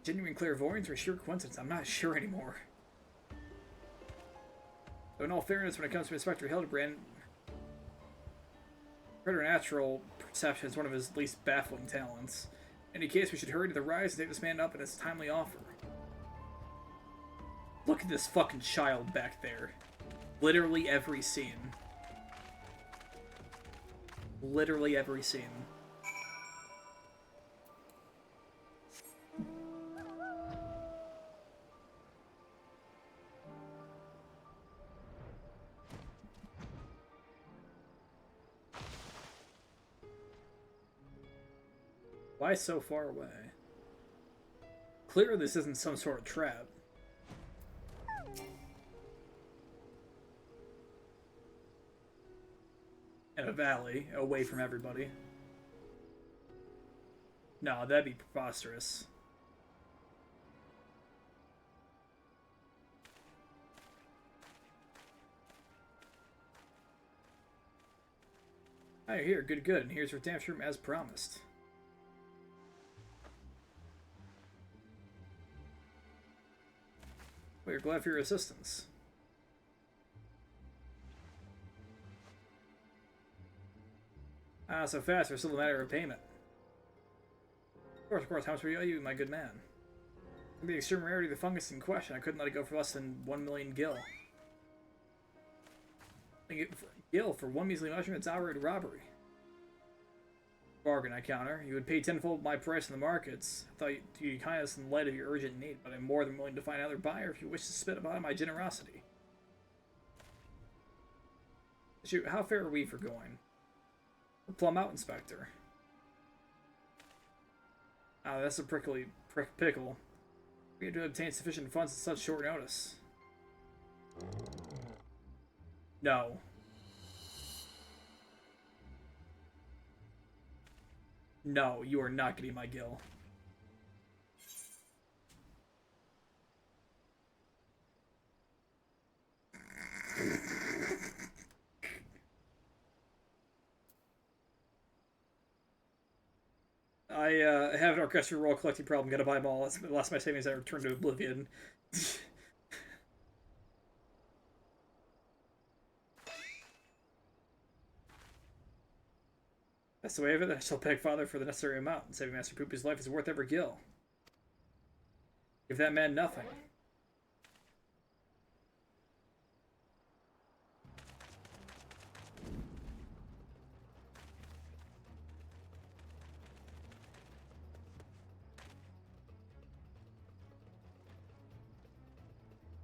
Genuine clairvoyance or sheer coincidence? I'm not sure anymore. Though in all fairness, when it comes to Inspector Hildibrand, preternatural perception is one of his least baffling talents. In any case, we should hurry to the rise and take this man up in his timely offer. Look at this fucking child back there. Literally every scene. Literally every scene. Why so far away? Clearly this isn't some sort of trap. In a valley, away from everybody. No, that'd be preposterous. Hi, here, good, and here's your damp shroom as promised. We're glad for your assistance. Ah, so fast, there's still a matter of payment. Of course, how much will you owe you, my good man? For the extreme rarity of the fungus in question, I couldn't let it go for less than 1 million gil. Gil, for one measly mushroom, it's outright robbery. Bargain, I counter. You would pay tenfold my price in the markets. I thought you'd kindness in light of your urgent need, but I'm more than willing to find another buyer if you wish to spit upon my generosity. Shoot, how fair are we for going? Plumb out, Inspector. Ah, that's a prickly pickle. We had to obtain sufficient funds at such short notice. No. No, you are not getting my gil. I have an orchestral roll collecting problem. Gotta buy them all. That's the last of my savings I returned to oblivion. That's the way of it. I shall beg Father for the necessary amount, and saving Master Poopy's life is worth every gil. Give that man nothing.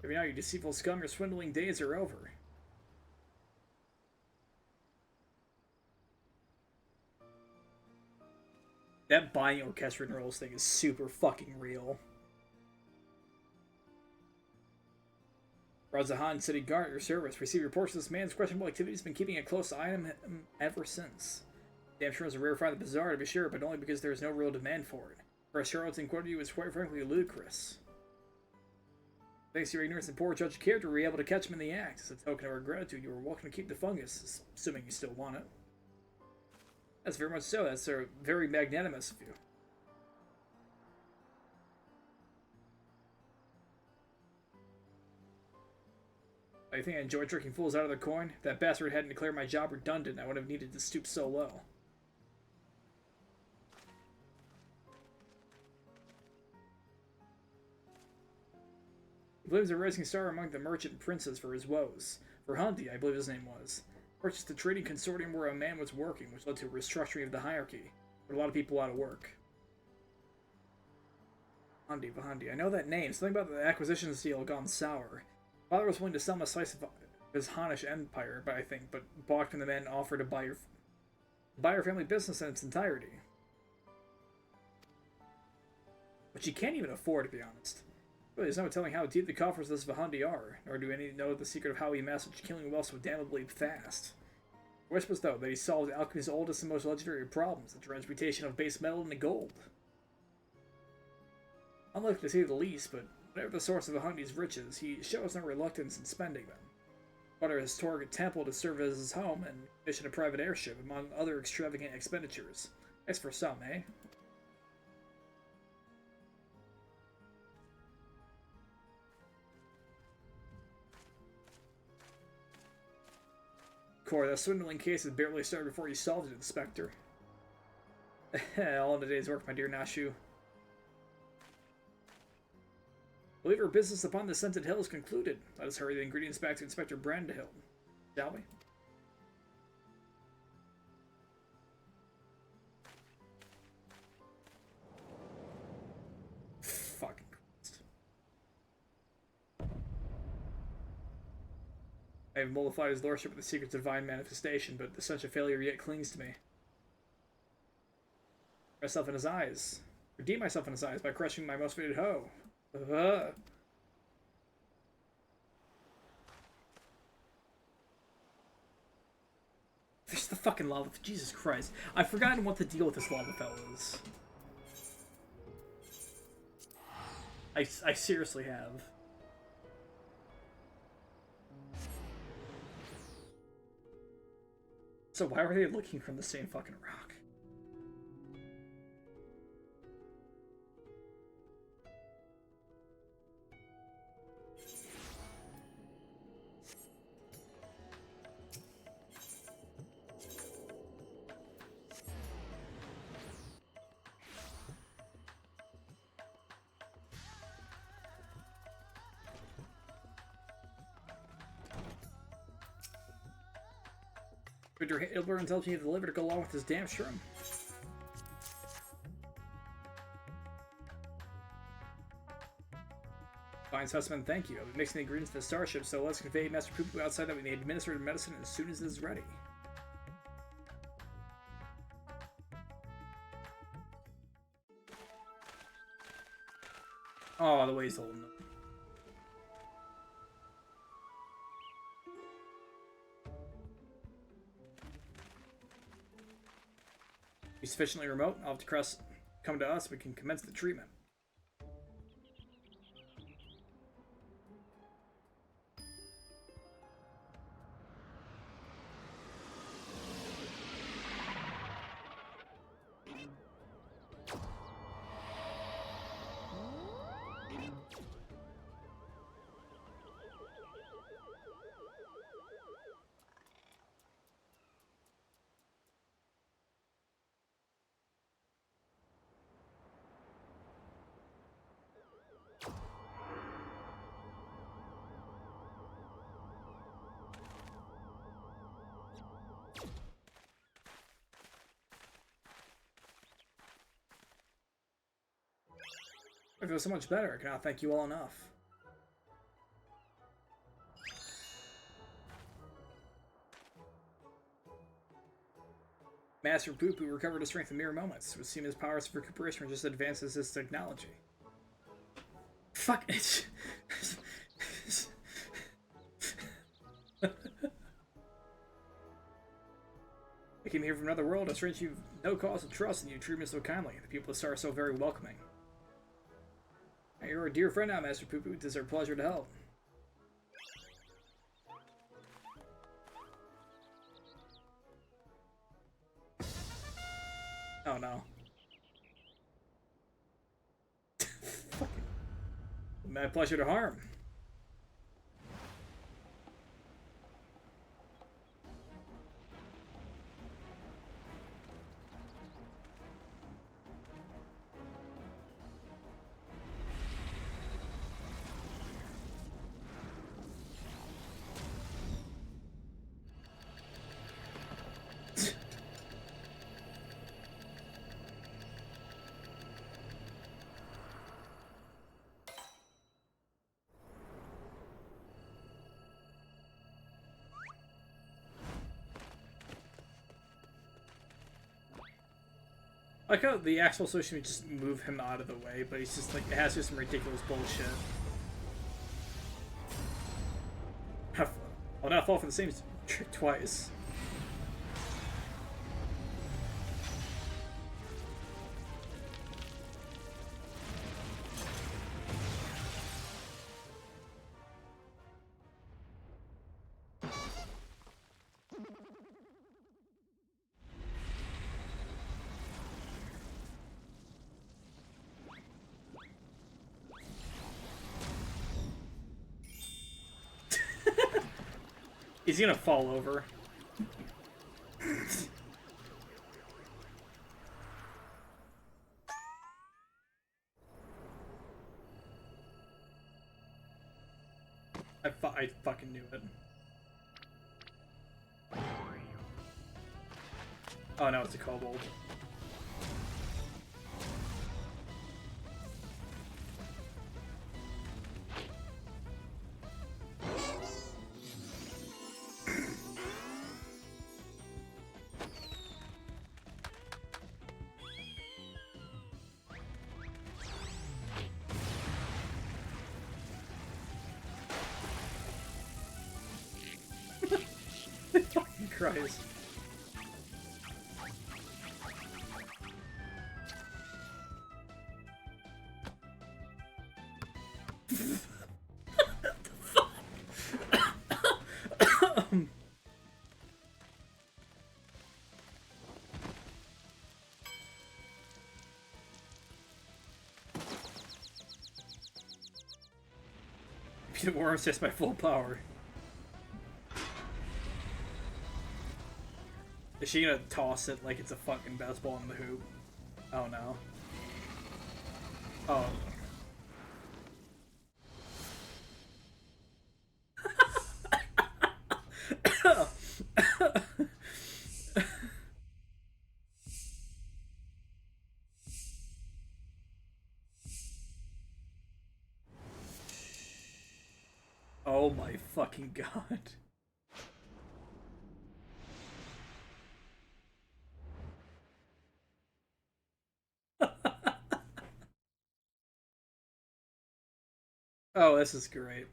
Maybe now, you deceitful scum, your swindling days are over. That buying orchestra and rolls thing is super fucking real. Razahan, City Guard, at your service. Receive reports of this man's questionable activity. Has been keeping a close eye on him ever since. Damn sure it's a rare find the bizarre, to be sure, but only because there is no real demand for it. For a charlatan quantity is quite frankly ludicrous. Thanks to your ignorance and poor judge of character, we were able to catch him in the act. As a token of our gratitude, you are welcome to keep the fungus, assuming you still want it. That's very much so. That's very magnanimous of you. I think I enjoy tricking fools out of their coin. If that bastard hadn't declared my job redundant, I would have needed to stoop so low. He believes a rising star among the merchant princes for his woes. For Hundi, I believe his name was. Purchased a trading consortium where a man was working, which led to a restructuring of the hierarchy. Put a lot of people out of work. Hundi. I know that name. Something about the acquisitions deal gone sour. Father was willing to sell him a slice of his Hanish empire, but I think, balked when the man offered to buy your family business in its entirety. Which he can't even afford, to be honest. Really, there's no telling how deep the coffers of this Vahundi are, nor do any know the secret of how he amassed such killing wealth so damnably fast. Whispers, though, that he solved alchemy's oldest and most legendary problems, the transmutation of base metal into gold. Unlikely to say the least, but whatever the source of Vahundi's riches, he shows no reluctance in spending them. Bought a historic temple to serve as his home, and commissioned a private airship, among other extravagant expenditures. Nice for some, eh? Core, that swindling case had barely started before you solved it, Inspector. All in a day's work, my dear Nashu. I believe our business upon the Scented Hill is concluded. Let us hurry the ingredients back to Inspector Brandhill, shall we? Fucking Christ. I have mollified his lordship with the secrets of divine manifestation, but such a failure yet clings to me. Myself in his eyes. Redeem myself in his eyes by crushing my most fated hoe. There's the fucking lava. Jesus Christ. I've forgotten what the deal with this lava fellow is. I seriously have. So why were they looking from the same fucking rock? Hildibrand tells me to deliver to go along with his damn shroom. Fine specimen, thank you. I'll be mixing the ingredients for the starship, so let's convey Master Poo-Poo outside that we may administer the medicine as soon as it is ready. Oh, the way he's holding them. Be sufficiently remote. I'll have to come to us. We can commence the treatment. I feel so much better. I cannot thank you all enough. Master Poo-Poo recovered his strength in mere moments. It would seem his powers of recuperation were just advances his technology. Fuck it. I came here from another world. I strange you've no cause to trust, and you treat me so kindly. The people of the star are so very welcoming. You're a dear friend now, Master Poo-Poo. It is our pleasure to help. Oh no. Fucking. My pleasure to harm. I like how the actual solution would just move him out of the way, but he's just like, it has just some ridiculous bullshit. I'll not fall for the same trick twice. He's gonna fall over. I fucking knew it. Oh no, it's a kobold. Fucking Christ. The worms test my full power. Is she gonna toss it like it's a fucking baseball in the hoop? Oh no. Oh. Oh my fucking god. Oh, this is great.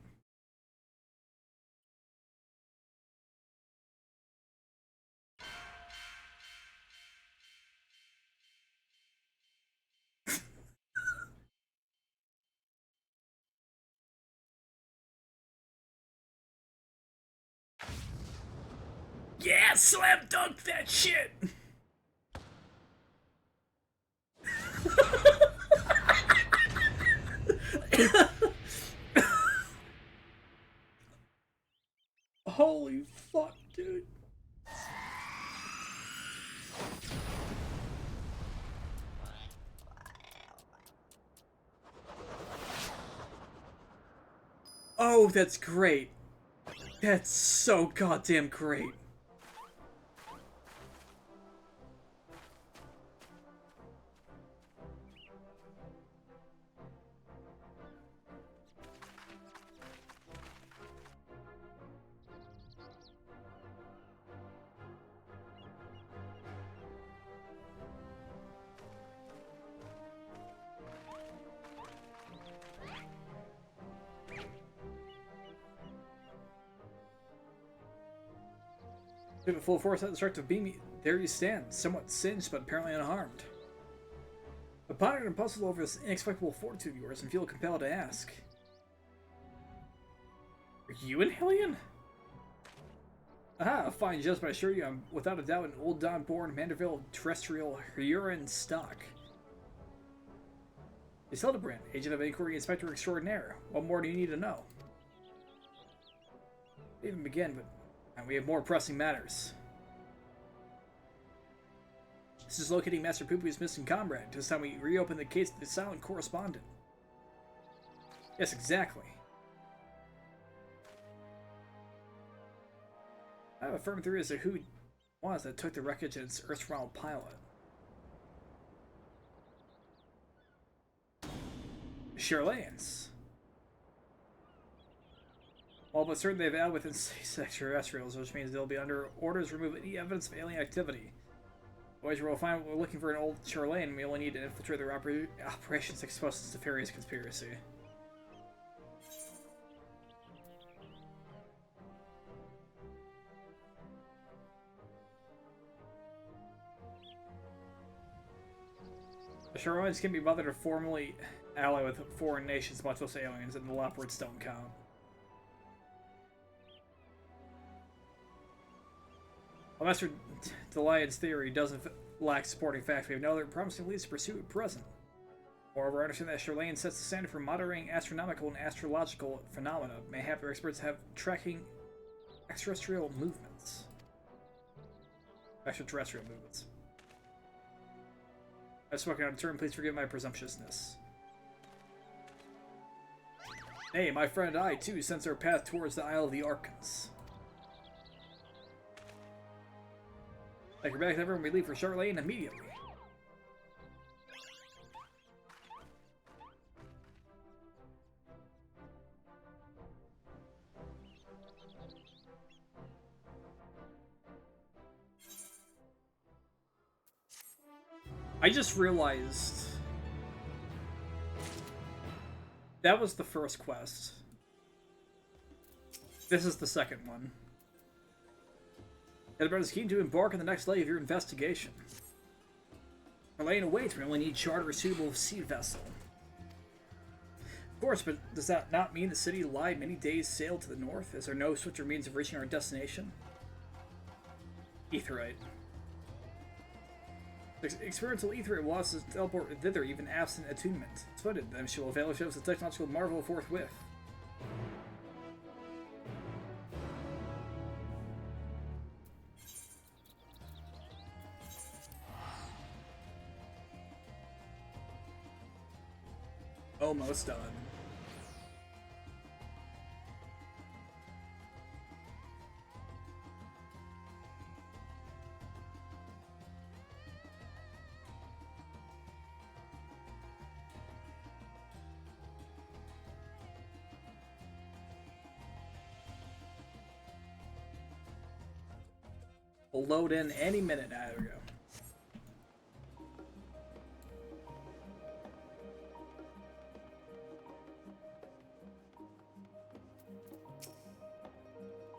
Yeah, slam dunk that shit! Holy fuck, dude. Oh, that's great. That's so goddamn great. With full force at the start of beam, there you stand, somewhat singed but apparently unharmed. I pondered and puzzled over this inexplicable fortitude of yours and feel compelled to ask. Are you an Hylian? Aha, fine just, but I assure you I'm without a doubt an old Don-born Manderville terrestrial urine stock. It's Hildibrand, Agent of Inquiry Inspector Extraordinaire. What more do you need to know? Even begin, but we have more pressing matters. This is locating Master Poopy's missing comrade. This time we reopen the case of the silent correspondent. Yes, exactly. I have a firm theory as to who it was that took the wreckage and its erstwhile pilot. Charlatans. Well, but certainly they've allied with six extraterrestrials, which means they'll be under orders to remove any evidence of alien activity. Otherwise, we'll find we're looking for an old charlatan. We only need to infiltrate their operations exposed to nefarious conspiracy. The charlatans can be bothered to formally ally with foreign nations, much less aliens, and the leopards don't count. While Master Delayad's theory doesn't lack supporting facts, we have no other promising leads to pursue at present. Moreover, I understand that Charlatan sets the standard for monitoring astronomical and astrological phenomena. Mayhap their experts have tracking extraterrestrial movements. Extraterrestrial movements. I've spoken out of turn, please forgive my presumptuousness. Hey, my friend and I, too, sense our path towards the Isle of the Archons. Like we're back to everyone, we leave for Charlatan immediately. I just realized that was the first quest. This is the second one. Hildibrand is keen to embark on the next leg of your investigation. Charlatan awaits. We only need charter a suitable sea vessel. Of course, but does that not mean the city lie many days sail to the north? Is there no swifter means of reaching our destination? Aetheryte. The experimental Aetheryte will allow us to teleport thither, even absent attunement. Splendid, then she will avail herself of the technological marvel forthwith. Almost done. We'll load in any minute. There we go.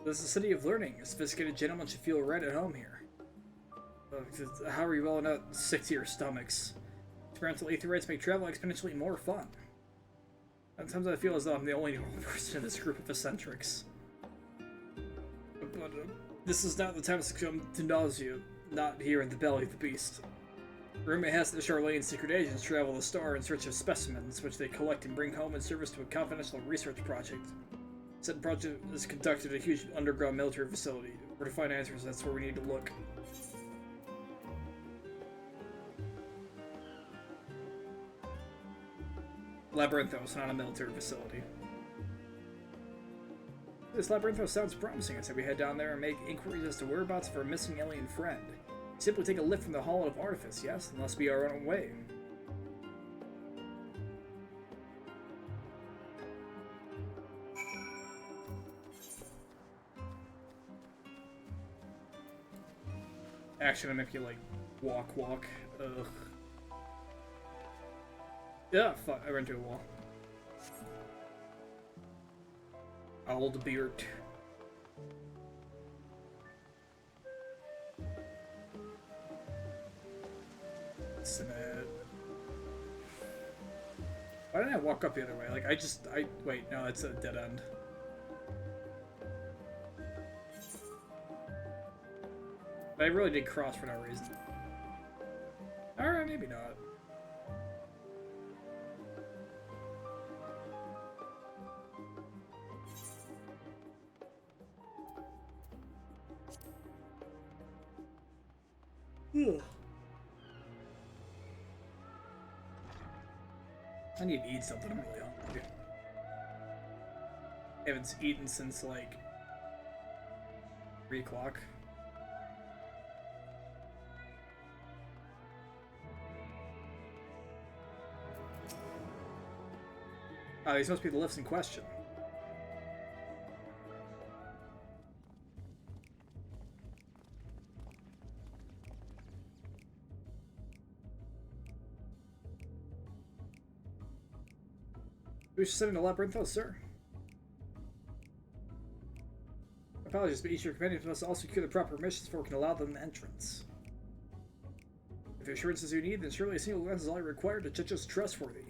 This is a city of learning. A sophisticated gentleman should feel right at home here. How are you well enough sick to your stomachs? Experimental Aetherites make travel exponentially more fun. Sometimes I feel as though I'm the only normal person in this group of eccentrics. But this is not the time to succumb to nausea, not here in the belly of the beast. Rumor has that the Charlatan secret agents travel the star in search of specimens, which they collect and bring home in service to a confidential research project. Said project is conducted at a huge underground military facility. Where to find answers, that's where we need to look. Labyrinthos, not a military facility. This Labyrinthos sounds promising. I said we head down there and make inquiries as to whereabouts of our missing alien friend. Simply take a lift from the Hall of Artifice, yes? Unless we are on our way. Actually, gonna make you, like, walk. Ugh. Yeah, fuck, I ran into a wall. Old beard. Why didn't I walk up the other way? Like, wait, no, it's a dead end. I really did cross for no reason. Alright, maybe not. Ugh. I need to eat something, I'm really hungry. I haven't eaten since like 3 o'clock. Oh, these must be the lifts in question. We should send in a labyrinth, sir. Apologies, but each of your companions must also secure the proper permissions before we can allow them entrance. If the assurances you need, then surely a single glance is all you require to judge us trustworthy.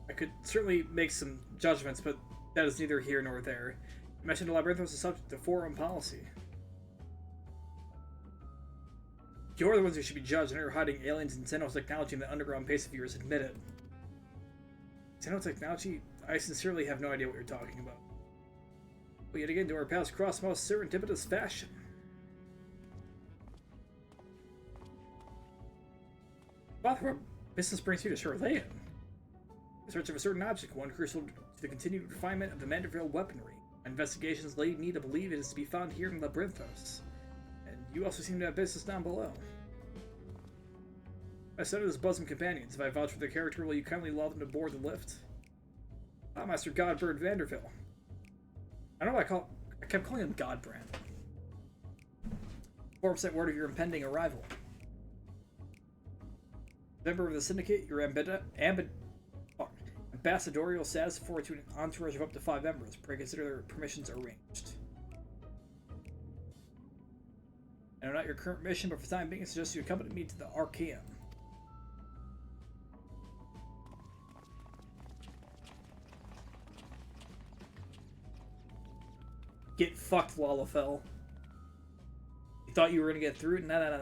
I could certainly make some judgments, but that is neither here nor there. You mentioned the labyrinth was subject to forum policy. You're the ones who should be judged, and you're hiding aliens and Xeno technology in the underground base of yours. Admit it. Xeno technology? I sincerely have no idea what you're talking about. But yet again, do our paths cross most serendipitous fashion. Father, what business brings you to Charlayan? In search of a certain object, one crucial to the continued refinement of the Manderville weaponry. My investigations lead me to believe it is to be found here in Labyrinthos. And you also seem to have business down below. I said it as bosom companions. If I vouch for their character, will you kindly allow them to board the lift? Ah, Master Godbird Vanderville. I don't know what I kept calling him Godbrand. 4% word of your impending arrival. Member of the Syndicate, your ambassadorial status afforded to an entourage of up to 5 members. Pray consider their permissions arranged. I know not your current mission, but for the time being, I suggest you accompany me to the Archaeum. Get fucked, Lalafell. You thought you were gonna get through? No.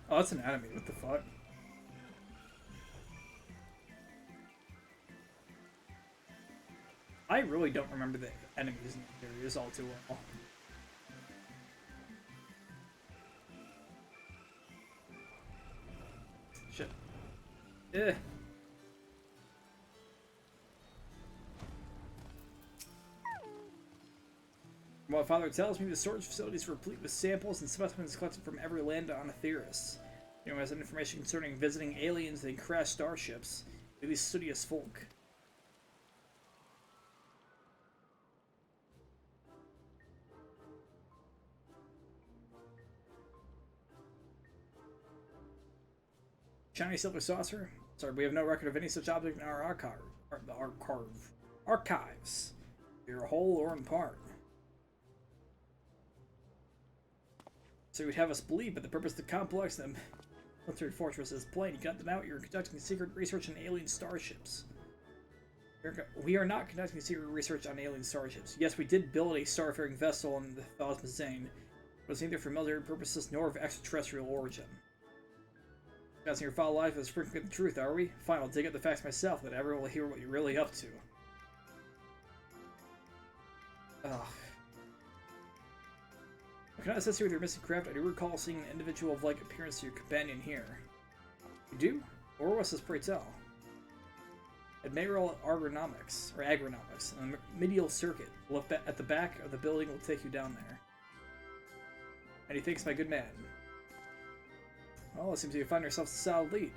Oh, that's an enemy. What the fuck? I really don't remember the enemies in the areas all too well. Shit. Eh. From what Father tells me, the storage facilities are replete with samples and specimens collected from every land on Aetheris. Anyone has any information concerning visiting aliens and crashed starships, at least studious folk. Shiny silver saucer? Sorry, we have no record of any such object in our archives. Either whole or in part. So you'd have us believe, but the purpose of the complex and military fortress is plain. You got them out, you're conducting secret research on alien starships. We are not conducting secret research on alien starships. Yes, we did build a starfaring vessel on the Thosmazane, but it's neither for military purposes nor of extraterrestrial origin. Discussing your foul life is sprinkling the truth, are we? Fine, I'll dig up the facts myself, that everyone will hear what you're really up to. Ugh. I cannot assist you with your missing craft. I do recall seeing an individual of like appearance to your companion here. You do? Or what's this, pray tell? Admiral Agronomics, or Agronomics, on the medial circuit. Look at the back of the building will take you down there. And he thinks, my good man. Well, it seems you find yourself a solid lead.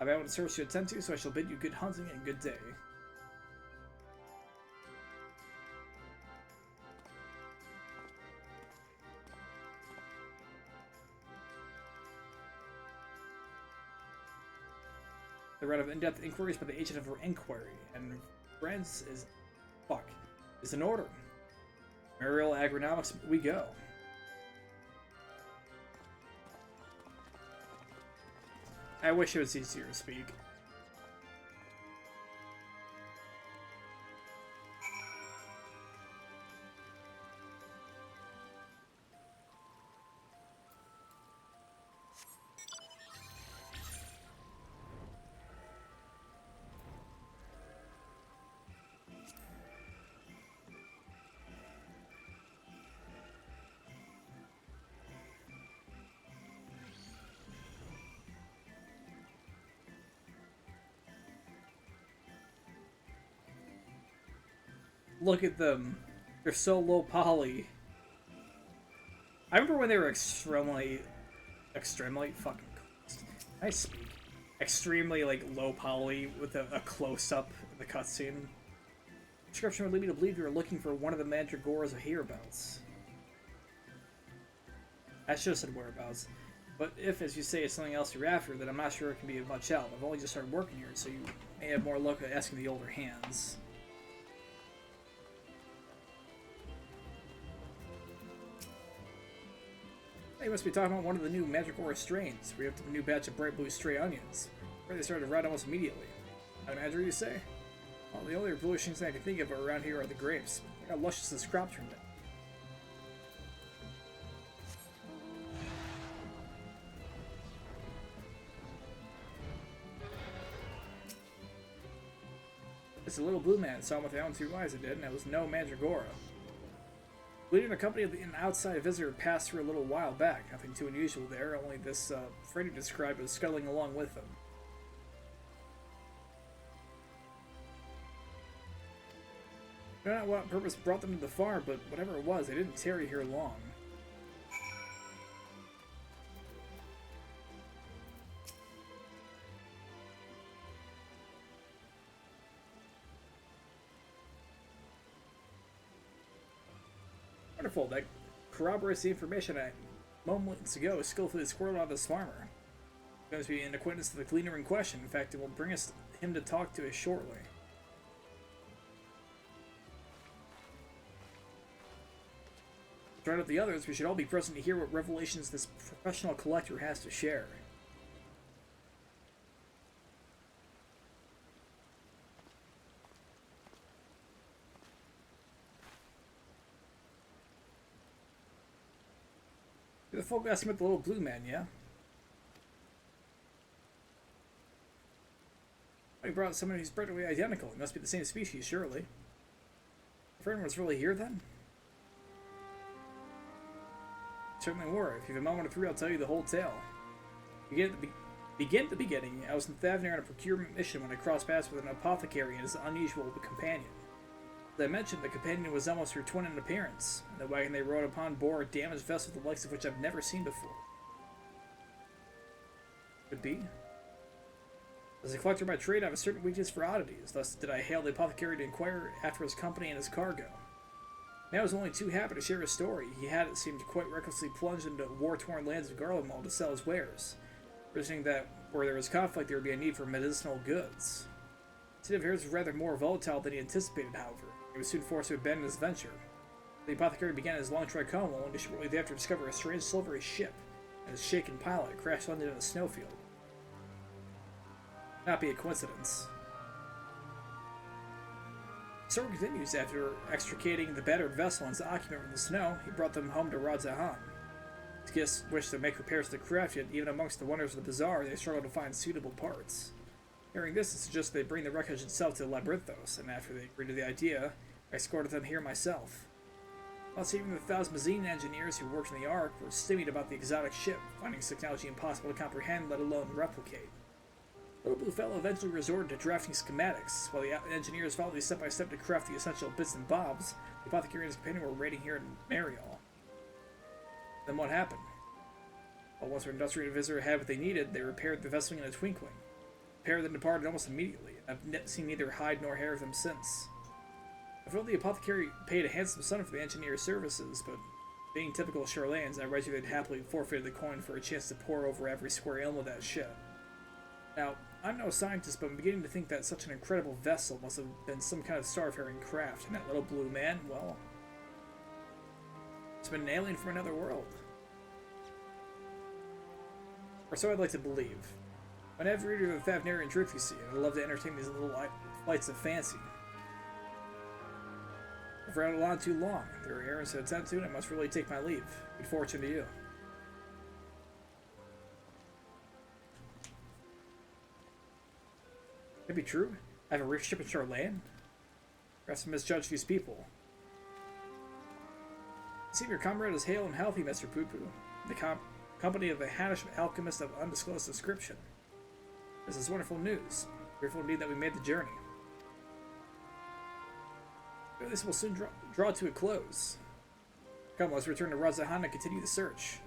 I've had one service to attend to, so I shall bid you good hunting and good day. The round of in-depth inquiries by the agent of inquiry, and friends is in order. Mariel Agronomics, we go. I wish it was easier to speak. Look at them. They're so low poly. I remember when they were extremely fucking I speak. Extremely like low poly with a close-up in the cutscene. Description would lead me to believe you were looking for one of the Mandragoras of hereabouts. I should have said whereabouts. But if, as you say, it's something else you're after, then I'm not sure it can be of much help. I've only just started working here, so you may have more luck at asking the older hands. You must be talking about one of the new Mandragora strains. We have a new batch of bright blue stray onions. They started to rot almost immediately. Out of Madrid, you say? Well, the only bluish things I can think of around here are the grapes. Look how luscious this crop turned out. It's a little blue man saw him with my own 2 eyes, it did, and it was no Mandragora. Leading a company of an outside visitor passed through a little while back. Nothing too unusual there, only this Freddy described as scuttling along with them. I don't know what purpose brought them to the farm, but whatever it was, they didn't tarry here long. Wonderful, that corroborates the information I moments ago skillfully squirreled out of this farmer. He going to be an acquaintance of the gleaner in question. In fact, it will bring him to talk to us shortly. To round up the others, we should all be present to hear what revelations this professional collector has to share. You're the folk estimate the little blue man, yeah? We brought someone who's practically identical. It must be the same species, surely. If everyone was really here, then? Certainly were. If you have a moment or 3, I'll tell you the whole tale. Begin at the beginning. I was in Thavner on a procurement mission when I crossed paths with an apothecary and his unusual companion. As I mentioned, the companion was almost her twin in appearance, and the wagon they rode upon bore a damaged vessel the likes of which I've never seen before. Could be. As a collector by trade, I have a certain weakness for oddities, thus did I hail the apothecary to inquire after his company and his cargo. Man was only too happy to share his story. He had, it seemed, quite recklessly plunged into war-torn lands of Garlemald to sell his wares, reasoning that where there was conflict there would be a need for medicinal goods. The state of affairs was rather more volatile than he anticipated, however. He was soon forced to abandon his venture. The apothecary began his long trek home, only to shortly thereafter discover a strange silvery ship, and his shaken pilot crashed landed in a snowfield. Not be a coincidence. The story continues. After extricating the battered vessel and its occupant from the snow, he brought them home to Radzahan. His guests wished to make repairs to the craft, yet even amongst the wonders of the bazaar, they struggled to find suitable parts. Hearing this, it suggested they bring the wreckage itself to Labyrinthos, and after they agreed to the idea, I escorted them here myself. Plus, even the Thasmazine engineers who worked in the Ark were stymied about the exotic ship, finding its technology impossible to comprehend, let alone replicate. The little blue fellow eventually resorted to drafting schematics, while the engineers followed these step by step to craft the essential bits and bobs. The apothecary and his companion were raiding here in Mariel. Then what happened? Well, once our industrial visitor had what they needed, they repaired the vessel in a twinkling. pair then departed almost immediately. I've seen neither hide nor hair of them since. I felt the apothecary paid a handsome sum for the engineer's services, but being typical Charlans, I read you they'd happily forfeited the coin for a chance to pore over every square inch of that ship. Now, I'm no scientist, but I'm beginning to think that such an incredible vessel must have been some kind of starfaring craft, and that little blue man, well, it's been an alien from another world. Or so I'd like to believe. I'm an avid reader of the Thavnarian truth, you see, and I love to entertain these little flights of fancy. I've rattled on too long. There are errands to attend to, and I must really take my leave. Good fortune to you. Could it be true? I have a rich ship in Charlan? Perhaps I misjudged these people. I see your comrade is hale and healthy, Mr. Poo-Poo. The company of a Hannish alchemist of undisclosed description. This is wonderful news. Grateful indeed that we made the journey. This will soon draw to a close. Come, let's return to Razahan and continue the search.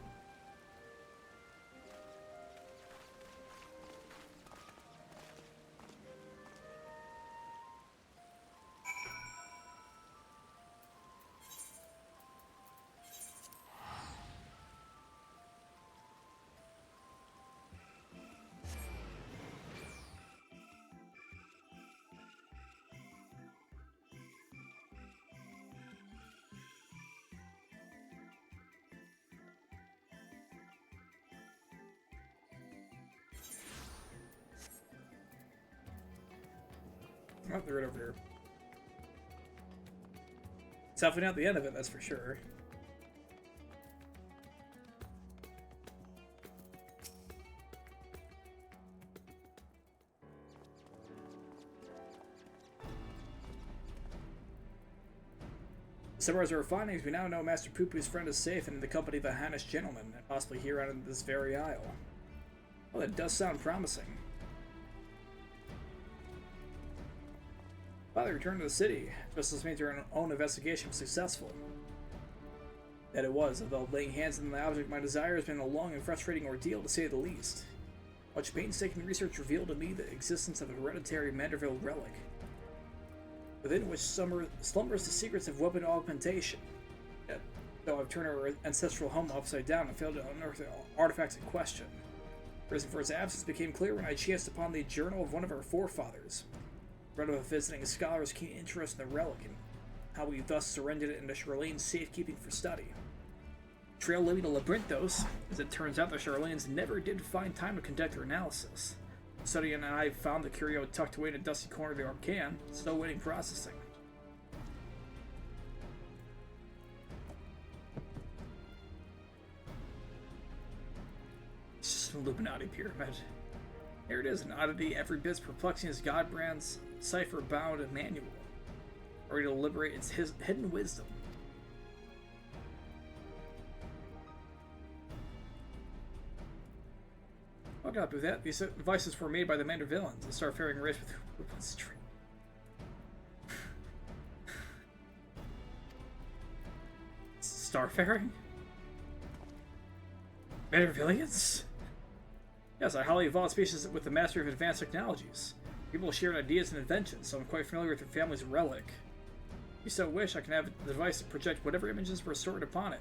Oh, they're right over here. It's definitely not the end of it, that's for sure. So far as our findings, we now know Master Poo-Poo's friend is safe and in the company of a Hannish gentleman, and possibly here on this very isle. Well, that does sound promising. Father returned to the city, just as made her own investigation was successful. That it was, although laying hands on the object of my desire has been a long and frustrating ordeal to say the least. Much painstaking research revealed to me the existence of a hereditary Manderville relic, within which slumbers the secrets of weapon augmentation. Yet, though I've turned our ancestral home upside down and failed to unearth the artifact in question, the reason for its absence became clear when I chanced upon the journal of one of our forefathers, read of a visiting scholar's keen interest in the relic and how we thus surrendered it into Charlane's safekeeping for study. Trail leading to Labyrinthos, as it turns out the Charlanes never did find time to conduct their analysis. The study and I found the curio tucked away in a dusty corner of the Arcan, still waiting processing. It's just an Illuminati pyramid. Here it is, an oddity every bit as perplexing as Godbrand's cipher-bound manual, ready to liberate its hidden wisdom. Fuck up with that. These devices were made by the Mandervillans, a starfaring race with who wants to Starfaring? Mandervillians? Yes, a highly evolved species with the mastery of advanced technologies. People share ideas and inventions, so I'm quite familiar with your family's relic. If you so wish, I can have the device to project whatever images were stored upon it.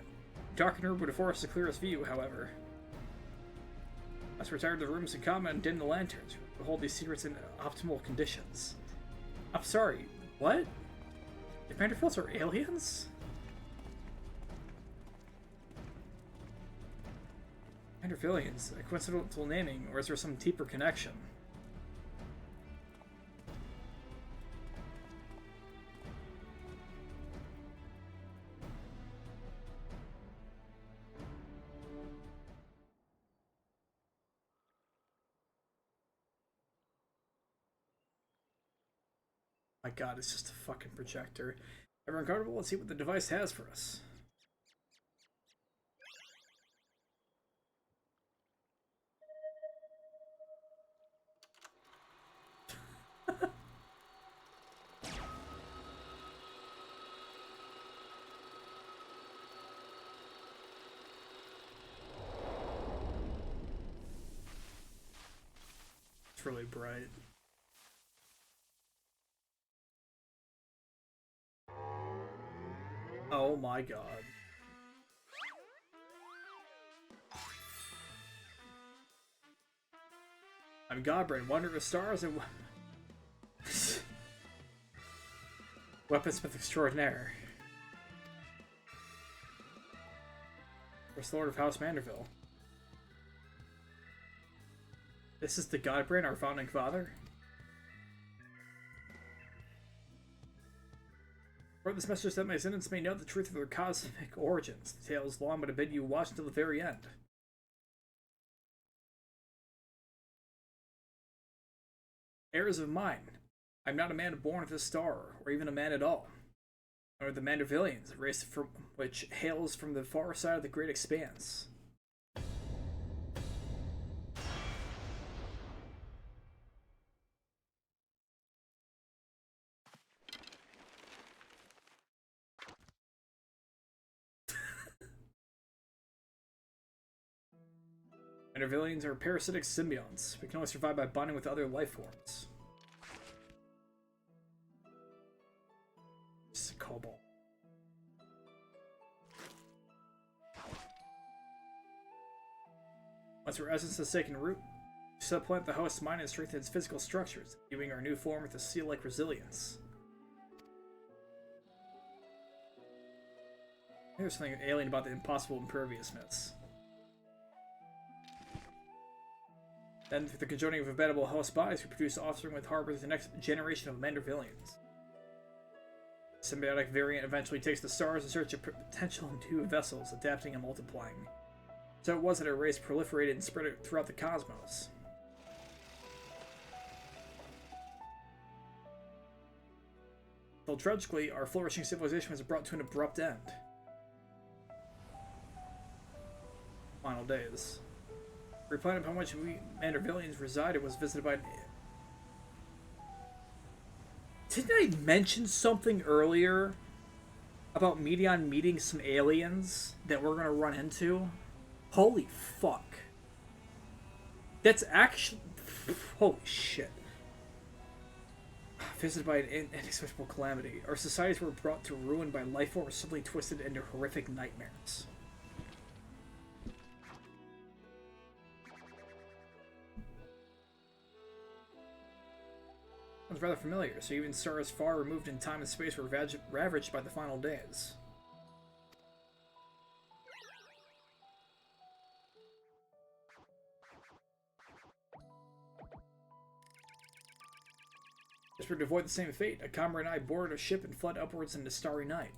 Darken her would force the clearest view, however. Let's retire to the rooms in common and dim the lanterns. Behold these secrets in optimal conditions. I'm sorry, what? The Mandervilles are aliens? Mandervillians, a coincidental naming, or is there some deeper connection? My god, it's just a fucking projector. Everyone comfortable? Let's see what the device has for us. It's really bright. Oh my god. I'm Godbrain, Wonder of Stars and Weaponsmith Extraordinaire. First Lord of House Manderville. This is the Godbrain, our founding father? For this message that my descendants may know the truth of their cosmic origins. The tale is long, but I bid you watch until the very end. Heirs of mine. I'm not a man born of this star, or even a man at all. Nor the Mandervillians, a race from which hails from the far side of the great expanse. Mandervillians are parasitic symbionts. We can only survive by bonding with other life forms. This is a cobalt. Once our essence has taken root, we supplant the host's mind and strengthen its physical structures, giving our new form with a seal-like resilience. There's something alien about the impossible impervious myths. Then, through the conjoining of inevitable host bodies, we produce offspring with harbors the next generation of Mandervillians. The symbiotic variant eventually takes the stars in search of potential new vessels, adapting and multiplying. So it was that our race proliferated and spread throughout the cosmos. Though tragically, our flourishing civilization was brought to an abrupt end. Final days. The planet upon which we Mandervillians resided was visited by an... Didn't I mention something earlier about Medion meeting some aliens that we're going to run into? Holy fuck. That's actually... Holy shit. Visited by an inexplicable calamity. Our societies were brought to ruin by life forms suddenly twisted into horrific nightmares. Sounds rather familiar, so even stars far removed in time and space were ravaged by the final days. Just to avoid the same fate, a comrade and I boarded a ship and fled upwards into starry night.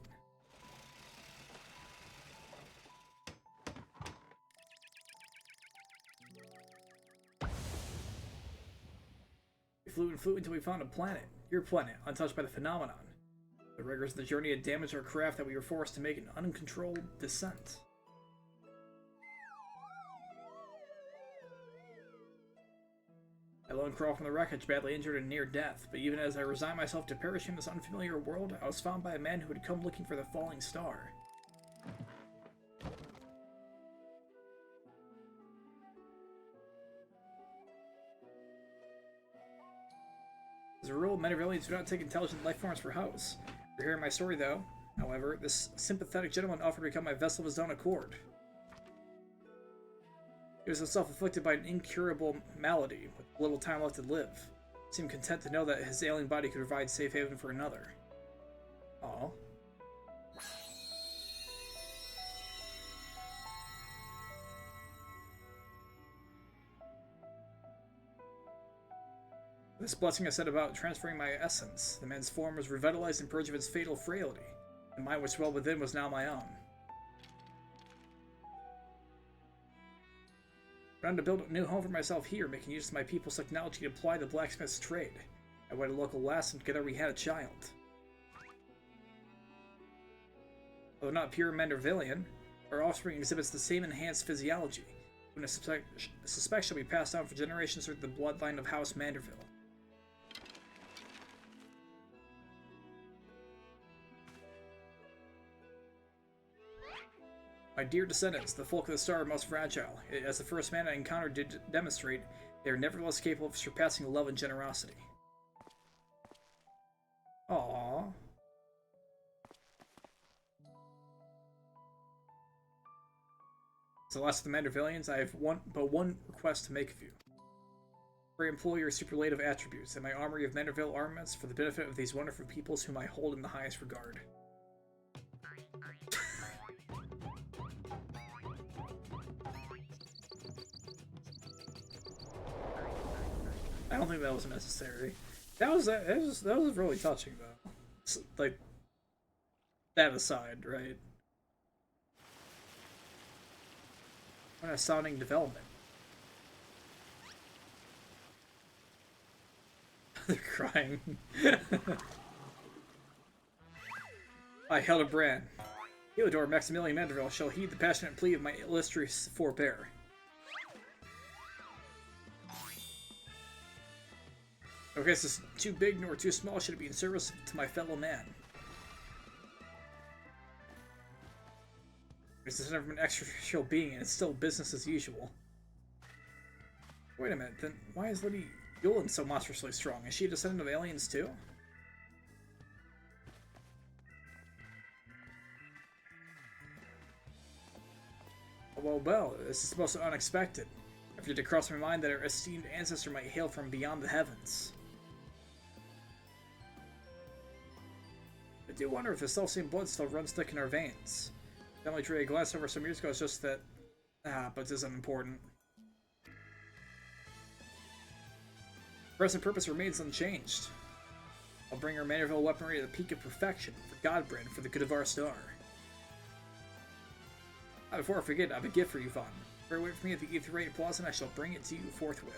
We flew and flew until we found a planet, your planet, untouched by the phenomenon. The rigors of the journey had damaged our craft that we were forced to make an uncontrolled descent. I lone crawled from the wreckage, badly injured and near death, but even as I resigned myself to perish in this unfamiliar world, I was found by a man who had come looking for the falling star. As a rule, Mandervillians do not take intelligent life forms for house. You're hearing my story, though. However, this sympathetic gentleman offered to become my vessel of his own accord. He was himself afflicted by an incurable malady, with little time left to live. He seemed content to know that his ailing body could provide safe haven for another. Aww. This blessing I set about transferring my essence. The man's form was revitalized and purged of its fatal frailty. The mind which dwelled within was now my own. I wanted to build a new home for myself here, making use of my people's technology to apply the blacksmith's trade. I wed a local lass, and together we had a child. Although not pure Mandervillian, our offspring exhibits the same enhanced physiology, and I suspect shall be passed down for generations through the bloodline of House Manderville. My dear descendants, the folk of the star are most fragile. As the first man I encountered did demonstrate, They are nevertheless capable of surpassing love and generosity. Aww. As the last of the Mandervillians, I have but one request to make of you. Pray employ your superlative attributes and my armory of Manderville armaments for the benefit of these wonderful peoples whom I hold in the highest regard. I don't think that was necessary. That was really touching though. It's, like, that aside, right? What a sounding development. They're crying. I, Hildibrand, Theodore Maximilian Manderville, shall heed the passionate plea of my illustrious forebear. No case is too big nor too small should it be in service to my fellow man. It's the center of an extraterrestrial being and it's still business as usual. Wait a minute, then why is Lady Yulin so monstrously strong? Is she a descendant of aliens too? Well, this is most unexpected. After it crossed my mind that our esteemed ancestor might hail from beyond the heavens. I do wonder if the self-same blood still runs thick in our veins. The only trait I glanced over some years ago is just that... but this isn't important. Present purpose remains unchanged. I'll bring our Manderville weaponry to the peak of perfection, for Godbrand, for the good of our star. Before I forget, I have a gift for you, Vaughn. Bear wait for me at the Etherate Plaza and I shall bring it to you forthwith.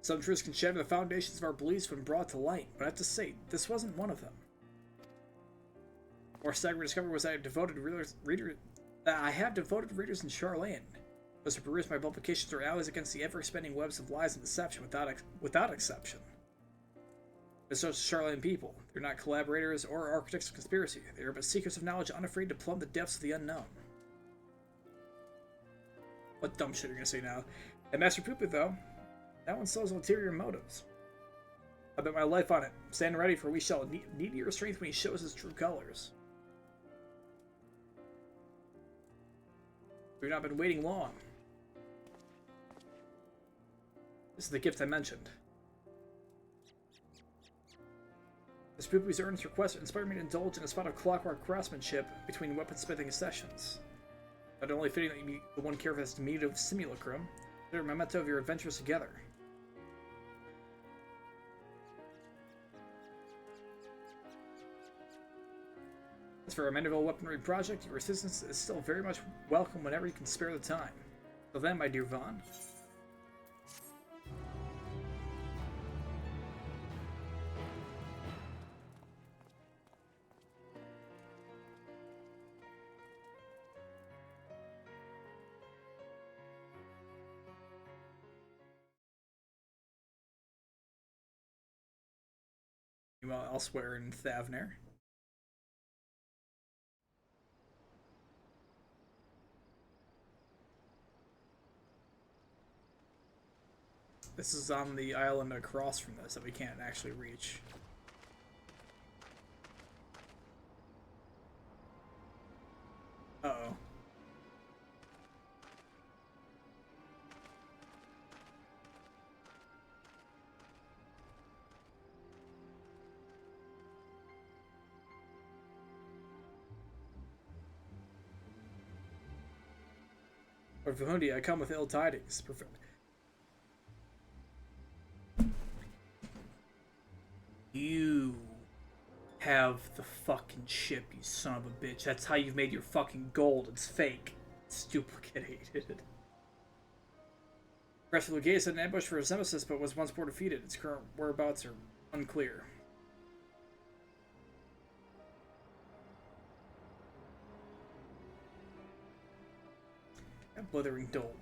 Some truths can shatter the foundations of our beliefs when brought to light, but I have to say, this wasn't one of them. More staggering discovery was I have devoted readers in Charlene. Those who peruse my publications are allies against the ever-expanding webs of lies and deception without exception. It's such Charlene people. They're not collaborators or architects of conspiracy. They are but seekers of knowledge unafraid to plumb the depths of the unknown. What dumb shit are you gonna say now? And Master Poopa, though, that one still has ulterior motives. I bet my life on it. Stand ready, for we shall need your strength when he shows his true colors. We've not been waiting long. This is the gift I mentioned. This Poopy's earnest request inspired me to indulge in a spot of clockwork craftsmanship between weaponsmithing sessions. Not only fitting that you be the one care for this diminutive simulacrum, but a memento of your adventures together. As for our Manderville weaponry project, your assistance is still very much welcome whenever you can spare the time. Till then, my dear Vaughn. Meanwhile, elsewhere in Thavner. This is on the island across from this that we can't actually reach. Uh-oh. Lord Vahundi, I come with ill tidings. You have the fucking ship, you son of a bitch. That's how you've made your fucking gold. It's fake. It's duplicated. Press Lugae set an ambush for his nemesis, but was once more defeated. Its current whereabouts are unclear. A blithering dolt.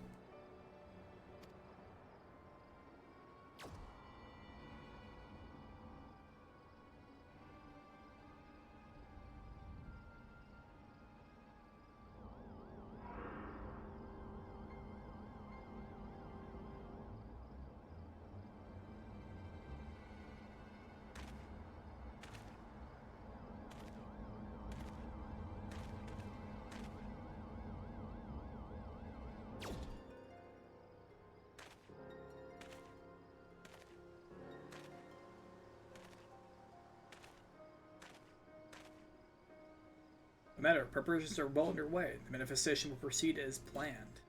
No matter, preparations are well underway. The manifestation will proceed as planned.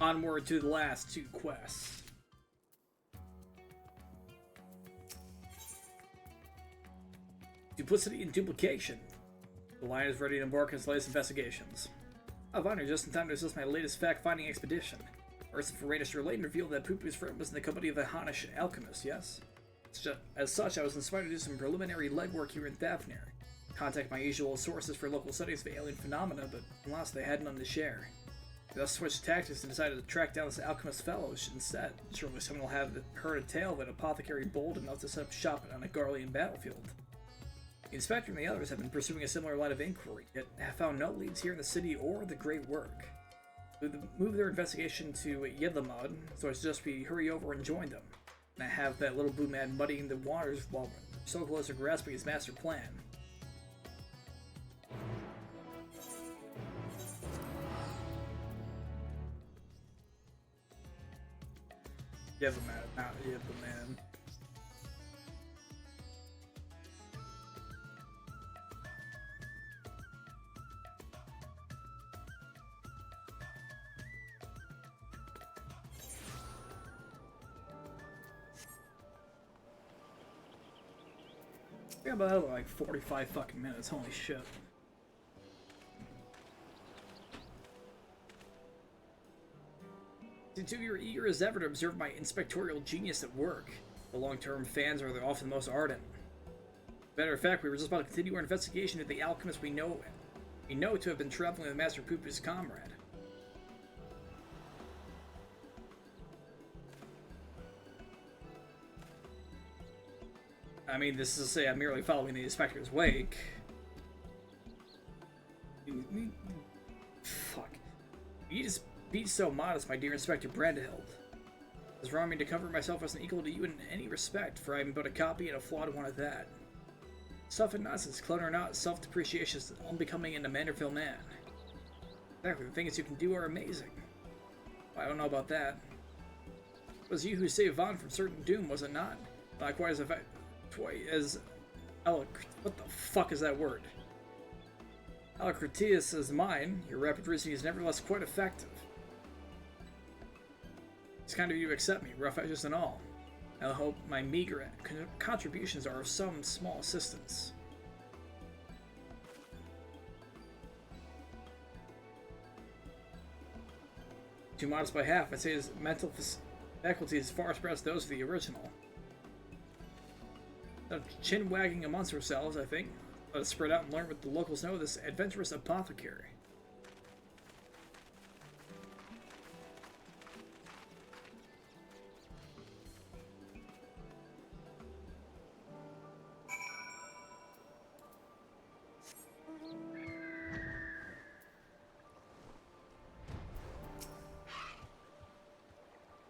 Onward to the last two quests. Duplicity and duplication. The line is ready to embark on its latest investigations. I've honored just in time to assist my latest fact-finding expedition. Ursa Ferratus Relate revealed that Pupu's friend was in the company of a Hanish alchemist, yes? As such, I was inspired to do some preliminary legwork here in Thavnir. Contact my usual sources for local studies of alien phenomena, but alas, they had none to share. I thus switched tactics and decided to track down this alchemist fellow instead. Surely someone will have heard a tale of an apothecary bold enough to set up shop on a Garlean battlefield. The inspector and the others have been pursuing a similar line of inquiry, yet have found no leads here in the city or the Great Work. They moved their investigation to Yedlamad, so I suggest we hurry over and join them. And I have that little blue man muddying the waters while we're so close to grasping his master plan. Yedlamad, not Yedlamad. Yeah, but that was like 45 fucking minutes, holy shit. Since you're eager as ever to observe my inspectorial genius at work, the long-term fans are often the most ardent. Matter of fact, we were just about to continue our investigation into the alchemist we know to have been traveling with Master Pupu's comrade. I mean, this is to say I'm merely following the inspector's wake. Fuck. You just be so modest, my dear Inspector Brandhild. It's wrong me to comfort myself as an equal to you in any respect, for I am but a copy and a flawed one at that. Stuff and nonsense, clone or not, self-depreciation is unbecoming in a Manderville man. Exactly, the things you can do are amazing. Well, I don't know about that. It was you who saved Vaughn from certain doom, was it not? Likewise, if I... what the fuck is that word? Alacritius is mine. Your rapid reasoning is nevertheless quite effective. It's kind of you to accept me, rough edges and all. I hope my meager contributions are of some small assistance. Too modest by half, I'd say his mental faculty is far expressed those of the original. Chin wagging amongst ourselves, I think. Let us spread out and learn what the locals know of this adventurous apothecary.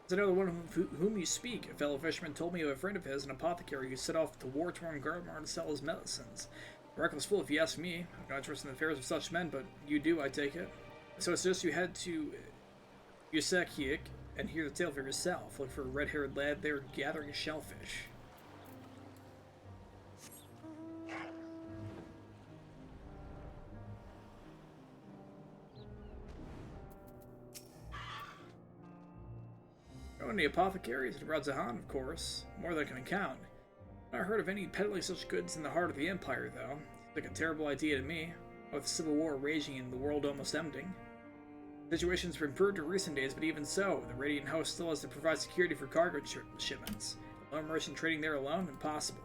There's another one whom you speak. A fellow fisherman told me of a friend of his, an apothecary, who set off to war-torn Garmar to sell his medicines. A reckless fool, if you ask me. I'm not interested in the affairs of such men, but you do, I take it. So it's just you head to Yusekiik and hear the tale for yourself. Look for a red-haired lad there gathering shellfish. any apothecaries in Radzahan, of course. More than I can count. I've not heard of any peddling such goods in the heart of the Empire, though. It's like a terrible idea to me, with the civil war raging and the world almost ending. The situation's improved in recent days, but even so, the Radiant Host still has to provide security for cargo shipments. Lone merchant trading there alone? Impossible.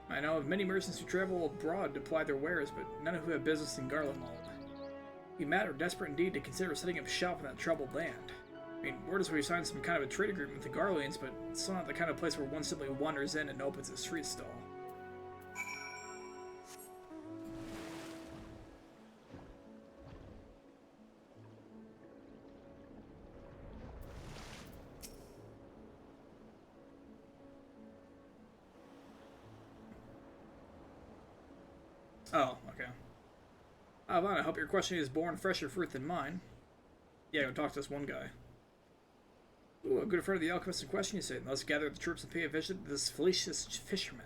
I know of many merchants who travel abroad to ply their wares, but none who have business in Garlemald. You mad or desperate indeed to consider setting up shop in that troubled land. I mean, word is we signed some kind of a trade agreement with the Garleans, but it's still not the kind of place where one simply wanders in and opens a street stall. Oh, okay. Vaughn, I hope your question is born fresher fruit than mine. Yeah, go talk to this one guy. Ooh, a good friend of the alchemist in question, you say. Let's gather the troops and pay a visit to this fallacious fisherman.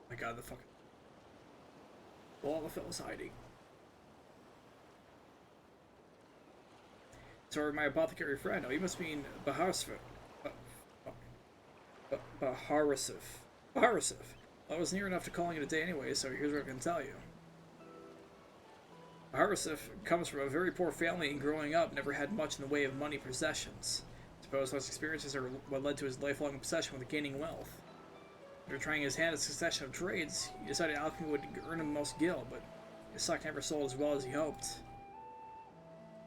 Oh my god, the fucking wall the fellow's hiding. Sorry, my apothecary friend. Oh, you must mean Baharsif. Baharisif. Baharisif. I was near enough to calling it a day anyway, so here's what I can tell you. Baharisif comes from a very poor family and growing up never had much in the way of money possessions. I suppose those experiences are what led to his lifelong obsession with gaining wealth. After trying his hand at a succession of trades, he decided alchemy would earn him most gil, but his stock never sold as well as he hoped.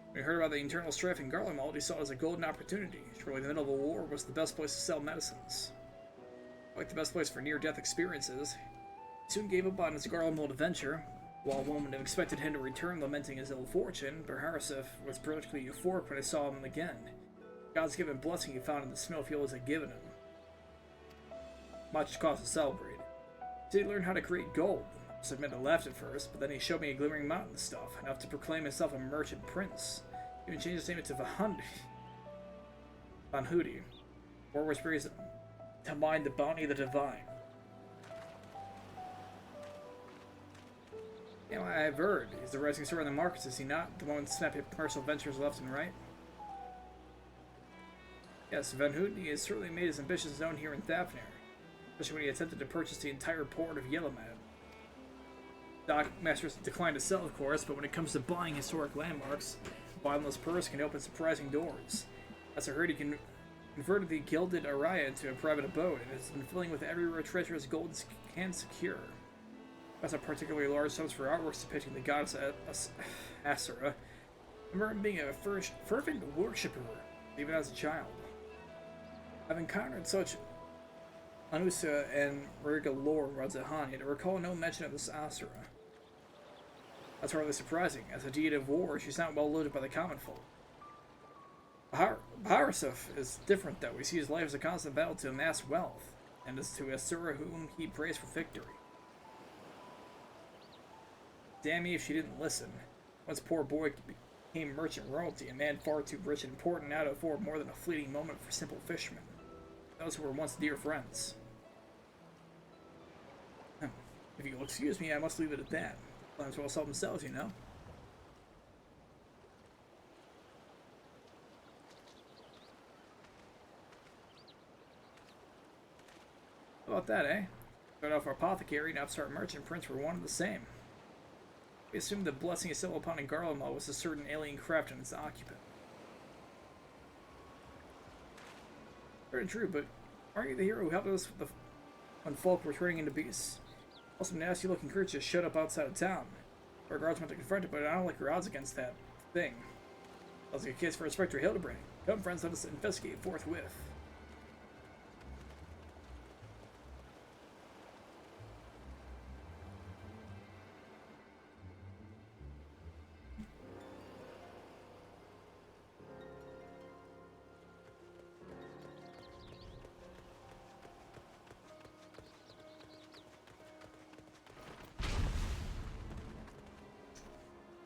When he heard about the internal strife in Garlemald, he saw it as a golden opportunity. Surely the middle of a war was the best place to sell medicines. Like the best place for near-death experiences, he soon gave up on his Garlemald adventure. While one would have expected him to return lamenting his ill fortune, Baharisif was particularly euphoric when he saw him again. God's given blessing he found in the snowfields had given him. Much cause to celebrate. So he learned how to create gold. I laughed at first, but then he showed me a glimmering mountain of stuff, enough to proclaim himself a merchant prince. He even changed his name to Vanhudi, or which brings to mind the bounty of the divine. You know, I've heard he's the rising star in the markets, is he not? The one with snappy commercial ventures left and right? Yes, Vanhudi has certainly made his ambitions known here in Thafnir, especially when he attempted to purchase the entire port of Yellowmad. Dock Masters declined to sell, of course, but when it comes to buying historic landmarks, a bottomless purse can open surprising doors. As I heard, he converted the Gilded Araya into a private abode, and has been filling with every rare treasure his gold can secure. That's a particularly large sums for artworks depicting the goddess Asura. I remember him being a fervent worshipper, even as a child. I've encountered such Anusa and Riga lore in Radzahan, yet I recall no mention of this Asura. That's hardly surprising. As a deity of war, she's not well loaded by the common folk. Baharisif is different, though. We see his life as a constant battle to amass wealth, and as to Asura whom he prays for victory. Damn me if she didn't listen. Once poor boy became merchant royalty, a man far too rich and important now to afford more than a fleeting moment for simple fishermen. Those who were once dear friends. If you'll excuse me, I must leave it at that. Might as well sell themselves, you know? How about that, eh? Started off our apothecary and upstart merchant prince were one and the same. We assumed the blessing is still upon Garlemald was a certain alien craft and its occupant. Very true, but aren't you the hero who helped us when folk were turning into beasts? Also, nasty-looking creatures showed up outside of town. Our guards went to confront it, but I don't like your odds against that thing. Sounds like a case for Inspector Hildibrand. Come, friends, let us investigate forthwith.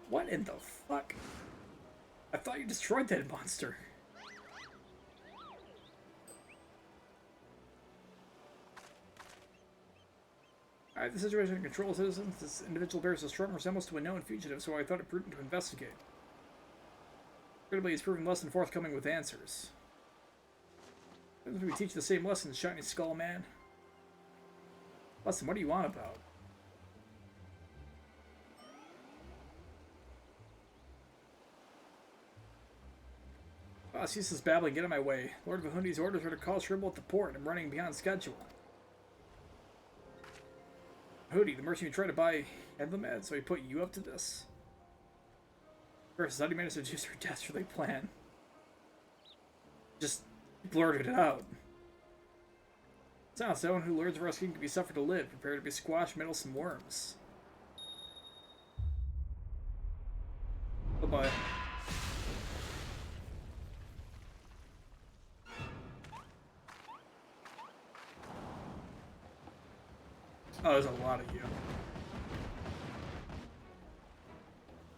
What in the fuck? I thought you destroyed that monster. Alright, the situation in control, citizens. This individual bears a strong resemblance to a known fugitive, so I thought it prudent to investigate. Incredibly, he's proving less than forthcoming with answers. Doesn't we teach the same lessons, shiny skull man? Lesson, what do you want about? Cease this babbling, get in my way. Lord Vahundi's orders are to cause trouble at the port, and I'm running beyond schedule. Hootie, the merchant you tried to buy Edlamad, so he put you up to this? First, how do you manage to reduce her dastardly plan? Just blurted it out. Sounds someone who learns of our scheme can be suffered to live, prepared to be squashed, meddlesome worms. Bye-bye. Oh, there's a lot of you.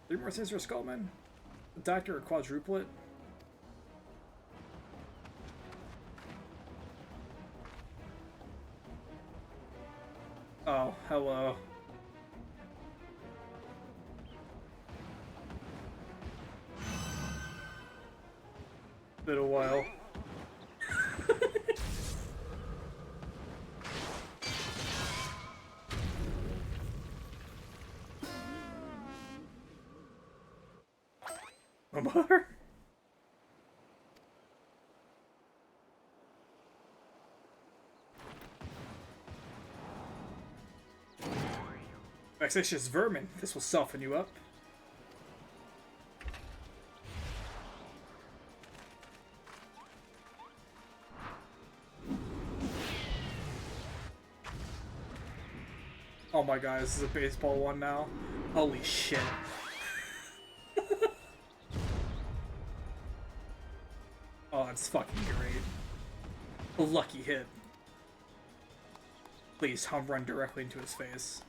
3 more things for Skullman? A doctor or quadruplet? Oh, hello. Been a while. My mother? Vexatious vermin. This will soften you up. Oh my god, this is a baseball one now. Holy shit. Oh, that's fucking great. A lucky hit. Please, home run directly into his face.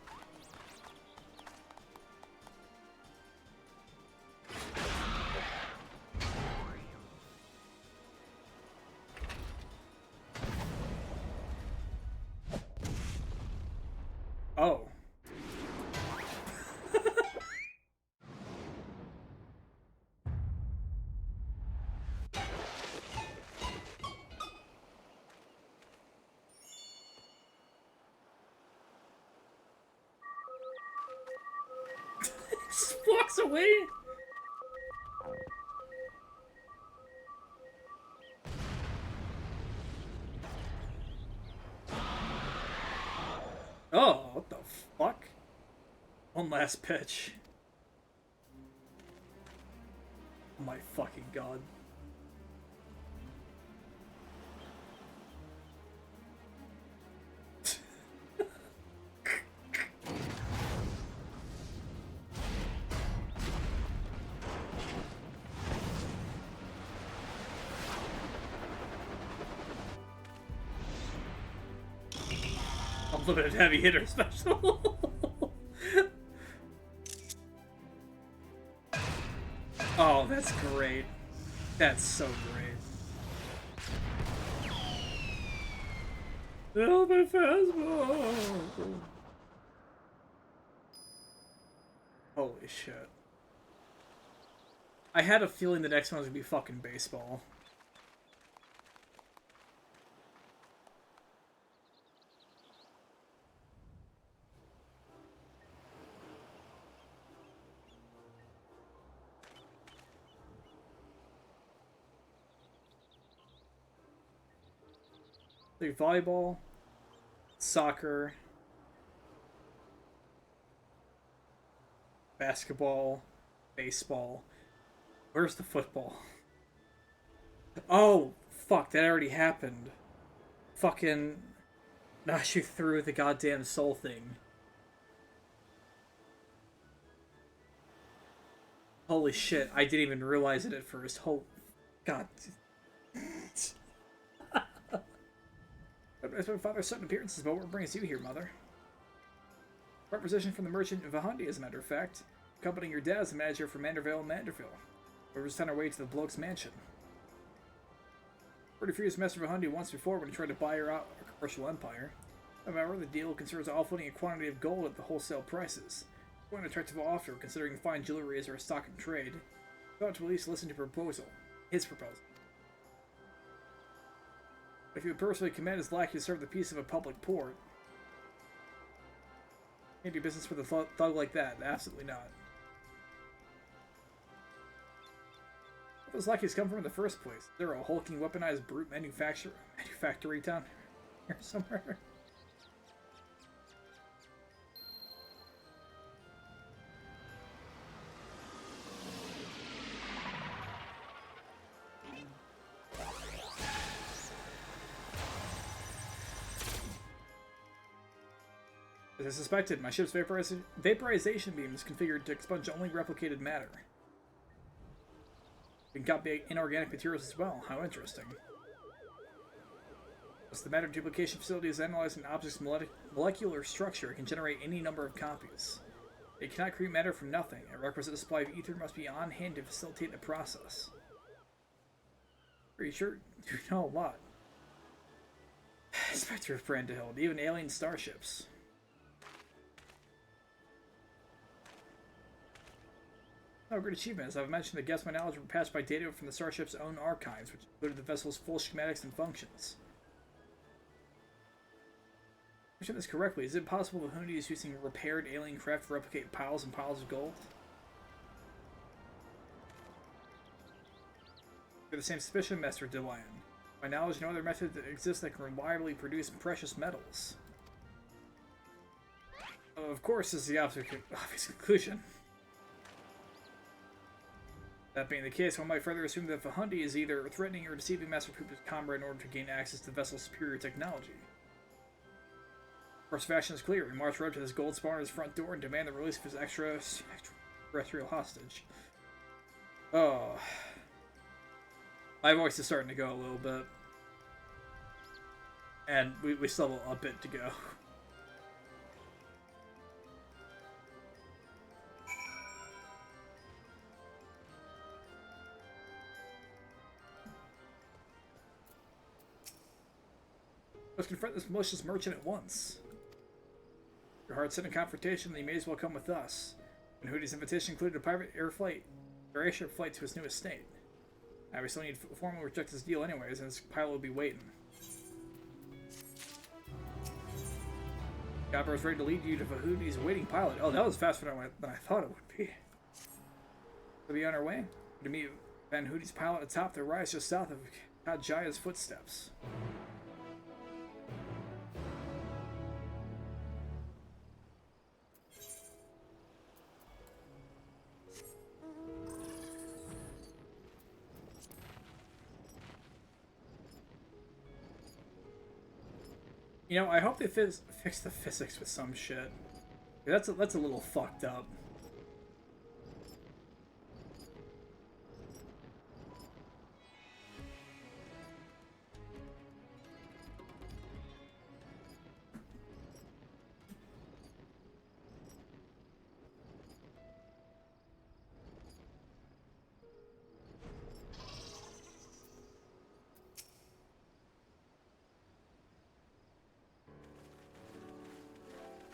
Oh. Just walks away. Oh, what the fuck? One last pitch. Oh my fucking god. Unlimited heavy hitter special. Oh, that's great. That's so great. Velvet fastball. Holy shit. I had a feeling the next one was gonna be fucking baseball. Like volleyball, soccer, basketball, baseball. Where's the football? Oh, fuck, that already happened. Fucking knocked you through the goddamn soul thing. Holy shit, I didn't even realize it at first. Oh, god. As my father's sudden appearances, but what brings you here, mother? Requisition from the merchant Vahundi, as a matter of fact. accompanying your dad as the manager for Manderville and Manderville. We were just on our way to the bloke's mansion. Pretty furious Master Vahundi once before when he tried to buy her out a commercial empire. However, the deal concerns offloading a quantity of gold at the wholesale prices. Quite an attractive offer, considering fine jewelry is our stock in trade. We ought to at least listen to his proposal. If you would personally command his lackey to serve the peace of a public port, can't do business with a thug like that. Absolutely not. Where those lackeys come from in the first place? Is there a hulking, weaponized brute manufactory town here somewhere? As I suspected, my ship's vaporization beam is configured to expunge only replicated matter. We can copy inorganic materials as well. How interesting. As the matter duplication facility is analyzing an object's molecular structure, it can generate any number of copies. It cannot create matter from nothing. A requisite supply of ether must be on hand to facilitate the process. Are you sure? You know a lot. Inspector of Brandhild, even alien starships. Oh, great achievement. As I've mentioned, the guess my knowledge were passed by data from the starship's own archives, which included the vessel's full schematics and functions. If I understand this correctly, is it possible that Hundi is using repaired alien craft to replicate piles and piles of gold? For the same suspicion, Master DeLion. My knowledge, no other method that exists that can reliably produce precious metals. Of course, is the obvious conclusion. That being the case, one might further assume that Vahundi is either threatening or deceiving Master Poopa's comrade in order to gain access to the vessel's superior technology. Of course, of action is clear. We march right up to this gold spawner's front door and demand the release of his extraterrestrial hostage. Oh. My voice is starting to go a little bit. And we still have a bit to go. Let's confront this malicious merchant at once. Your heart's set in confrontation, then you may as well come with us. And Hoody's invitation included a private airship flight to his new estate. Now we still need to formally reject this deal anyways, and his pilot will be waiting. Chopper is ready to lead you to Hoody's waiting pilot. Oh, that was faster than I thought it would be. We'll be on our way to meet Van Hoody's pilot atop the rise just south of Kajaya's footsteps. You know, I hope they fix the physics with some shit. That's a little fucked up.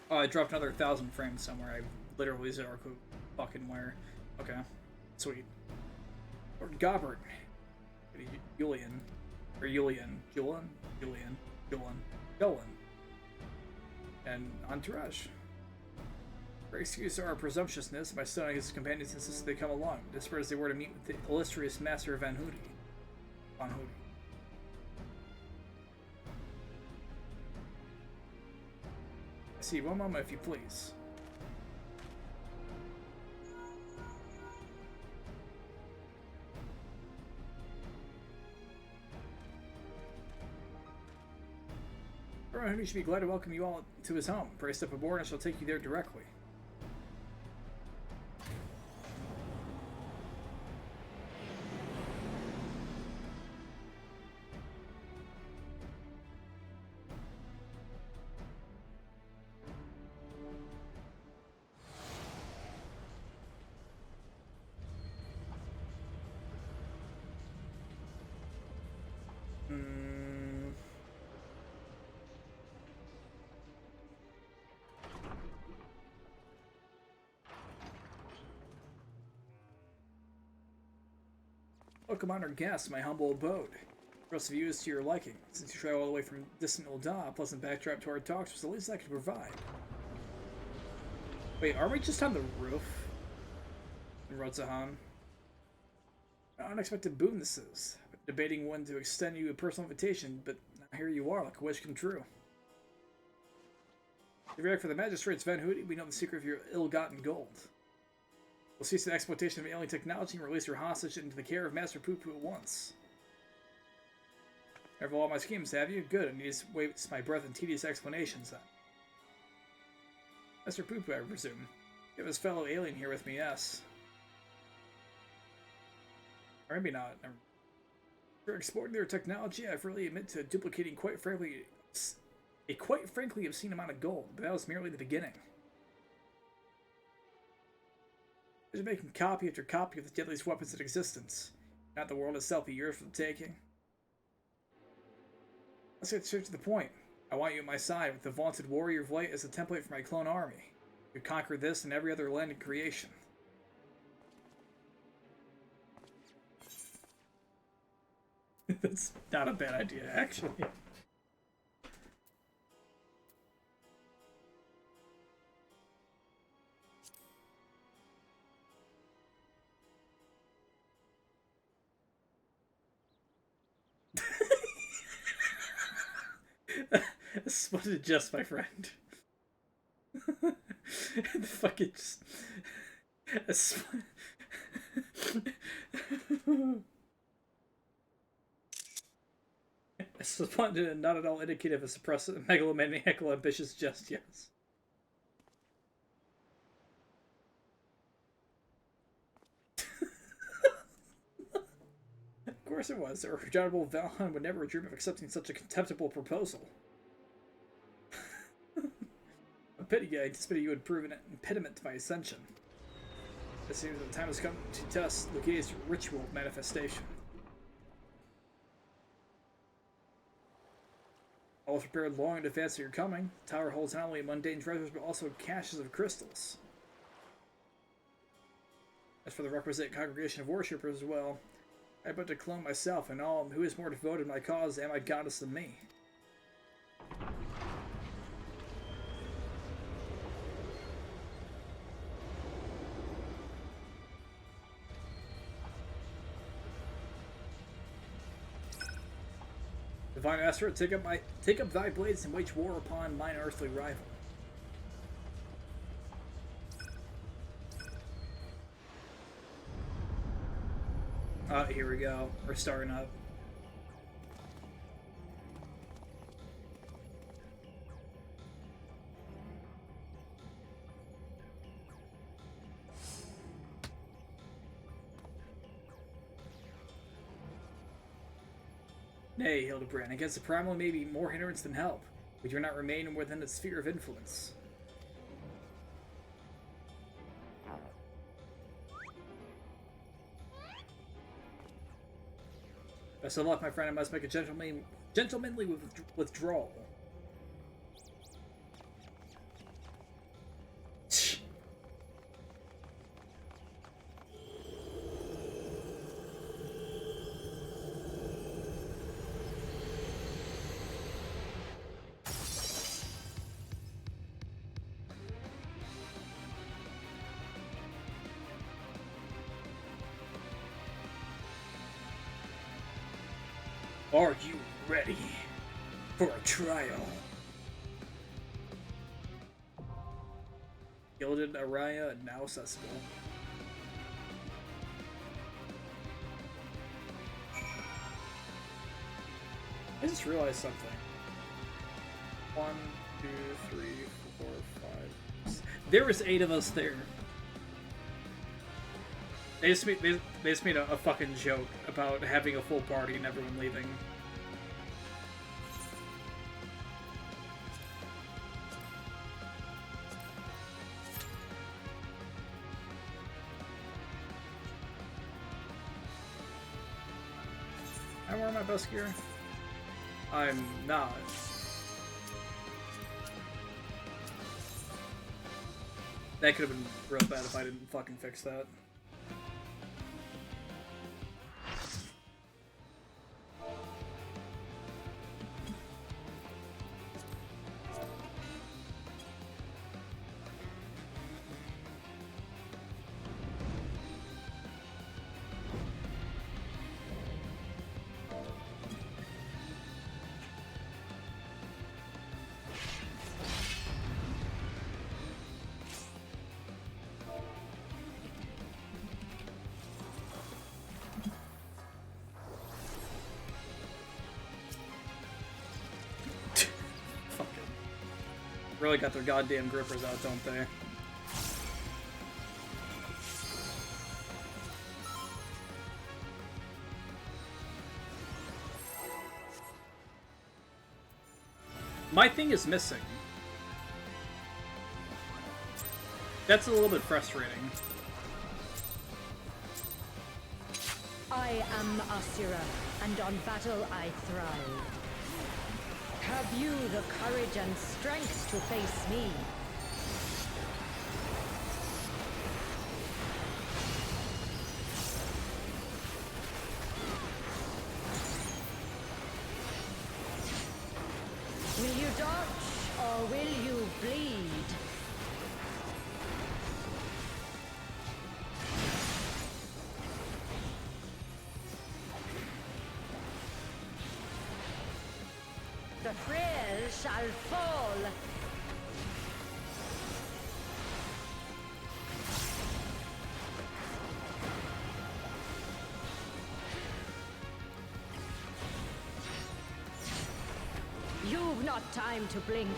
Oh, I dropped another 1,000 frames somewhere. I literally zero fucking where. Okay. Sweet. Lord Gobbert. Julian. Or Julian. Julian. And Entourage. For excuse our presumptuousness, my son and his companions insisted they come along, desperate as they were to meet with the illustrious master of Van Hoody. Van Hoody. See, one moment, if you please. Everyone who should be glad to welcome you all to his home. Pray step aboard and I shall take you there directly. Welcome on our guests, my humble abode. The rest of you is to your liking. Since you travel all the way from distant Ul'dah, a pleasant backdrop to our talks was the least I could provide. Wait, are we just on the roof? In Rotzahan? An unexpected boon this is. I've been debating when to extend you a personal invitation, but now here you are, like a wish come true. If you act for the magistrates, Van Hootie, we know the secret of your ill-gotten gold. We'll cease the exploitation of alien technology and release your hostage into the care of Master Poo-Poo at once. Never all my schemes, have you? Good, I need to waste my breath in tedious explanations then. Master Poo-Poo, I presume. You have his fellow alien here with me, yes. Or maybe not. For exploiting their technology, I freely admit to duplicating quite frankly obscene amount of gold, but that was merely the beginning. They're making copy after copy of the deadliest weapons in existence. Not the world itself be yours for the taking. Let's get straight to the point. I want you at my side with the vaunted Warrior of Light as a template for my clone army. You conquer this and every other land in creation. That's not a bad idea, actually. A splendid jest, my friend. The fucking just... A splendid and not at all indicative of suppressive, megalomaniacal, ambitious jest, yes. Of course it was. The redoubtable Valheim would never dream of accepting such a contemptible proposal. A pity I anticipated you would prove an impediment to my ascension. It seems that the time has come to test Lugia's ritual of manifestation. All was prepared long in advance of your coming. The tower holds not only mundane treasures, but also caches of crystals. As for the requisite congregation of worshippers, well, I but to clone myself, and all who is more devoted to my cause and my goddess than me. Divine Master, take up thy blades and wage war upon mine earthly rival. Here we go. We're starting up. Nay, Hildibrand, against the primal may be more hindrance than help. We do not remain within its sphere of influence. Best of luck, my friend. I must make a gentlemanly withdrawal. Are you ready for a trial? Gilded Araya now accessible. I just realized something. 1, 2, 3, 4, 5. There was 8 of us there. They just made a fucking joke about having a full party and everyone leaving. I'm wearing my best gear. I'm not. That could have been real bad if I didn't fucking fix that. Really got their goddamn grippers out, don't they? My thing is missing. That's a little bit frustrating. I am Asura, and on battle I thrive. Have you the courage and strength to face me? Will you dodge, or will you bleed? The frail shall fall. You've not time to blink.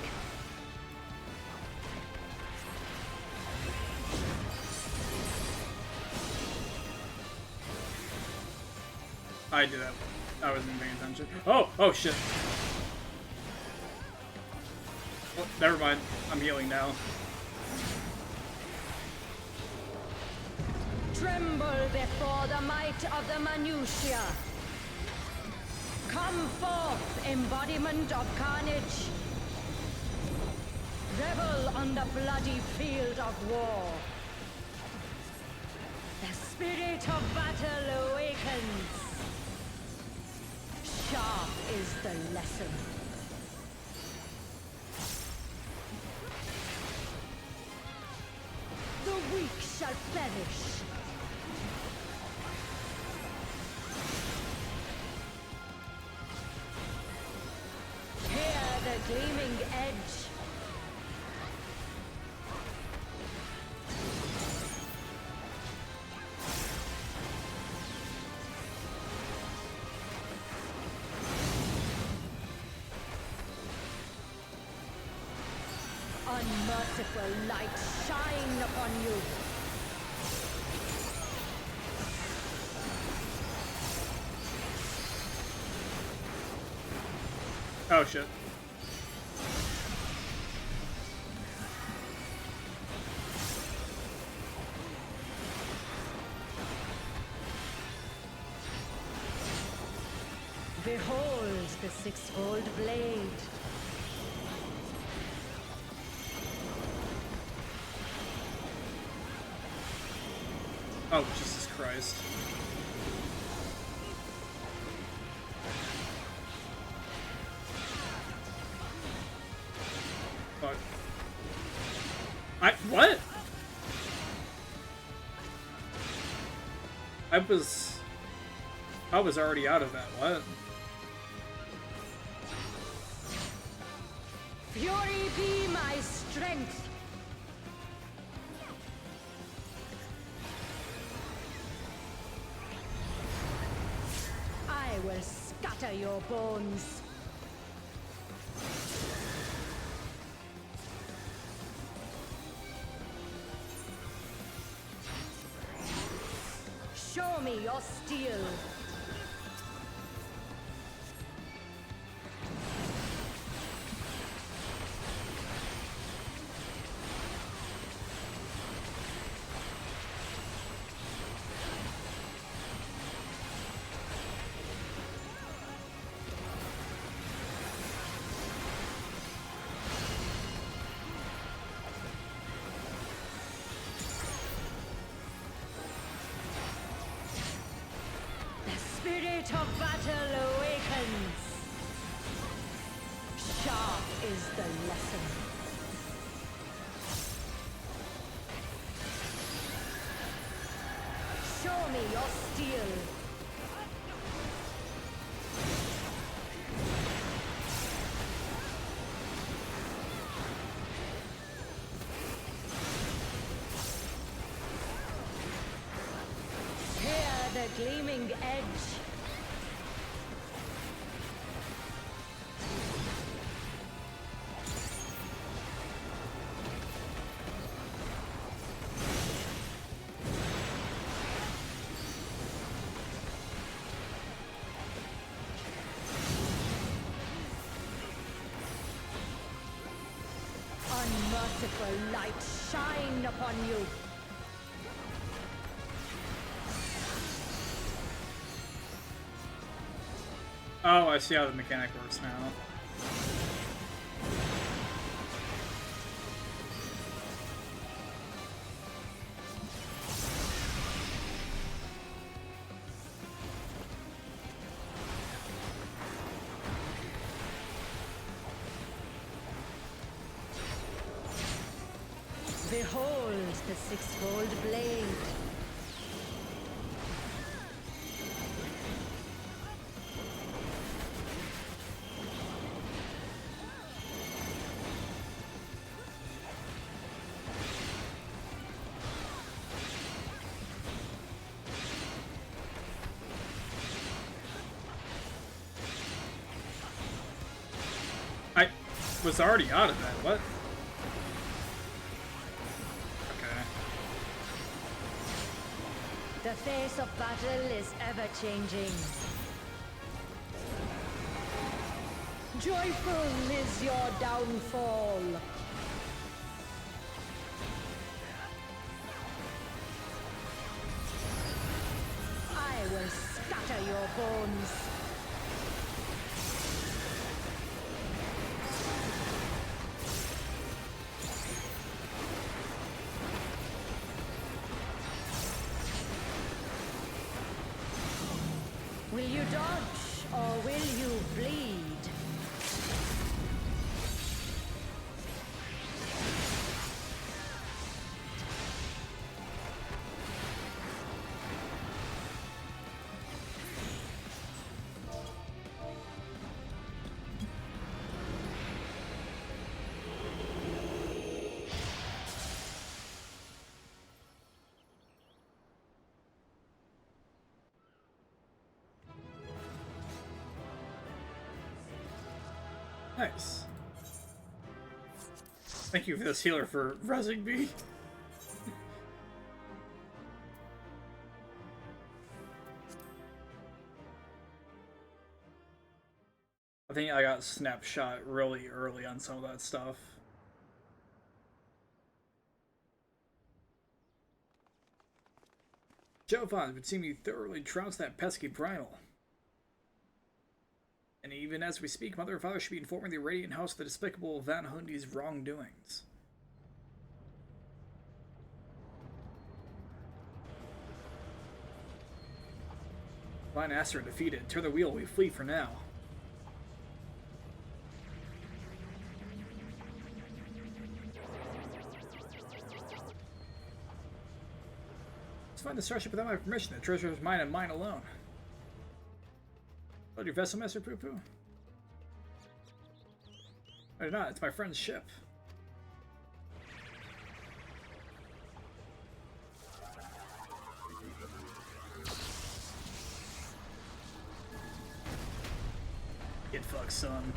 I did that. I wasn't paying attention. Oh shit. Well, never mind. I'm healing now. Tremble before the might of the minutiae. Come forth, embodiment of carnage. Revel on the bloody field of war. The spirit of battle awakens. Sharp is the lesson. The weak shall perish. Hear the gleaming edge. Unmerciful light shine upon you. Oh shit. Behold the six-fold blade. Oh, Jesus Christ. Fuck. What? I was already out of that. What? Fury be my strength. I will scatter your bones. Show me your steel. spirit of battle awakens. Sharp is the lesson. Show me your steel. The gleaming edge. Unmerciful light shine upon you. Oh, I see how the mechanic works now. Behold the sixfold blade. I was already out of that. What? Okay. The face of battle is ever changing. Joyful is your downfall. I will scatter your bones. Will you dodge or will you bleed? Nice. Thank you for this healer for rezzing me. I think I got snapshot really early on some of that stuff. Jovan would seem you thoroughly trounced that pesky primal. And even as we speak, Mother and Father should be informing the Radiant House of the despicable Van Hundy's wrongdoings. Divine Aster defeated. Turn the wheel, we flee for now. Let's find the starship without my permission. The treasure is mine and mine alone. Oh, your vessel, Master Poo-Poo? Or not, it's my friend's ship. Get fucked, son.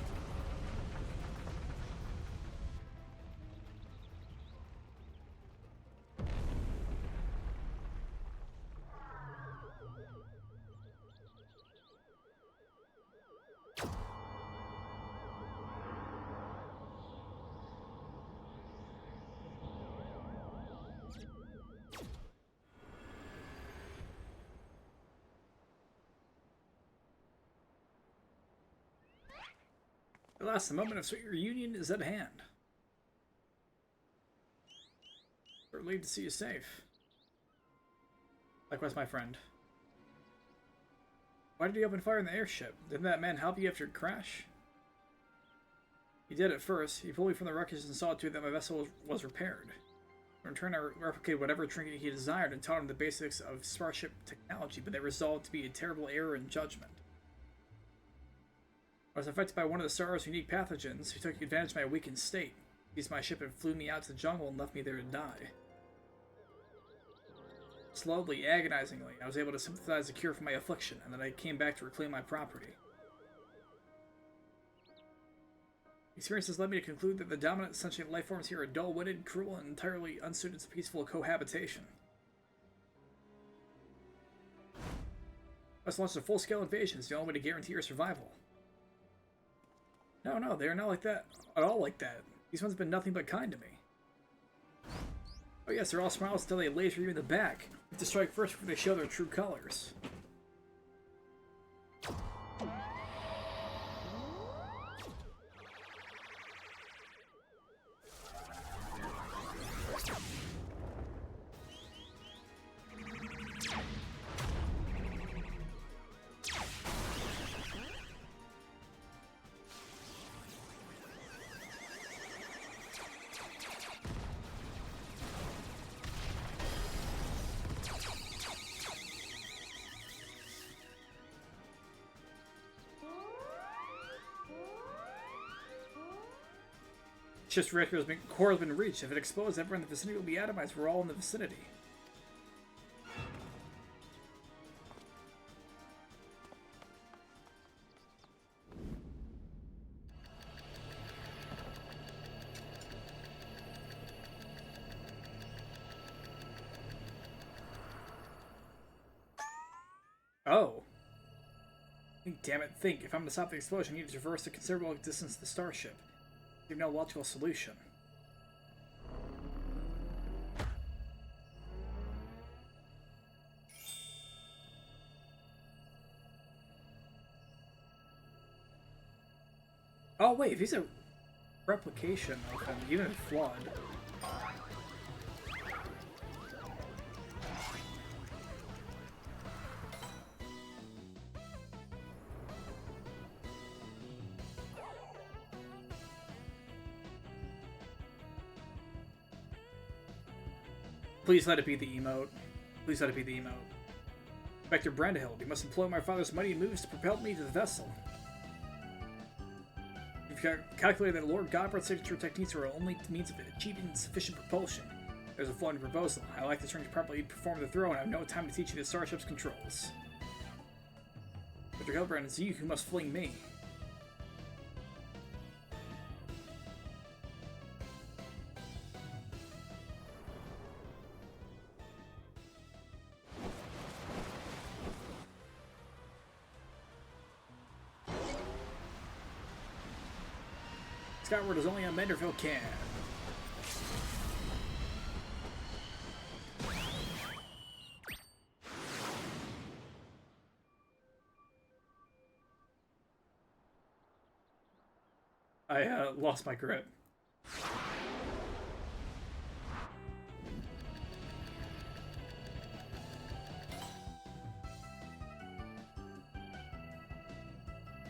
Alas, the moment of sweet reunion is at hand. Relieved to see you safe. Likewise, my friend. Why did he open fire in the airship? Didn't that man help you after your crash? He did at first. He pulled me from the wreckage and saw to it that my vessel was repaired. In return, I replicated whatever trinket he desired and taught him the basics of starship technology, but they resolved to be a terrible error in judgment. I was affected by one of the Star's unique pathogens who took advantage of my weakened state. He used my ship and flew me out to the jungle and left me there to die. Slowly, agonizingly, I was able to synthesize a cure for my affliction, and then I came back to reclaim my property. Experiences led me to conclude that the dominant sentient life forms here are dull-witted, cruel, and entirely unsuited to peaceful cohabitation. I must launch a full-scale invasion. It's the only way to guarantee your survival. No, they are not like that. At all like that. These ones have been nothing but kind to me. Oh yes, they're all smiles until they laser you in the back. You have to strike first before they show their true colors. Ship's reactor core has been reached. If it explodes, everyone in the vicinity will be atomized. We're all in the vicinity. Oh. Damn it, think. If I'm to stop the explosion, I need to traverse a considerable distance to the starship. There's no logical solution. Oh wait, if he's a replication of him, even flawed. Please let it be the emote. Please let it be the emote. Inspector Brandhill, you must employ my father's mighty moves to propel me to the vessel. You've calculated that Lord Godbard's signature techniques are only means of achieving sufficient propulsion. There's a flaw in your proposal. I like this ring to properly perform the throw, and I have no time to teach you the starship's controls. Mr. Hildibrand, it's you who must fling me. Skyward is only a Manderville can. I lost my grip.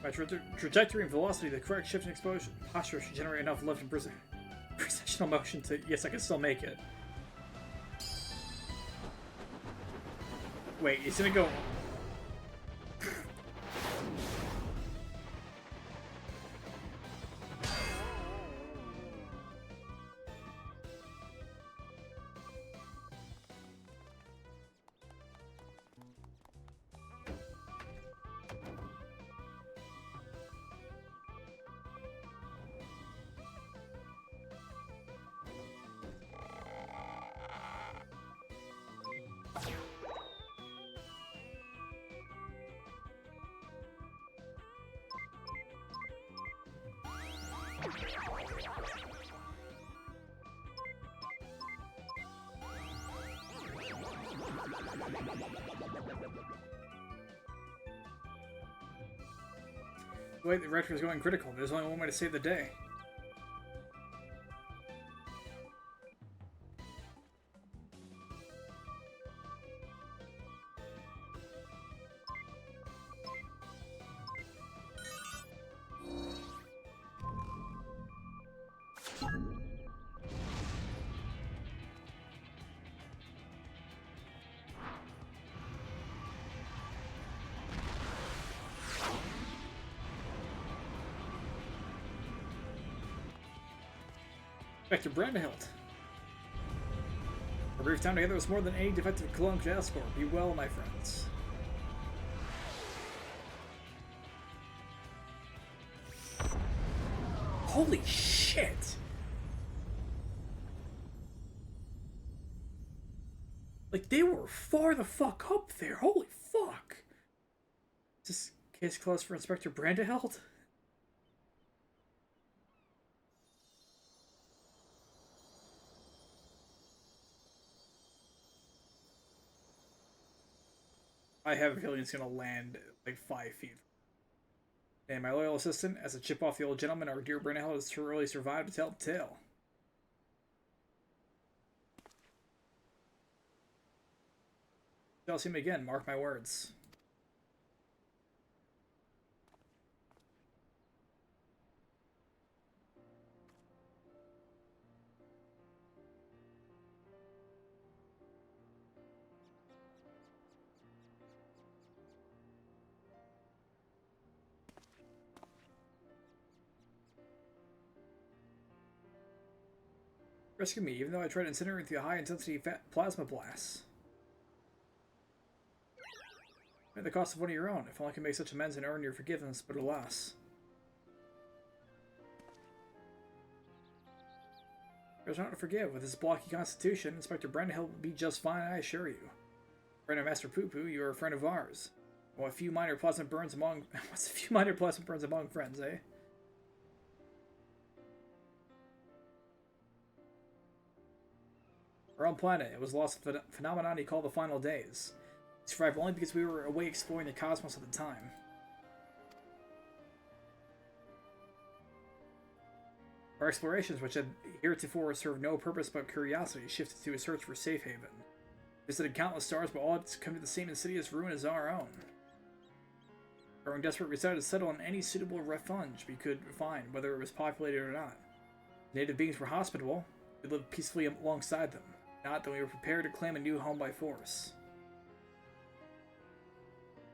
By trajectory and velocity, the correct shift and exposure posture should generate enough lift and precessional motion to... Yes, I can still make it. Wait, it's gonna go... Wait, the reactor is going critical. There's only one way to save the day. Inspector Brandehilt. Our brief time together was more than any defective cologne could ask for. Be well, my friends. Holy shit! Like, they were far the fuck up there. Holy fuck! Is this case closed for Inspector Brandehilt? I have a feeling it's gonna land like 5 feet. And my loyal assistant, as a chip off the old gentleman, our dear Brandehilt has thoroughly survived to tell the tale. Shall see him again, mark my words. Rescue me, even though I tried to incinerate the high-intensity plasma blasts. At the cost of one of your own, if only I can make such amends and earn your forgiveness, but alas. There's not to forgive. With his blocky constitution, Inspector Brandehilt will be just fine, I assure you. Friend of Master Poo-Poo, you are a friend of ours. What's a few minor plasma burns among friends, eh? Our own planet, it was lost in a phenomenon he called the Final Days. We survived only because we were away exploring the cosmos at the time. Our explorations, which had heretofore served no purpose but curiosity, shifted to a search for safe haven. Visited countless stars, but all had come to the same insidious ruin as our own. Growing desperate, we decided to settle on any suitable refuge we could find, whether it was populated or not. Native beings were hospitable. We lived peacefully alongside them. Not that we were prepared to claim a new home by force.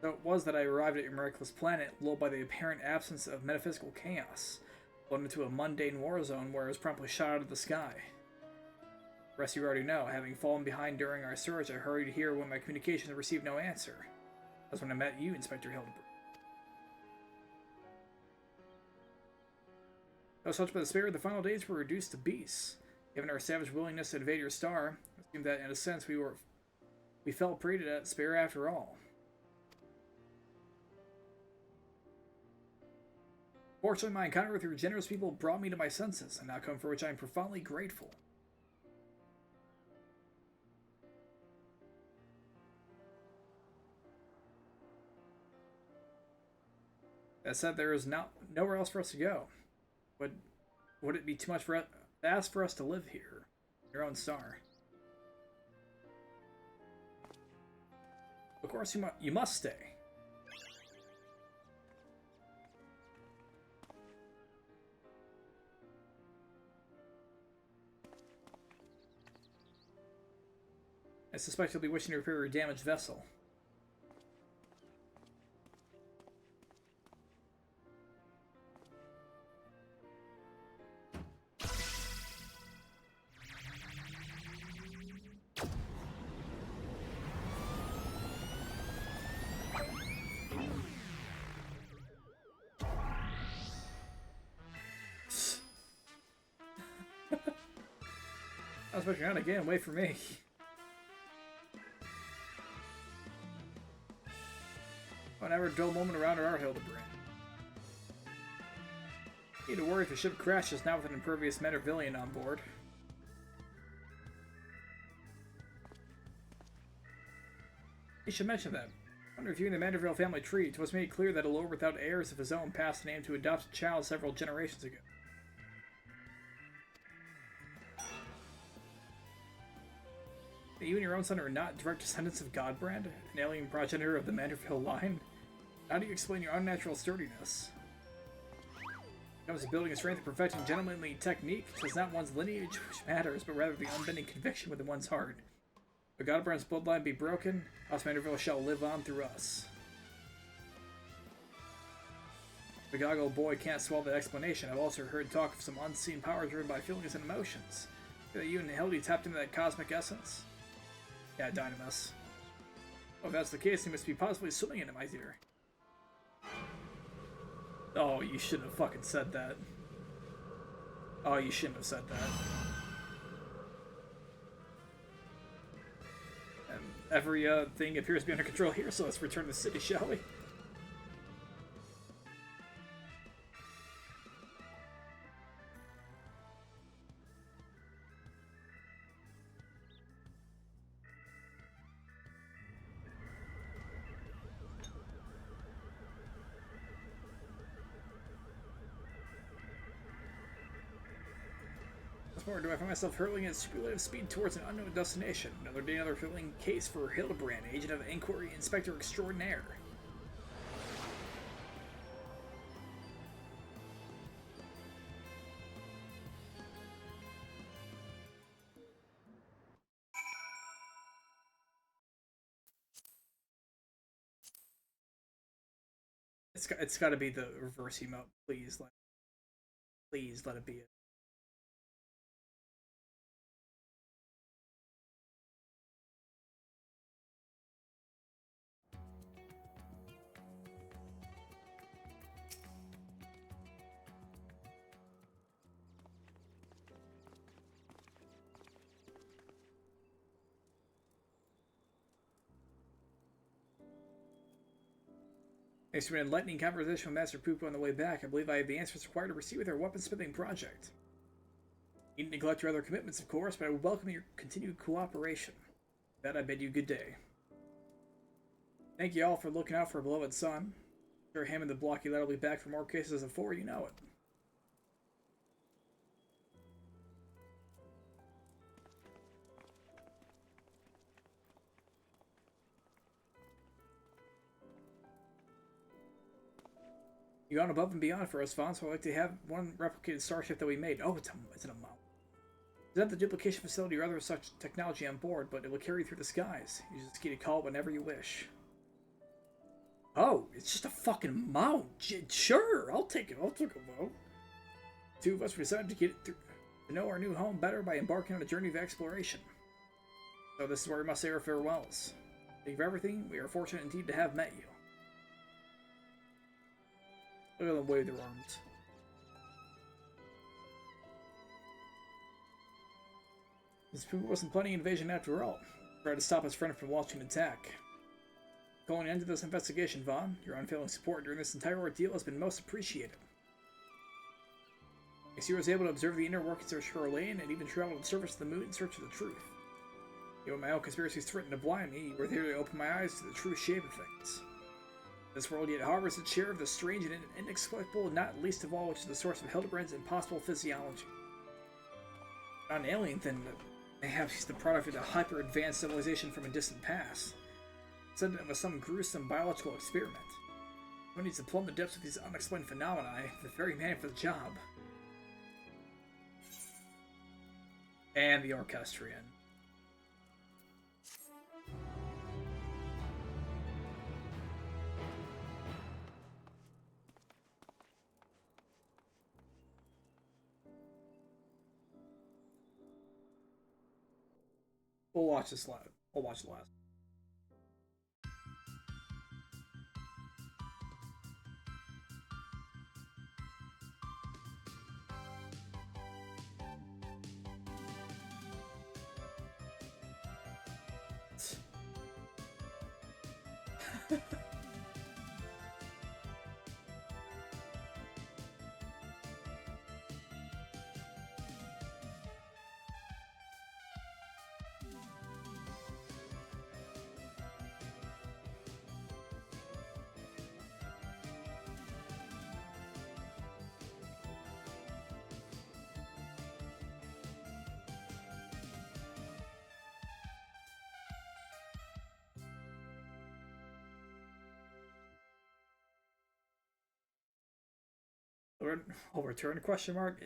So it was that I arrived at your miraculous planet, lulled by the apparent absence of metaphysical chaos, blown into a mundane war zone where I was promptly shot out of the sky. The rest you already know. Having fallen behind during our search, I hurried here when my communications received no answer. That's when I met you, Inspector Hildibrand. Though such by the spirit, the final days were reduced to beasts. Given our savage willingness to invade your star, it seemed that, in a sense, we felt free to spare after all. Fortunately, my encounter with your generous people brought me to my senses, an outcome for which I am profoundly grateful. That said, there is nowhere else for us to go. Would it be too much to ask for us to live here? Your own star. Of course, you must stay. I suspect you'll be wishing to repair your damaged vessel. I was pushing out again, wait for me. Never a dull moment around our Hildibrand. Need to worry if the ship crashes now with an impervious Mandervillian on board. You should mention that. When reviewing the Manderville family tree, it was made clear that a lord without heirs of his own passed the name to adopt a child several generations ago. That you and your own son are not direct descendants of Godbrand, an alien progenitor of the Manderville line? How do you explain your unnatural sturdiness? When it comes to building a strength and perfecting gentlemanly technique, it is not one's lineage which matters, but rather the unbending conviction within one's heart. If Godbrand's bloodline be broken, House Manderville shall live on through us. The goggle boy can't swallow that explanation. I've also heard talk of some unseen power driven by feelings and emotions. Feel that you and Hildy tapped into that cosmic essence? Yeah, Dynamis. Oh, if that's the case, you must be possibly swimming in it, my dear. Oh, you shouldn't have fucking said that. Oh, you shouldn't have said that. And every thing appears to be under control here, so let's return to the city, shall we? Or do I find myself hurtling at superlative speed towards an unknown destination? Another day, another filling case for Hildibrand, agent of inquiry, inspector extraordinaire. It's got to be the reverse emote, please. Please let it be it. Thanks for an enlightening conversation with Master Poopo on the way back. I believe I have the answers required to proceed with our weaponsmithing project. You need to neglect your other commitments, of course, but I would welcome your continued cooperation. With that, I bid you good day. Thank you all for looking out for our beloved son. I'm sure him and the blocky lad will be back for more cases of 4, you know it. You gone above and beyond for us, Vaughn, so I'd like to have one replicated starship that we made. Oh, it's an amount. It's not the duplication facility or other such technology on board, but it will carry you through the skies. You just get a call whenever you wish. Oh, it's just a fucking mount. Sure, I'll take it. I'll take a mount. Two of us decided to get through, to know our new home better by embarking on a journey of exploration. So this is where we must say our farewells. Thank you for everything. We are fortunate indeed to have met you. Look at them wave their arms. This people wasn't planning invasion after all. Tried to stop his friend from launching an attack. Calling an end to this investigation, Vaughn. Your unfailing support during this entire ordeal has been most appreciated. I was able to observe the inner workings of Charlene and even travel to the surface of the moon in search of the truth. Even my own conspiracies threatened to blind me, you were there to open my eyes to the true shape of things. This world yet harbors its share of the strange and inexplicable, not least of all which is the source of Hildibrand's impossible physiology. Not an alien, then mayhaps he's the product of a hyper-advanced civilization from a distant past. Said it was some gruesome biological experiment. One needs to plumb the depths of these unexplained phenomena, the very man for the job. And the orchestrion. We'll watch this live. We'll watch the last. I'll return question mark.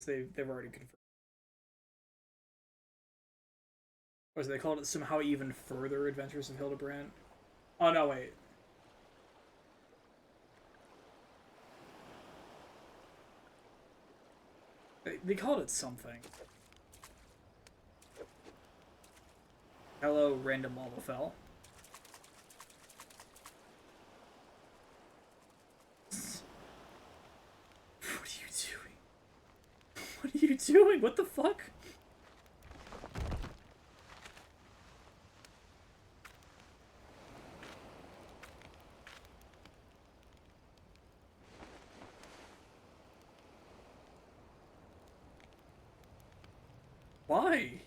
They've already confirmed. Or they called it somehow even further Adventures of Hildibrand. Oh no, wait. They called it something. Hello, random Lalafell. What are you doing? What are you doing? What the fuck? Why?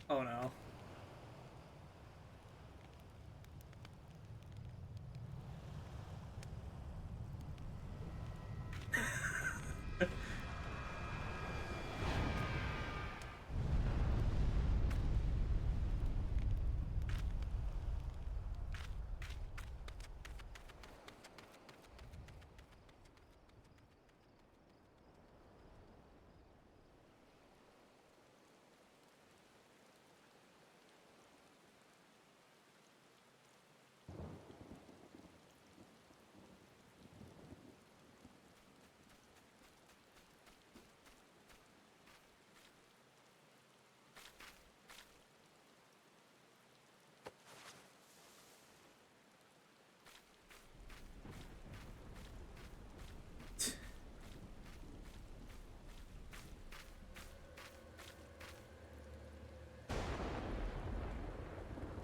Oh no.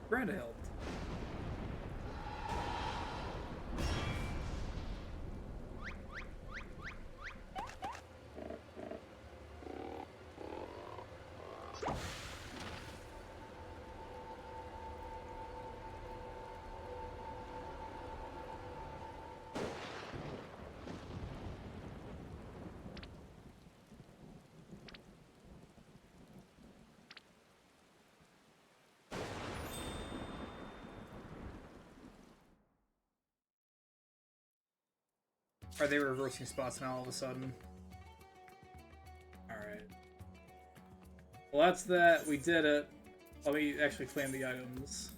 Brand helped. Are they reversing spots now all of a sudden? Alright. Well, that's that. We did it. Let me actually claim the items.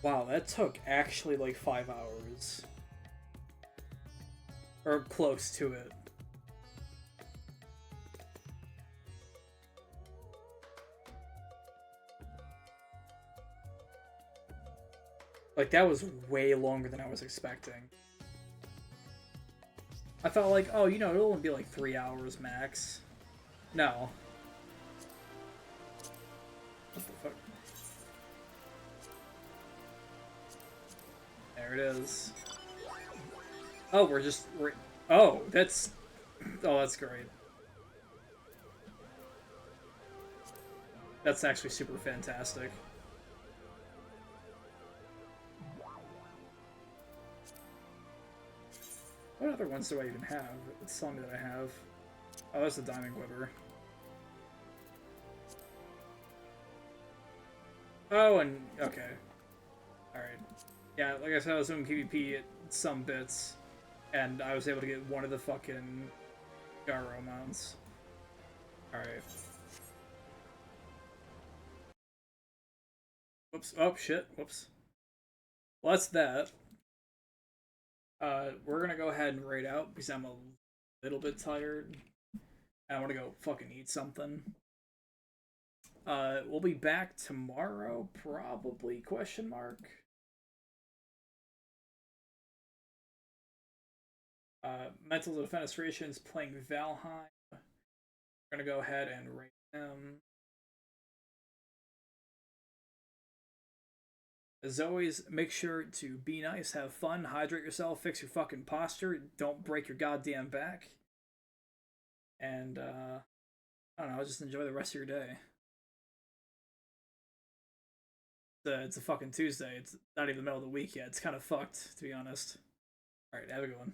Wow, that took actually like 5 hours. Or close to it. Like, that was way longer than I was expecting. I thought like, oh, you know, it'll only be like 3 hours max. No. What the fuck? There it is. Oh, oh, that's great. That's actually super fantastic. What other ones do I even have? It's telling me that I have. Oh, that's the Diamond Quiver. Oh, and okay. Alright. Yeah, like I said, I was doing PvP at some bits, and I was able to get one of the fucking Garo mounts. Alright. Whoops. Oh, shit. Whoops. Well, that's that. We're gonna go ahead and raid out, because I'm a little bit tired. I want to go fucking eat something. We'll be back tomorrow, probably, question mark. Mental Defenestration is playing Valheim. We're gonna go ahead and rate them. As always, make sure to be nice, have fun, hydrate yourself, fix your fucking posture, don't break your goddamn back. And, I don't know, just enjoy the rest of your day. It's a fucking Tuesday. It's not even the middle of the week yet. It's kind of fucked, to be honest. Alright, have a good one.